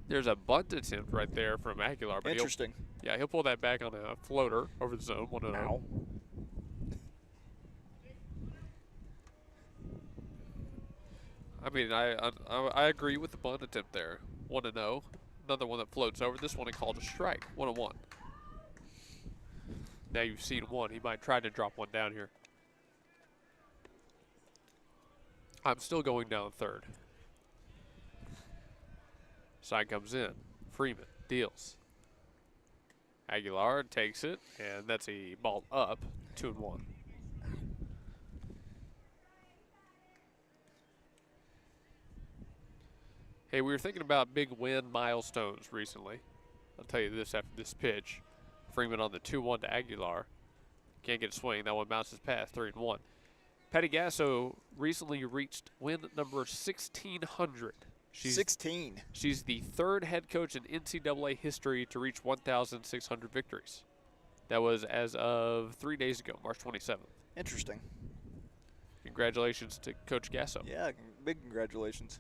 There's a bunt attempt right there from Aguilar. But
interesting.
He'll pull that back on a floater over the zone, 1-0. I mean, I agree with the bunt attempt there. 1-0. Another one that floats over. This one he called a strike. 1-1. Now you've seen one. He might try to drop one down here. I'm still going down third. Sign comes in. Freeman deals. Aguilar takes it, and that's a ball up. 2-1. Hey, we were thinking about big win milestones recently. I'll tell you this after this pitch. Freeman on the 2-1 to Aguilar. Can't get a swing. That one bounces past, 3-1. Patty Gasso recently reached win number 1,600.
16.
She's the third head coach in NCAA history to reach 1,600 victories. That was as of 3 days ago, March 27th.
Interesting.
Congratulations to Coach Gasso.
Yeah, big congratulations.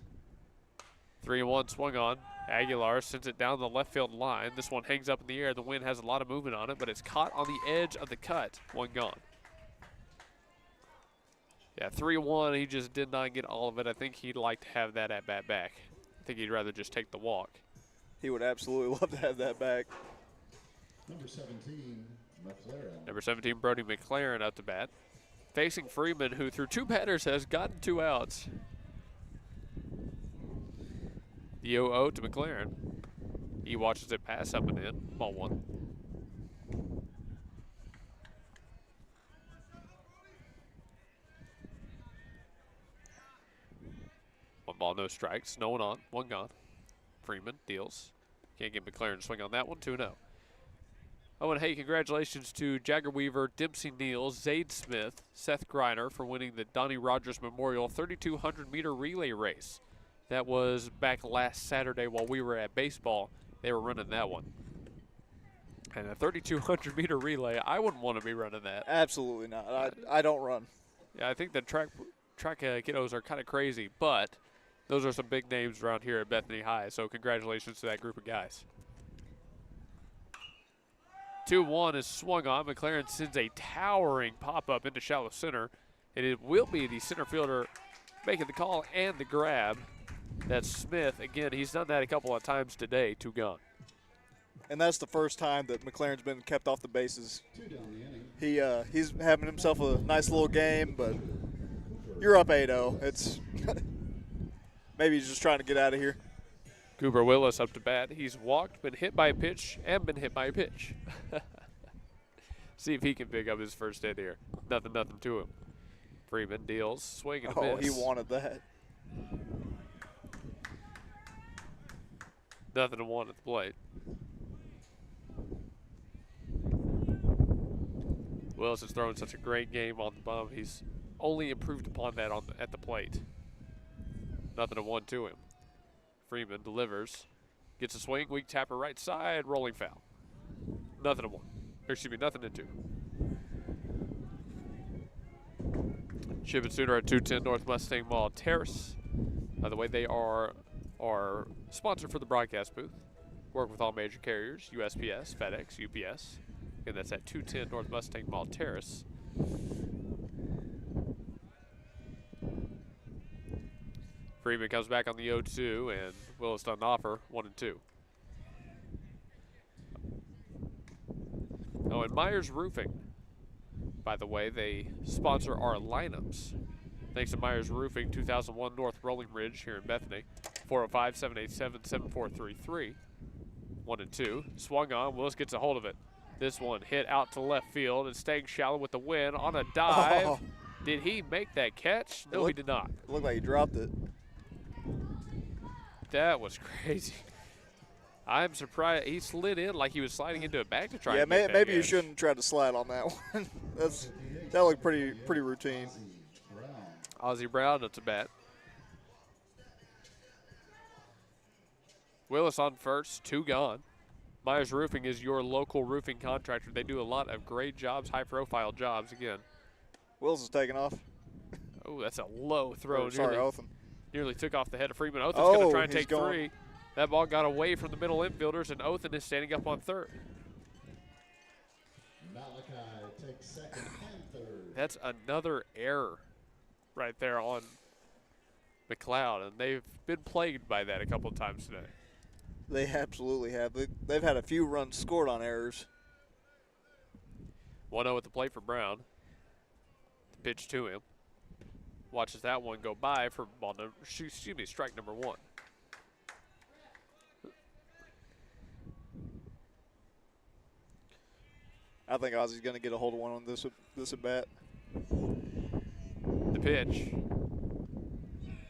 3-1 swung on. Aguilar sends it down the left field line. This one hangs up in the air. The wind has a lot of movement on it, but it's caught on the edge of the cut. One gone. Yeah, 3-1. He just did not get all of it. I think he'd like to have that at bat back. I think he'd rather just take the walk.
He would absolutely love to have that back.
Number 17, McLaren.
Number 17, Brody McLaren up to bat. Facing Freeman, who through two batters has gotten 2 outs. The 0-0 to McLaren. He watches it pass up and in. Ball 1. One ball, no strikes. No one on. One gone. Freeman deals. Can't get McLaren to swing on that one. 2-0. Oh, and hey, congratulations to Jagger Weaver, Dempsey Neal, Zade Smith, Seth Griner for winning the Donnie Rogers Memorial 3,200-meter relay race. That was back last Saturday while we were at baseball. They were running that one. And a 3,200-meter relay, I wouldn't want to be running that.
Absolutely not. I don't run.
Yeah, I think the track kiddos are kind of crazy, but those are some big names around here at Bethany High, so congratulations to that group of guys. 2-1 is swung on. McLaren sends a towering pop-up into shallow center, and it will be the center fielder making the call and the grab. That's Smith. Again, he's done that a couple of times today, 2 gone.
And that's the first time that McLaren's been kept off the bases. He's having himself a nice little game, but you're up 8-0. It's maybe he's just trying to get out of here.
Cooper Willis up to bat. He's walked, been hit by a pitch, and been hit by a pitch. See if he can pick up his first hit here. Nothing to him. Freeman deals, swing and a miss.
Oh, he wanted that.
Nothing to one at the plate. Willis has thrown such a great game on the bum. He's only improved upon that at the plate. Nothing to one to him. Freeman delivers, gets a swing, weak tapper right side, rolling foul. Nothing to one. Nothing to 2. Ship it Sooner at 210 North Mustang Mall Terrace. By the way, they are our sponsor for the broadcast booth. Work with all major carriers, USPS, FedEx, UPS. And that's at 210 North Mustang Mall Terrace. Freeman comes back on the 0-2, and Willis doesn't offer 1-2. Oh, and Myers Roofing. By the way, they sponsor our lineups. Thanks to Myers Roofing, 2001 North Rolling Ridge here in Bethany. 405-787-7433. 1-2. Swung on. Willis gets a hold of it. This one hit out to left field and staying shallow with the win on a dive. Oh. Did he make that catch? No, he did not.
It looked like he dropped it.
That was crazy. I'm surprised. He slid in like he was sliding into a bag to try.
Yeah,
and make
maybe
that
you shouldn't try to slide on that one. That looked pretty routine.
Ozzie Brown up to bat. Willis on first, 2 gone. Myers Roofing is your local roofing contractor. They do a lot of great jobs, high-profile jobs. Again,
Willis is taking off.
Oh, that's a low throw.
Sorry, Othan.
Nearly took off the head of Freeman. Othan's going to try and take 3. That ball got away from the middle infielders, and Othan is standing up on third.
Malachi takes second and third.
That's another error right there on McLoud, and they've been plagued by that a couple of times today.
They absolutely have. They've had a few runs scored on errors.
1-0 at the plate for Brown. The pitch to him. Watches that one go by for strike number 1.
I think Ozzie's going to get a hold of one on this at bat.
The pitch.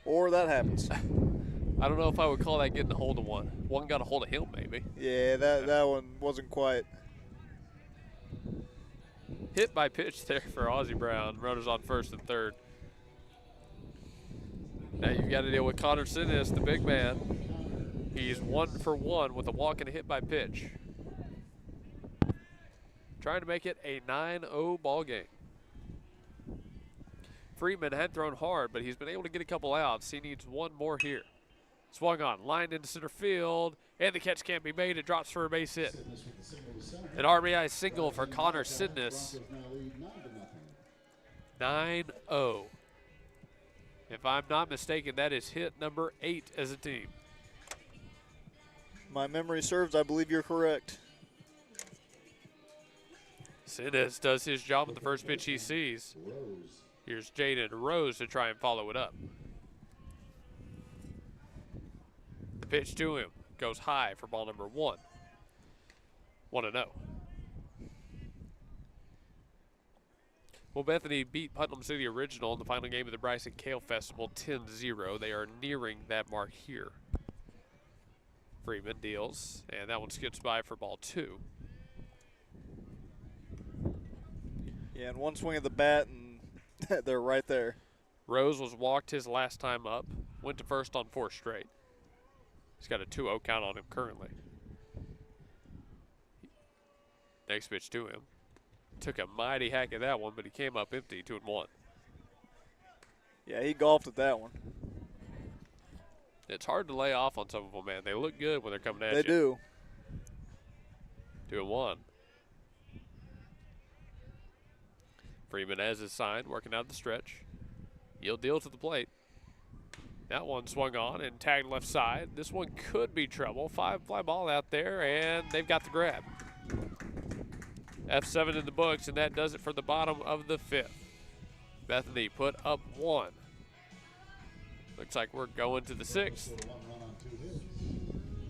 Or that happens.
I don't know if I would call that getting a hold of one. One got a hold of him, maybe.
Yeah, that one wasn't quite.
Hit by pitch there for Ozzie Brown. Runners on first and third. Now you've got to deal with Connor Sinnis, the big man. He's 1 for 1 with a walk and a hit by pitch. Trying to make it a 9-0 ball game. Freeman had thrown hard, but he's been able to get a couple outs. He needs one more here. Swung on, lined into center field, and the catch can't be made. It drops for a base hit. An RBI single for Connor Sidness. 9-0. If I'm not mistaken, that is hit number 8 as a team.
My memory serves, I believe you're correct.
Sidness does his job with the first pitch he sees. Here's Jaden Rose to try and follow it up. The pitch to him goes high for ball number 1. 1-0. Well, Bethany beat Putnam City Original in the final game of the Bryson Cael Festival 10-0. They are nearing that mark here. Freeman deals, and that one skips by for ball 2.
Yeah, and one swing of the bat, and they're right there.
Rose was walked his last time up, went to first on 4 straight. He's got a 2-0 count on him currently. Next pitch to him. Took a mighty hack at that one, but he came up empty, 2-1.
Yeah, he golfed at that one.
It's hard to lay off on some of them, man. They look good when they're coming at
They
you.
do.
2-1. Freeman has his sign, working out the stretch. He'll deal to the plate. That one swung on and tagged left side. This one could be trouble. 5-fly ball out there, and they've got the grab. F7 in the books, and that does it for the bottom of the 5th. Bethany put up 1. Looks like we're going to the 6th.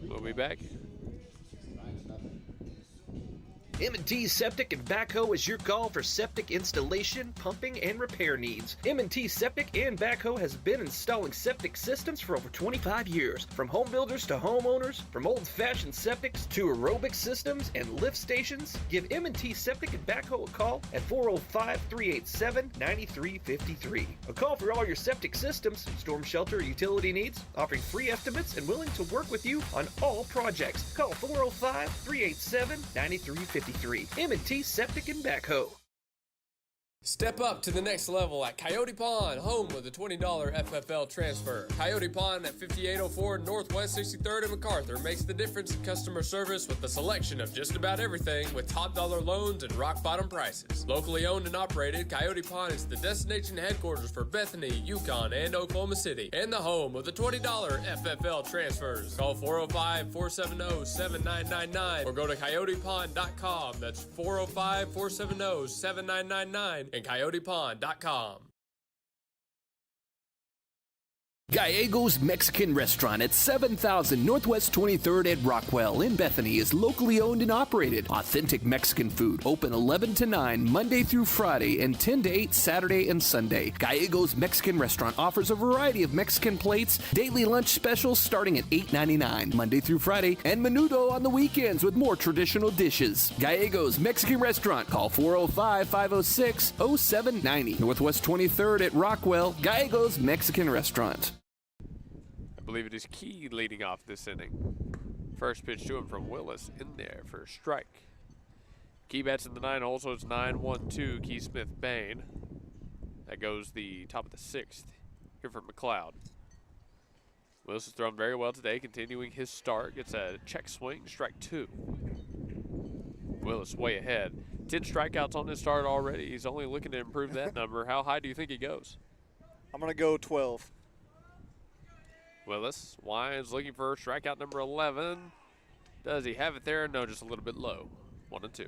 We'll be back.
M&T Septic and Backhoe is your call for septic installation, pumping, and repair needs. M&T Septic and Backhoe has been installing septic systems for over 25 years. From home builders to homeowners, from old-fashioned septics to aerobic systems and lift stations, give M&T Septic and Backhoe a call at 405-387-9353. A call for all your septic systems, storm shelter, or utility needs, offering free estimates and willing to work with you on all projects. Call 405-387-9353. M&T Septic and Backhoe.
Step up to the next level at Coyote Pond, home of the $20 FFL transfer. Coyote Pond at 5804 Northwest 63rd and MacArthur makes the difference in customer service with a selection of just about everything with top dollar loans and rock bottom prices. Locally owned and operated, Coyote Pond is the destination headquarters for Bethany, Yukon, and Oklahoma City, and the home of the $20 FFL transfers. Call 405-470-7999 or go to coyotepond.com. That's 405-470-7999. and coyotepond.com.
Gallegos Mexican Restaurant at 7000 Northwest 23rd at Rockwell in Bethany is locally owned and operated. Authentic Mexican food. Open 11 to 9 Monday through Friday and 10 to 8 Saturday and Sunday. Gallegos Mexican Restaurant offers a variety of Mexican plates, daily lunch specials starting at $8.99 Monday through Friday, and menudo on the weekends with more traditional dishes. Gallegos Mexican Restaurant. Call 405-506-0790. Northwest 23rd at Rockwell. Gallegos Mexican Restaurant.
I believe it is Key leading off this inning. First pitch to him from Willis in there for a strike. Key bats in the 9 hole, so it's 9-1-2 Key Smith Bain. That goes the top of the 6th here for McLoud. Willis has thrown very well today, continuing his start. Gets a check swing, strike 2. Willis way ahead. 10 strikeouts on his start already. He's only looking to improve that number. How high do you think he goes?
I'm going to go 12.
Willis winds looking for strikeout number 11. Does he have it there? No, just a little bit low. 1-2.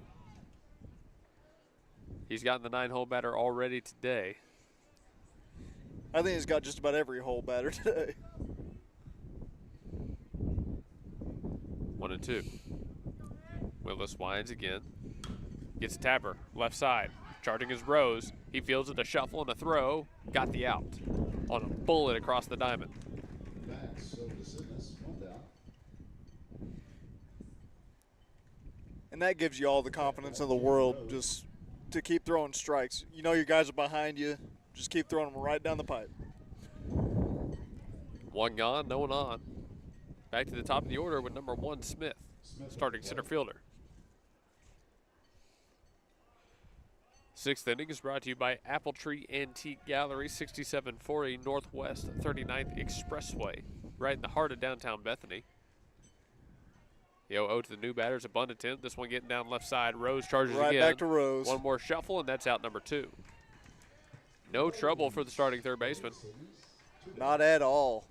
He's gotten the 9-hole batter already today.
I think he's got just about every hole batter today.
1-2. Willis winds again. Gets a tapper, left side. Charging his Rose. He fields it, a shuffle and a throw. Got the out on a bullet across the diamond.
And that gives you all the confidence in the world just to keep throwing strikes. You know your guys are behind you. Just keep throwing them right down the pipe.
One gone, no one on. Back to the top of the order with number 1, Smith, starting center fielder. 6th inning is brought to you by Apple Tree Antique Gallery, 6740 Northwest 39th Expressway, right in the heart of downtown Bethany. The 0-0 to the new batters, a bunt attempt. This one getting down left side. Rose charges
right
again.
Back to Rose.
One more shuffle, and that's out number 2. No trouble for the starting third baseman.
Not at all.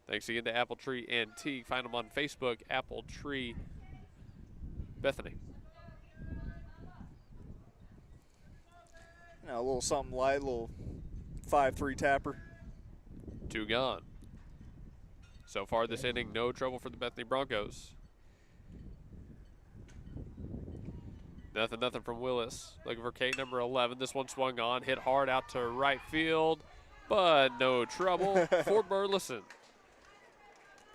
Thanks again to Apple Tree Antique. Find them on Facebook, Apple Tree Bethany.
Now a little something light, a little 5-3 tapper.
2 gone. So far this inning, no trouble for the Bethany Broncos. Nothing from Willis. Looking for K number 11. This one swung on, hit hard out to right field, but no trouble for Burleson.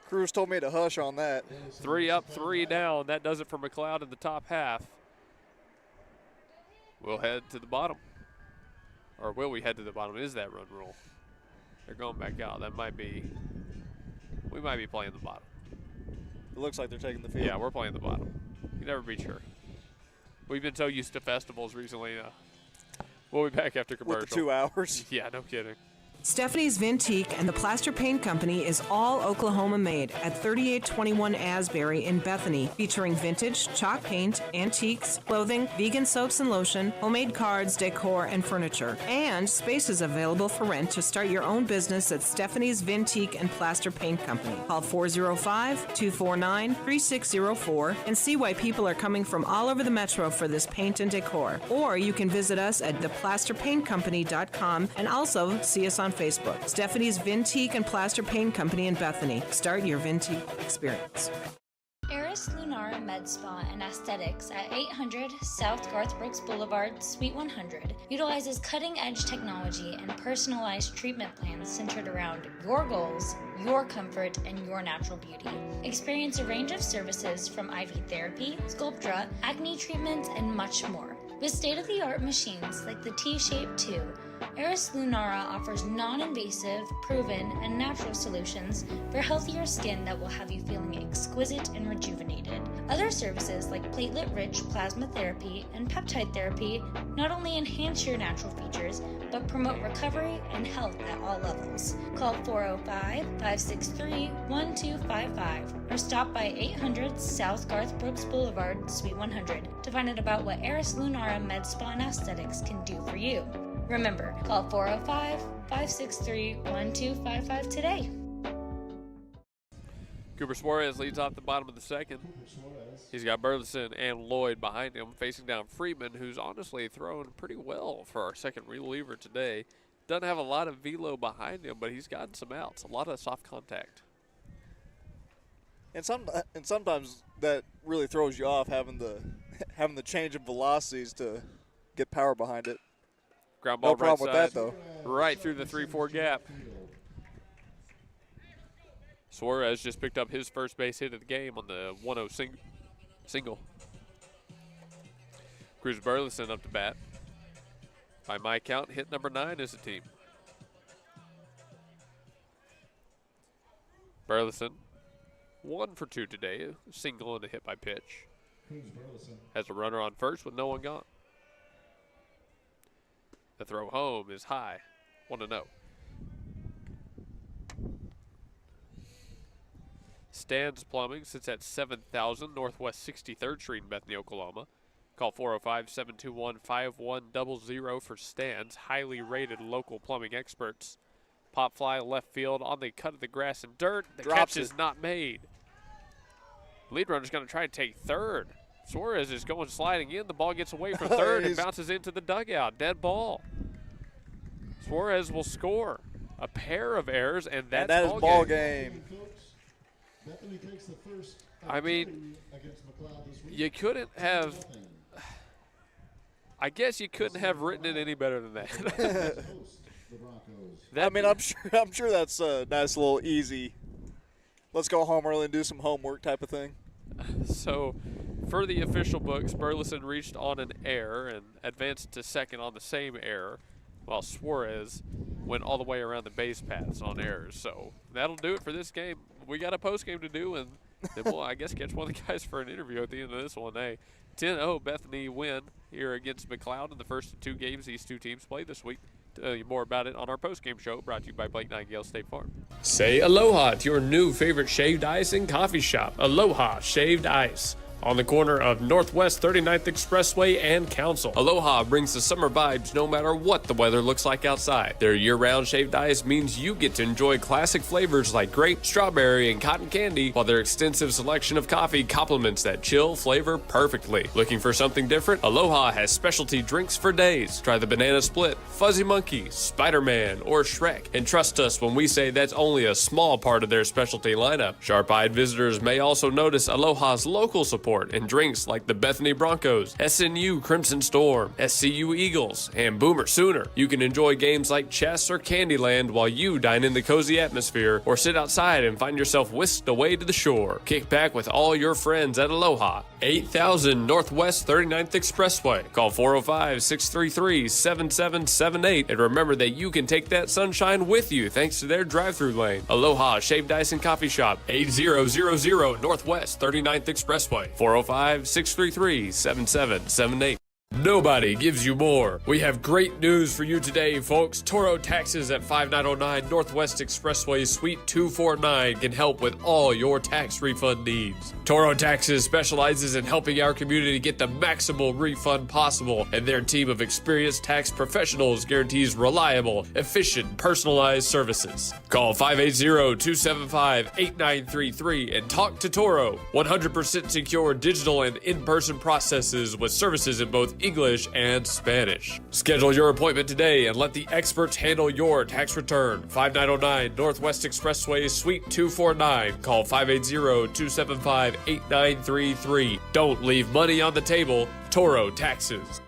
Cruz told me to hush on that.
3 up, 3 down. That does it for McLoud in the top half. we'll head to the bottom. Or will we head to the bottom? Is that run rule? They're going back out. That might be, we might be playing the bottom.
It looks like they're taking the field.
Yeah, we're playing the bottom. You never be sure. We've been so used to festivals recently. We'll be back after commercial.
With the 2 hours?
Yeah, no kidding.
Stephanie's Vintique and the Plaster Paint Company is all Oklahoma made at 3821 Asbury in Bethany, featuring vintage, chalk paint, antiques, clothing, vegan soaps and lotion, homemade cards, decor, and furniture. And space is available for rent to start your own business at Stephanie's Vintique and Plaster Paint Company. Call 405-249-3604 and see why people are coming from all over the metro for this paint and decor. Or you can visit us at theplasterpaintcompany.com and also see us on Facebook. Stephanie's Vintique and Plaster Paint Company in Bethany. Start your Vintique experience.
Eris Lunara Med Spa and Aesthetics at 800 South Garth Brooks Boulevard, Suite 100 utilizes cutting-edge technology and personalized treatment plans centered around your goals, your comfort, and your natural beauty. Experience a range of services from IV therapy, Sculptra, acne treatments, and much more. With state-of-the-art machines like the T-Shape 2, Eris Lunara offers non-invasive, proven, and natural solutions for healthier skin that will have you feeling exquisite and rejuvenated. Other services like platelet-rich plasma therapy and peptide therapy not only enhance your natural features, but promote recovery and health at all levels. Call 405-563-1255 or stop by 800 South Garth Brooks Boulevard, Suite 100 to find out about what Eris Lunara Med Spa and Aesthetics can do for you. Remember, call 405-563-1255 today.
Cooper Suarez leads off the bottom of the second. He's got Burleson and Lloyd behind him, facing down Friedman, who's honestly thrown pretty well for our second reliever today. Doesn't have a lot of velo behind him, but he's gotten some outs, a lot of soft contact.
And sometimes that really throws you off, having the change of velocities to get power behind it.
Ground ball
no problem
right
with that, though.
Right through the 3-4 gap. Suarez just picked up his first base hit of the game on the 1-0 single. Cruz Burleson up to bat. By my count, hit number 9 as a team. Burleson, 1 for 2 today, a single and a hit by pitch. Has a runner on first with no one gone. The throw home is high, 1-0. Stan's Plumbing sits at 7000 Northwest 63rd Street in Bethany, Oklahoma. Call 405-721-5100 for Stan's, highly rated local plumbing experts. Pop fly left field on the cut of the grass and dirt. The catch is not made. Lead runner's going to try and take third. Suarez is going sliding in. The ball gets away from third and bounces into the dugout. Dead ball. Suarez will score a pair of errors, and that is ball game. I mean, you couldn't have. I guess you couldn't have written it any better than that.
I mean, I'm sure that's a nice little easy. Let's go home early and do some homework type of thing.
So, for the official books, Burleson reached on an error and advanced to second on the same error, while Suarez went all the way around the base paths on errors. So that'll do it for this game. We got a post game to do, and then we'll, I guess, catch one of the guys for an interview at the end of this one. Hey, 10-0 Bethany win here against McLoud in the first 2 games these 2 teams played this week. Tell you more about it on our post-game show, brought to you by Blake Nightingale State Farm.
Say aloha to your new favorite shaved ice and coffee shop, Aloha Shaved Ice, on the corner of Northwest 39th Expressway and Council. Aloha brings the summer vibes no matter what the weather looks like outside. Their year-round shaved ice means you get to enjoy classic flavors like grape, strawberry, and cotton candy, while their extensive selection of coffee complements that chill flavor perfectly. Looking for something different? Aloha has specialty drinks for days. Try the Banana Split, Fuzzy Monkey, Spider-Man, or Shrek. And trust us when we say that's only a small part of their specialty lineup. Sharp-eyed visitors may also notice Aloha's local support support and drinks like the Bethany Broncos, SNU Crimson Storm, SCU Eagles, and Boomer Sooner. You can enjoy games like chess or Candyland while you dine in the cozy atmosphere or sit outside and find yourself whisked away to the shore. Kick back with all your friends at Aloha, 8000 Northwest 39th Expressway. Call 405-633-7778 and remember that you can take that sunshine with you thanks to their drive-thru lane. Aloha Shaved Ice and Coffee Shop, 8000 Northwest 39th Expressway. 405-633-7778. Nobody gives you more. We have great news for you today, folks. Toro Taxes at 5909 Northwest Expressway, Suite 249 can help with all your tax refund needs. Toro Taxes specializes in helping our community get the maximal refund possible, and their team of experienced tax professionals guarantees reliable, efficient, personalized services. Call 580-275-8933 and talk to Toro. 100% secure digital and in-person processes with services in both English and Spanish. Schedule your appointment today and let the experts handle your tax return. 5909 Northwest Expressway, Suite 249. Call 580-275-8933. Don't leave money on the table. Toro Taxes.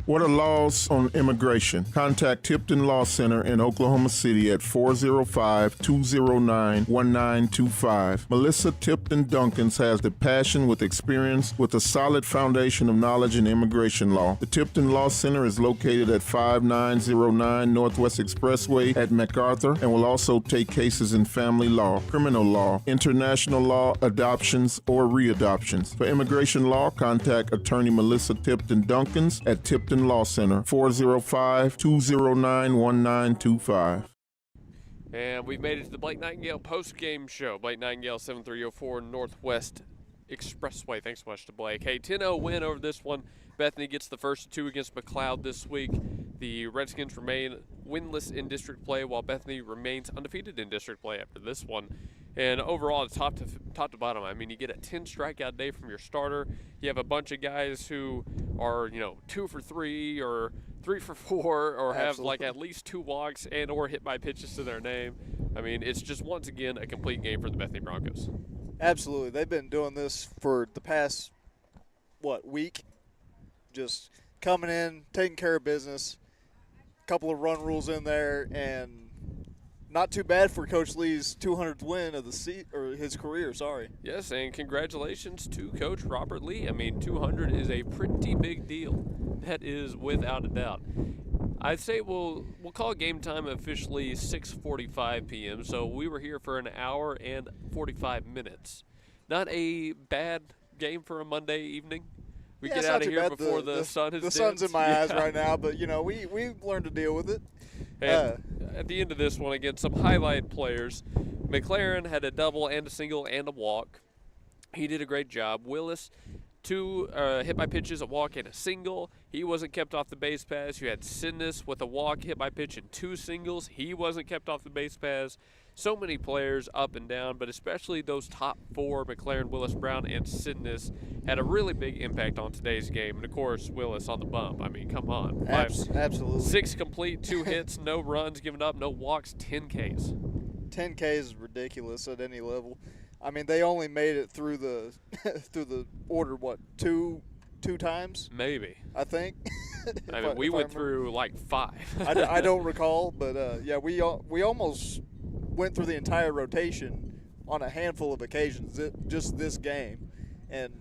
What are laws on immigration? Contact Tipton Law Center in Oklahoma City at 405-209-1925. Melissa Tipton Duncans has the passion with experience with a solid foundation of knowledge in immigration law. The Tipton Law Center is located at 5909 Northwest Expressway at MacArthur and will also take cases in family law, criminal law, international law, adoptions, or readoptions. For immigration law, contact attorney Melissa Tipton Duncans at Tipton Law Center, 405-209-1925.
And we've made it to the Blake Nightingale post-game show. Blake Nightingale, 7304 Northwest Expressway. Thanks so much to Blake. Hey, 10-0 win over this one. Bethany gets the first two against McLoud this week. The Redskins remain winless in district play, while Bethany remains undefeated in district play after this one. And overall, top to bottom, I mean, you get a 10 strikeout day from your starter. You have a bunch of guys who are, 2 for 3 or 3 for 4 or have like at least 2 walks and or hit by pitches to their name. I mean, it's just once again a complete game for the Bethany Broncos.
Absolutely. They've been doing this for the past, week? Just coming in, taking care of business, a couple of run rules in there, and not too bad for Coach Lee's 200th win of his career, sorry.
Yes, and congratulations to Coach Robert Lee. I mean, 200 is a pretty big deal. That is without a doubt. I'd say we'll call game time officially 6:45 p.m., so we were here for an hour and 45 minutes. Not a bad game for a Monday evening. We get out of here before the sun is
the sun's in my eyes right now, but, we've learned to deal with it.
At the end of this one, again, some highlight players. McLaren had a double and a single and a walk. He did a great job. Willis, 2 hit by pitches, a walk, and a single. He wasn't kept off the base pass. You had Sidness with a walk, hit by pitch, and 2 singles. He wasn't kept off the base pass. So many players up and down, but especially those top 4, McLaren, Willis, Brown, and Sidness, had a really big impact on today's game. And, of course, Willis on the bump. I mean, come on.
Absolutely.
6 complete, 2 hits, no runs given up, no walks, 10 Ks.
10 Ks is ridiculous at any level. I mean, they only made it through the order, two times?
Maybe.
I think.
I mean, we went through like 5.
I don't recall, but, we almost went through the entire rotation on a handful of occasions, just this game. And,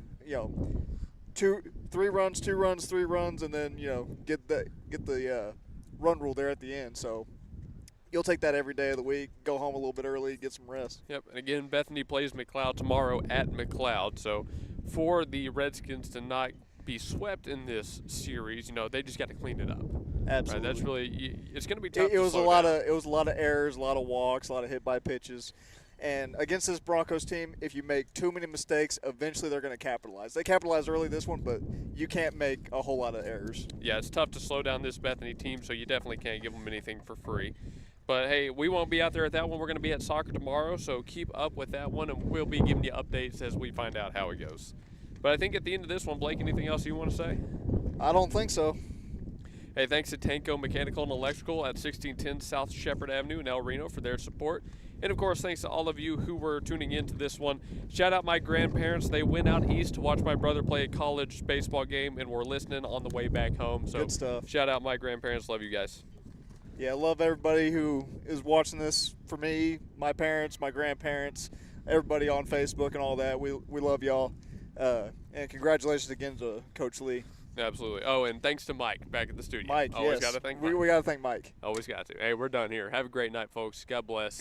3 runs, 2 runs, 3 runs, and then, get the run rule there at the end. So you'll take that every day of the week, go home a little bit early, get some rest.
Yep, and again, Bethany plays McLoud tomorrow at McLoud. So for the Redskins to not be swept in this series, they just got to clean it up.
Absolutely.
Right, that's really, it's going to be tough.
It was a lot of errors, a lot of walks, a lot of hit by pitches. And against this Broncos team, if you make too many mistakes, eventually they're going to capitalize. They capitalized early this one, but you can't make a whole lot of errors.
Yeah, it's tough to slow down this Bethany team, so you definitely can't give them anything for free. But, hey, we won't be out there at that one. We're going to be at soccer tomorrow, so keep up with that one, and we'll be giving you updates as we find out how it goes. But I think at the end of this one, Blake, anything else you want to say?
I don't think so.
Hey, thanks to Tanco Mechanical and Electrical at 1610 South Shepherd Avenue in El Reno for their support. And, of course, thanks to all of you who were tuning into this one. Shout out my grandparents. They went out east to watch my brother play a college baseball game and were listening on the way back home. So
good stuff.
Shout out my grandparents. Love you guys.
Yeah, I love everybody who is watching this for me, my parents, my grandparents, everybody on Facebook and all that. We love y'all. And congratulations again to Coach Lee.
Absolutely. Oh, and thanks to Mike back at the studio.
Mike,
Always
yes.
got to thank Mike.
We got to thank Mike.
Always got to. Hey, we're done here. Have a great night, folks. God bless.